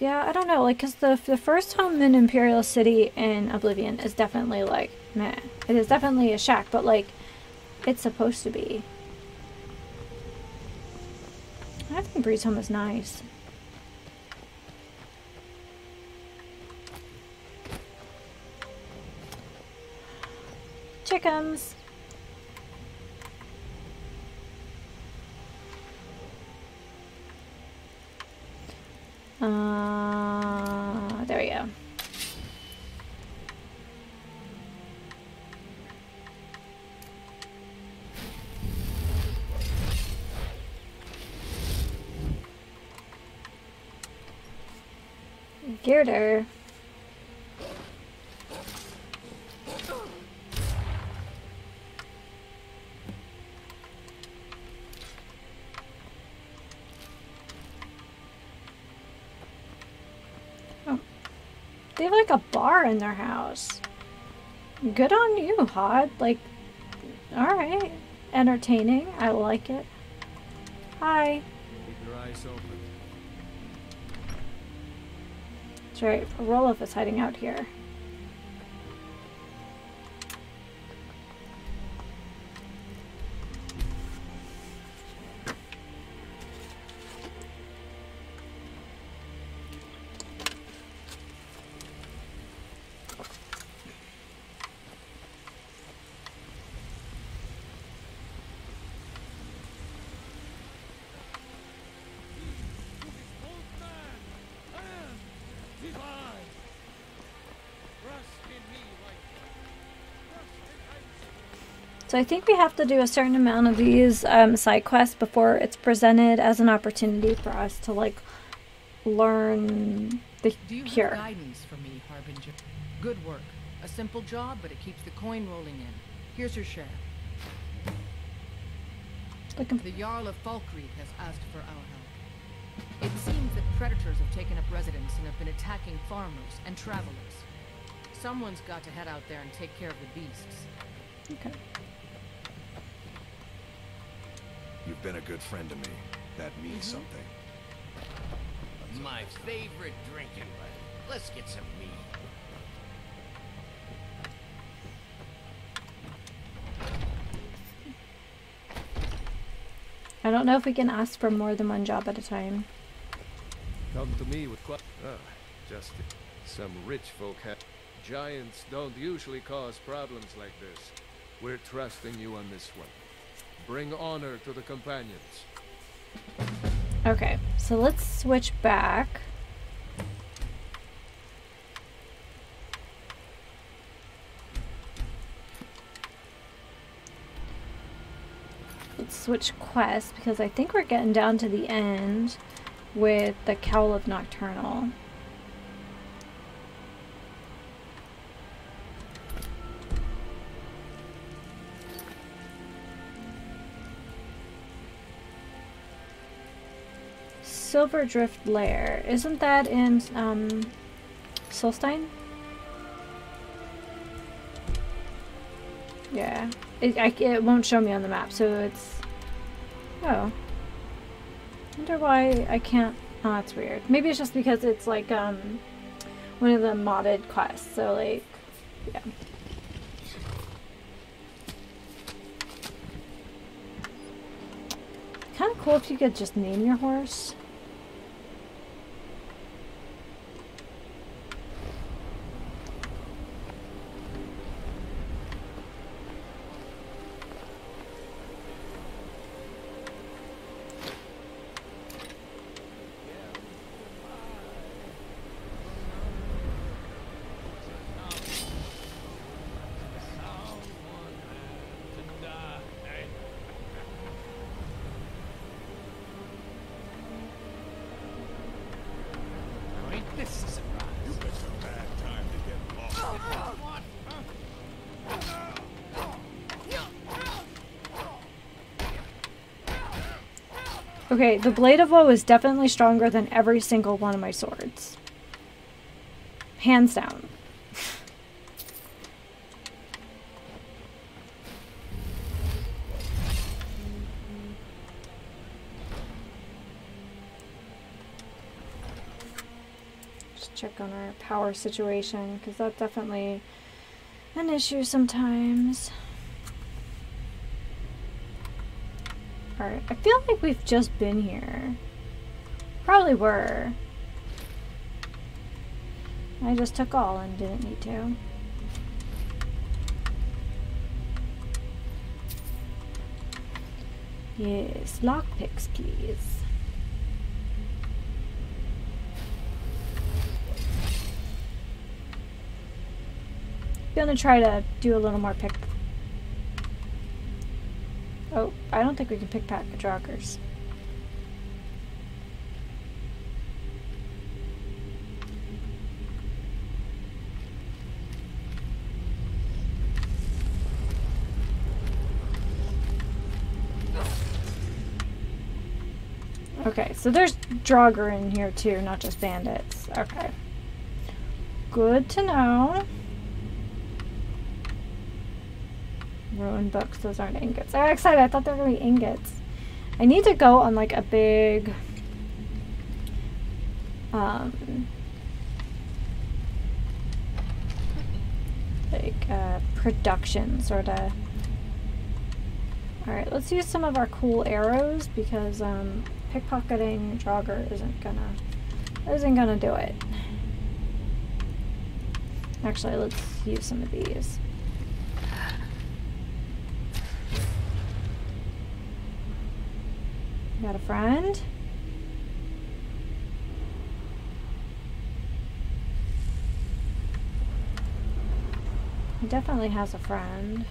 Yeah, I don't know, like, cause the first home in Imperial City in Oblivion is definitely like, meh. It is definitely a shack, but like, it's supposed to be. I think Breeze home is nice. Chickens. There we go. Girder. They have like a bar in their house. Good on you, Hod. Like, alright. Entertaining. I like it. Hi. Keep your eyes open. That's right. Roloff is hiding out here. So I think we have to do a certain amount of these side quests before it's presented as an opportunity for us to like learn the Do you cure. have guidance for me, Harbinger? Good work. A simple job, but it keeps the coin rolling in. Here's your share. The Jarl of Falkreath has asked for our help. It seems that predators have taken up residence and have been attacking farmers and travelers. Someone's got to head out there and take care of the beasts. Okay. You've been a good friend to me. That means something. My favorite drinking buddy. Let's get some mead. I don't know if we can ask for more than one job at a time. Come to me with just some rich folk have. Giants don't usually cause problems like this. We're trusting you on this one. Bring honor to the companions. Okay, so let's switch back. let's switch quests because I think we're getting down to the end with the Cowl of Nocturnal. Silver Drift Lair. Isn't that in Solstein? Yeah. It won't show me on the map, so it's... Oh. Wonder why I can't... Oh, that's weird. Maybe it's just because it's like one of the modded quests, so like... Yeah. Kind of cool if you could just name your horse. Okay, the Blade of Woe is definitely stronger than every single one of my swords. Hands down. Just check on our power situation, because that's definitely an issue sometimes. Alright, I feel like we've just been here. Probably were. I just took all and didn't need to. Yes, lockpicks, please. Gonna try to do a little more pick. Oh, I don't think we can pickpocket joggers. Okay, so there's Draugr in here too, not just bandits. Okay. Good to know. Ruined books, those aren't ingots. I'm excited, I thought they were going to be ingots. I need to go on like a big production sort of. Alright, let's use some of our cool arrows because pickpocketing Draugr isn't gonna do it. Actually, let's use some of these. Got a friend? He definitely has a friend.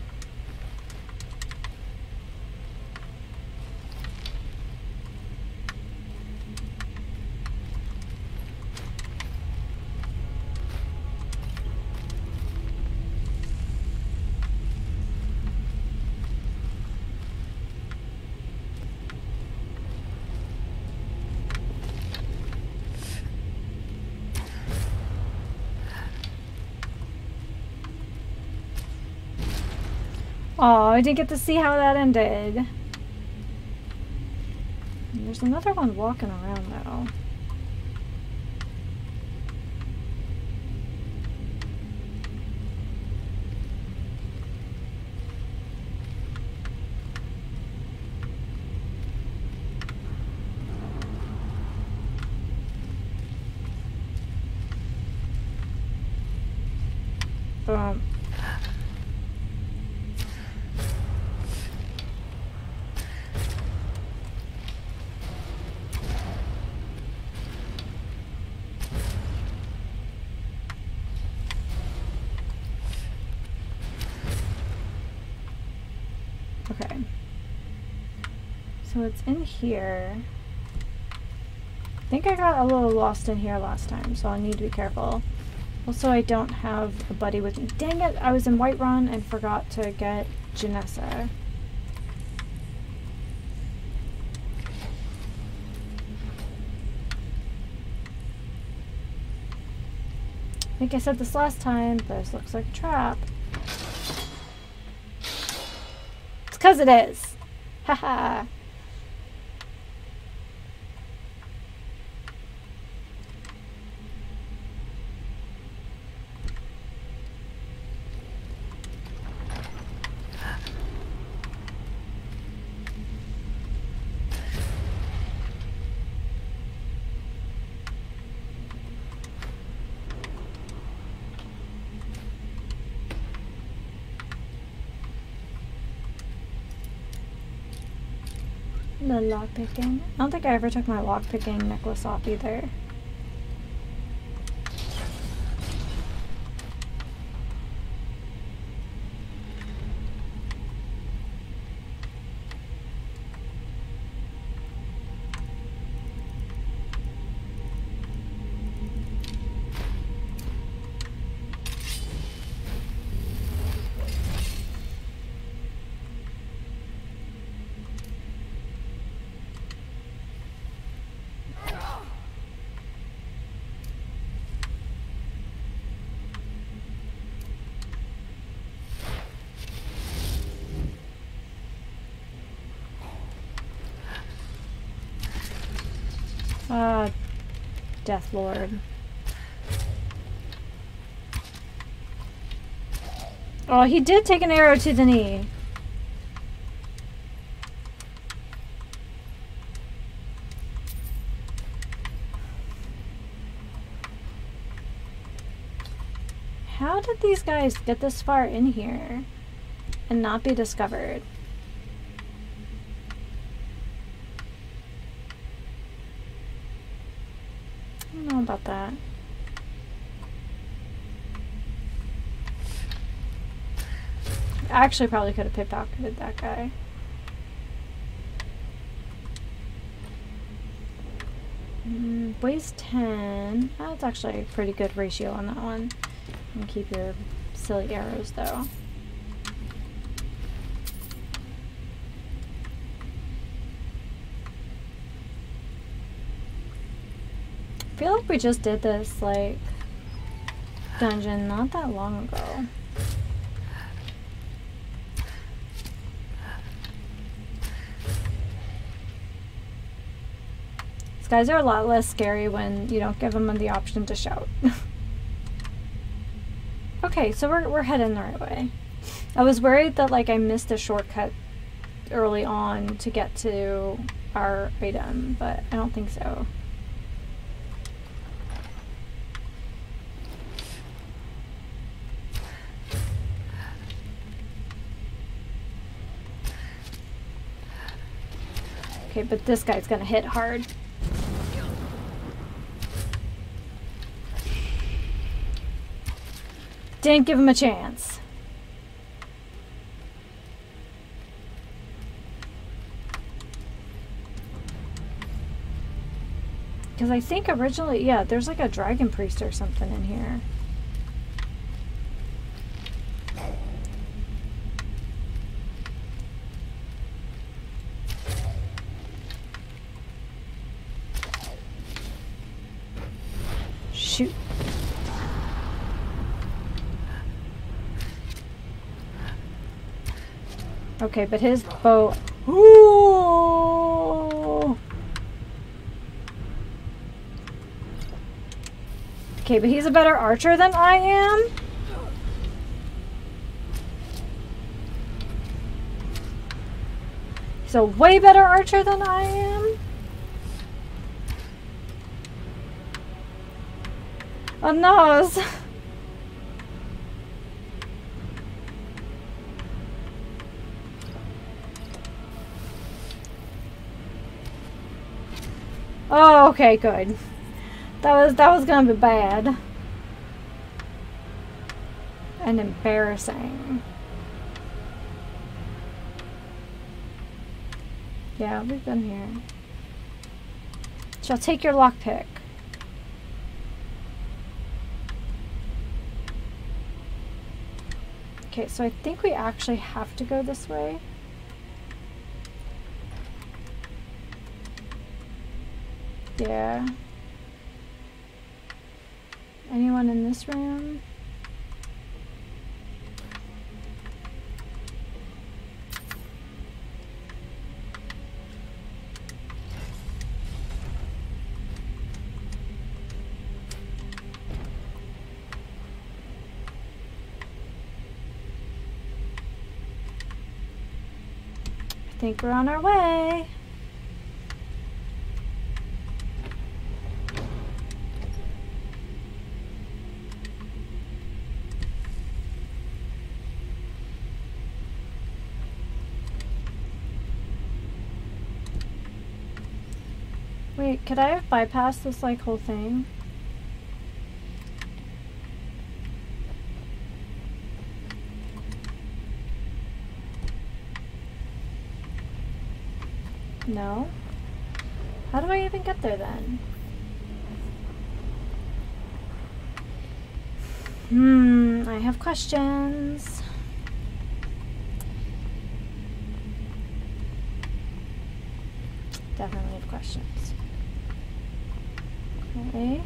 Oh, I didn't get to see how that ended. There's another one walking around though. Boom. Okay. So it's in here. I think I got a little lost in here last time, so I need to be careful. Also, I don't have a buddy with me. Dang it! I was in Whiterun and forgot to get Janessa. I think I said this last time, but this looks like a trap. It's 'cause it is. Haha. The lockpicking. I don't think I ever took my lockpicking necklace off either. Ah, Death Lord. Oh, he did take an arrow to the knee. How did these guys get this far in here and not be discovered? I don't know about that. I actually probably could have pickpocketed that guy. Weighs 10. That's actually a pretty good ratio on that one. And keep your silly arrows though. I feel like we just did this, like, dungeon not that long ago. These guys are a lot less scary when you don't give them the option to shout. Okay, so we're heading the right way. I was worried that, like, I missed a shortcut early on to get to our item, but I don't think so. Okay, but this guy's gonna hit hard. Didn't give him a chance. Because I think originally, yeah, there's like a dragon priest or something in here. Shoot. Okay, but his bow... Ooh! Okay, but he's a better archer than I am? He's a way better archer than I am? Oh no! Oh, okay, good. That was gonna be bad. And embarrassing. Yeah, we've been here. Shall take your lockpick. Okay, so I think we actually have to go this way. Yeah. Anyone in this room? I think we're on our way. Wait, could I have bypassed this like whole thing? No? How do I even get there then? I have questions. Definitely have questions. Okay.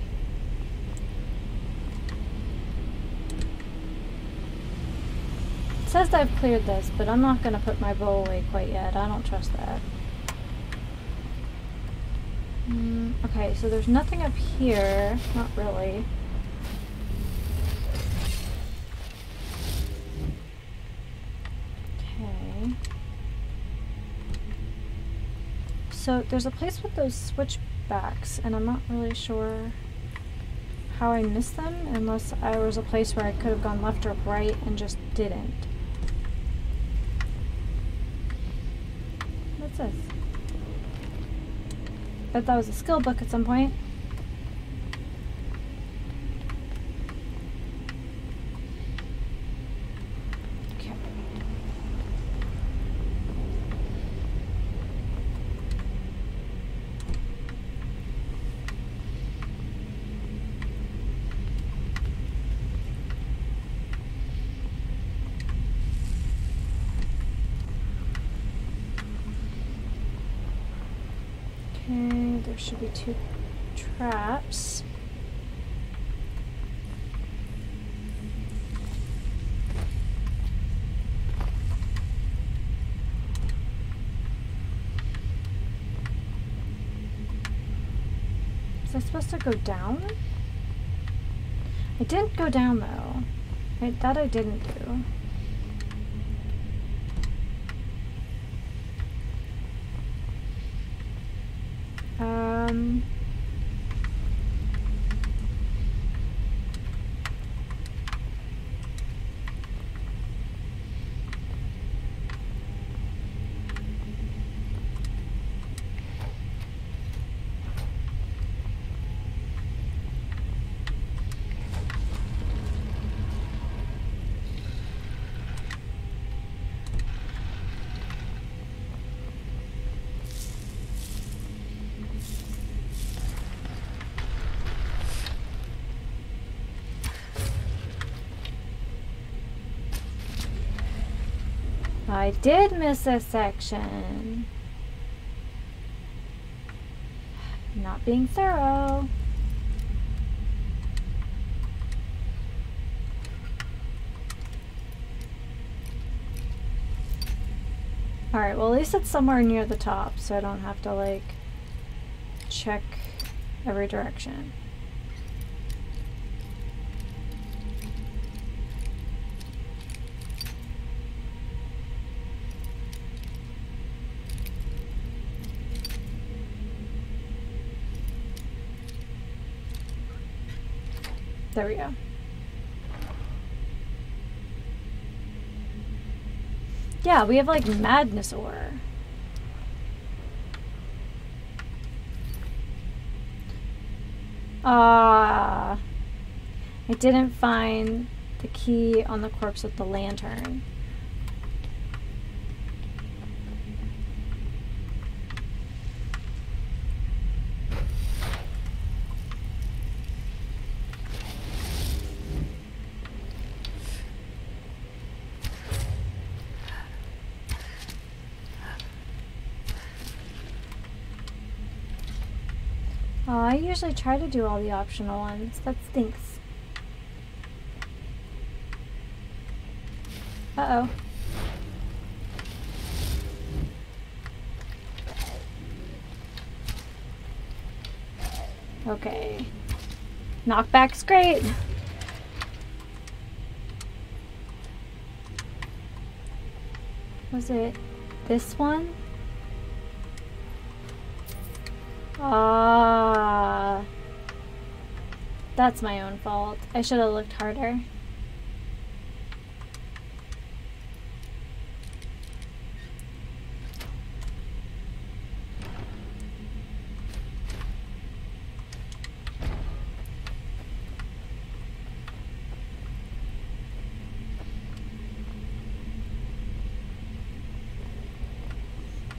It says I've cleared this, but I'm not going to put my bow away quite yet. I don't trust that. Okay, so there's nothing up here. Not really. Okay. So there's a place with those switchbacks, and I'm not really sure how I missed them, unless I was a place where I could have gone left or right and just didn't. What's this? Bet that was a skill book at some point. Okay. There should be 2 traps. Is I supposed to go down? I didn't go down though. That I didn't do. I did miss a section. Not being thorough. Alright, well at least it's somewhere near the top, so I don't have to like check every direction. There we go. Yeah, we have like madness ore. I didn't find the key on the corpse with the lantern. Oh, I usually try to do all the optional ones. That stinks. Uh-oh. Okay. Knockback's great. Was it this one? Ah. That's my own fault. I should have looked harder.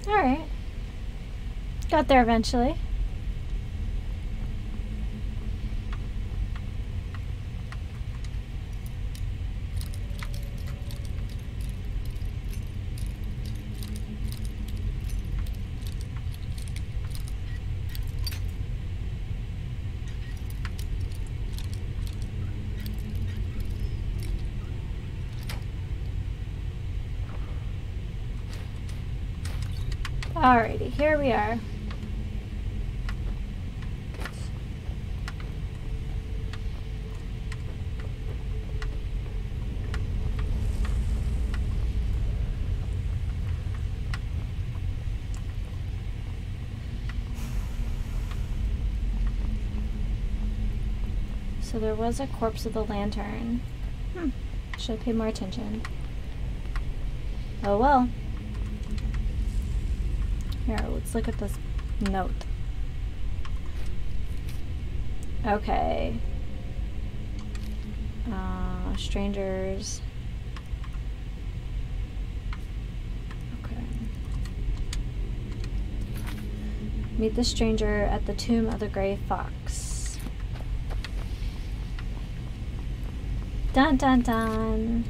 Alright. Got there eventually. Alrighty, here we are. So there was a corpse of the lantern. Should have paid more attention. Oh well. Here, let's look at this note. Okay. Strangers. Okay. Meet the stranger at the tomb of the Grey Fox. Dun dun dun.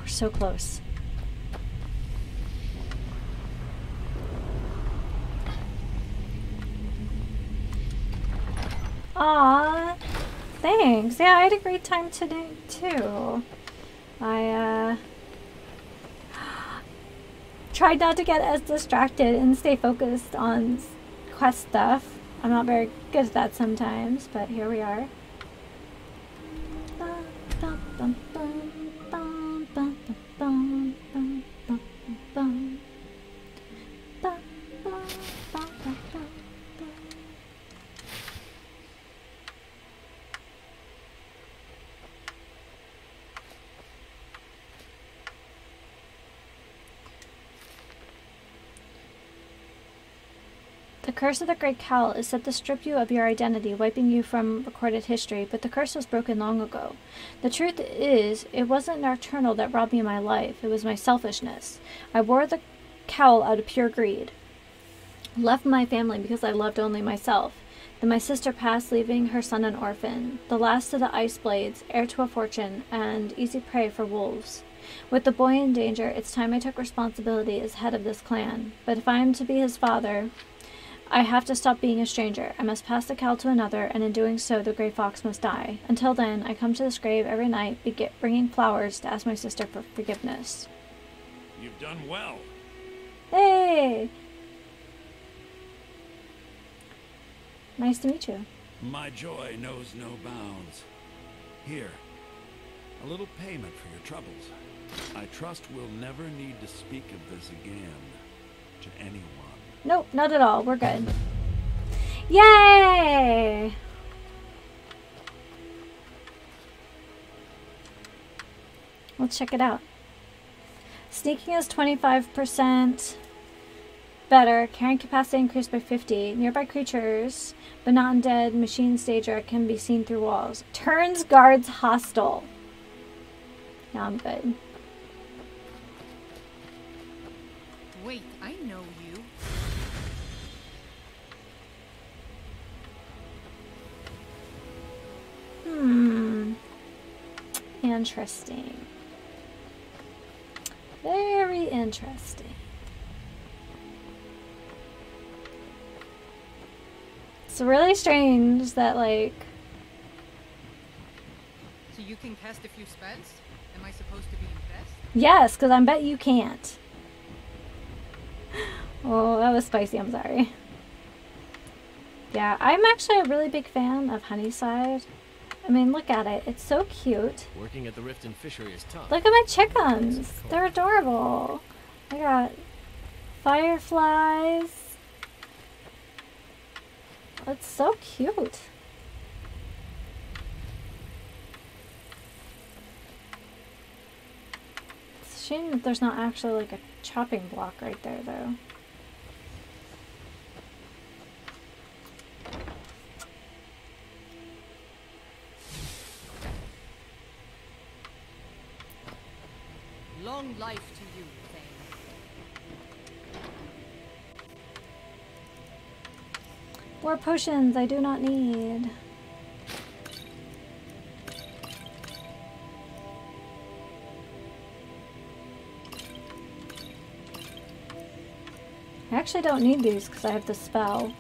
So close. Aw, thanks. Yeah, I had a great time today too. I tried not to get as distracted and stay focused on quest stuff. I'm not very good at that sometimes, but here we are. The curse of the Great Cowl is set to strip you of your identity, wiping you from recorded history, but the curse was broken long ago. The truth is, it wasn't Nocturnal that robbed me of my life, it was my selfishness. I wore the cowl out of pure greed. Left my family because I loved only myself. Then my sister passed, leaving her son an orphan, the last of the Ice Blades, heir to a fortune, and easy prey for wolves. With the boy in danger, it's time I took responsibility as head of this clan. But if I am to be his father, I have to stop being a stranger. I must pass the cowl to another, and in doing so, the Grey Fox must die. Until then, I come to this grave every night, bringing flowers to ask my sister for forgiveness. You've done well. Hey! Nice to meet you. My joy knows no bounds. Here, a little payment for your troubles. I trust we'll never need to speak of this again to anyone. Nope, not at all. We're good. Yay! Let's check it out. Sneaking is 25% better. Carrying capacity increased by 50. Nearby creatures, but not undead, machine stager can be seen through walls. Turns guards hostile. Now I'm good. Wait, I know you. interesting. Very interesting. It's really strange that, like... So you can cast a few spells? Am I supposed to be impressed? Yes, because I bet you can't. Oh, that was spicy. I'm sorry. Yeah, I'm actually a really big fan of Honeyside. I mean, look at it. It's so cute. Working at the Riften fishery is tough. Look at my chickens. They're adorable. I got fireflies. It's so cute. It's a shame that there's not actually like a chopping block right there, though. Long life to you, Thane. More potions I do not need. I actually don't need these because I have the spell.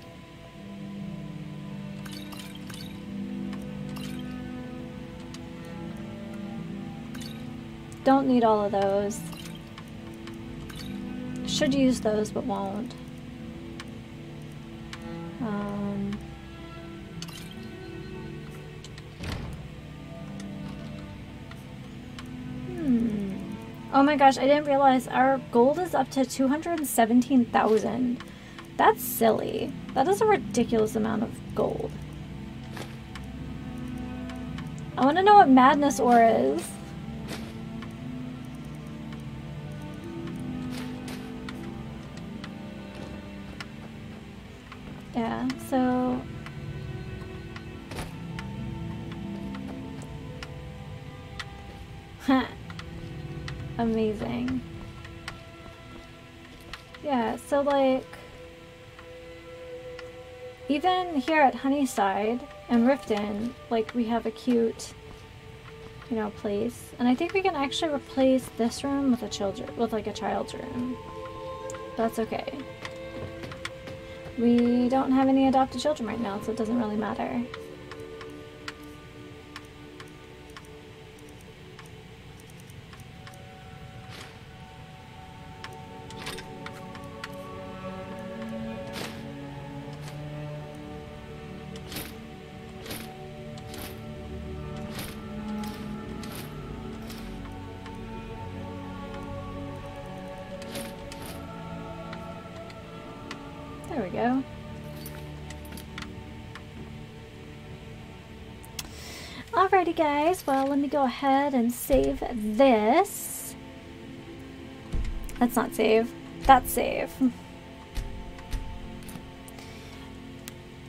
Don't need all of those. Should use those, but won't. Oh my gosh, I didn't realize our gold is up to 217,000. That's silly. That is a ridiculous amount of gold. I want to know what Madness Ore is. Yeah, so... Amazing. Yeah, so like... Even here at Honeyside and Riften, like we have a cute, you know, place. And I think we can actually replace this room with a child's room. That's okay. We don't have any adopted children right now, so it doesn't really matter. There we go. Alrighty guys, well let me go ahead and save this. That's not save. That's save.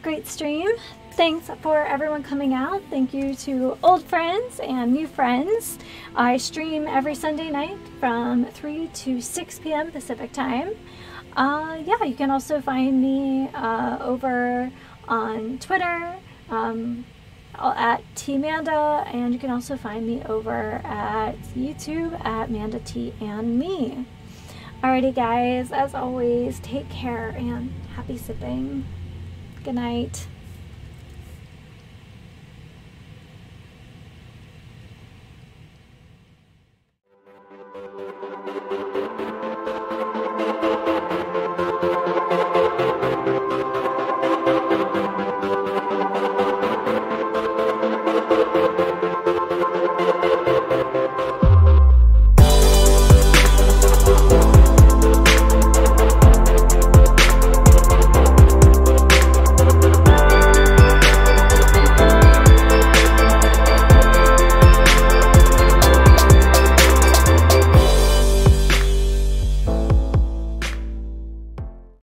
Great stream. Thanks for everyone coming out. Thank you to old friends and new friends. I stream every Sunday night from 3 to 6 p.m. Pacific time. Yeah, you can also find me over on Twitter at tmanda, and you can also find me over at YouTube at Manda T and Me. Alrighty guys, as always, take care and happy sipping. Good night.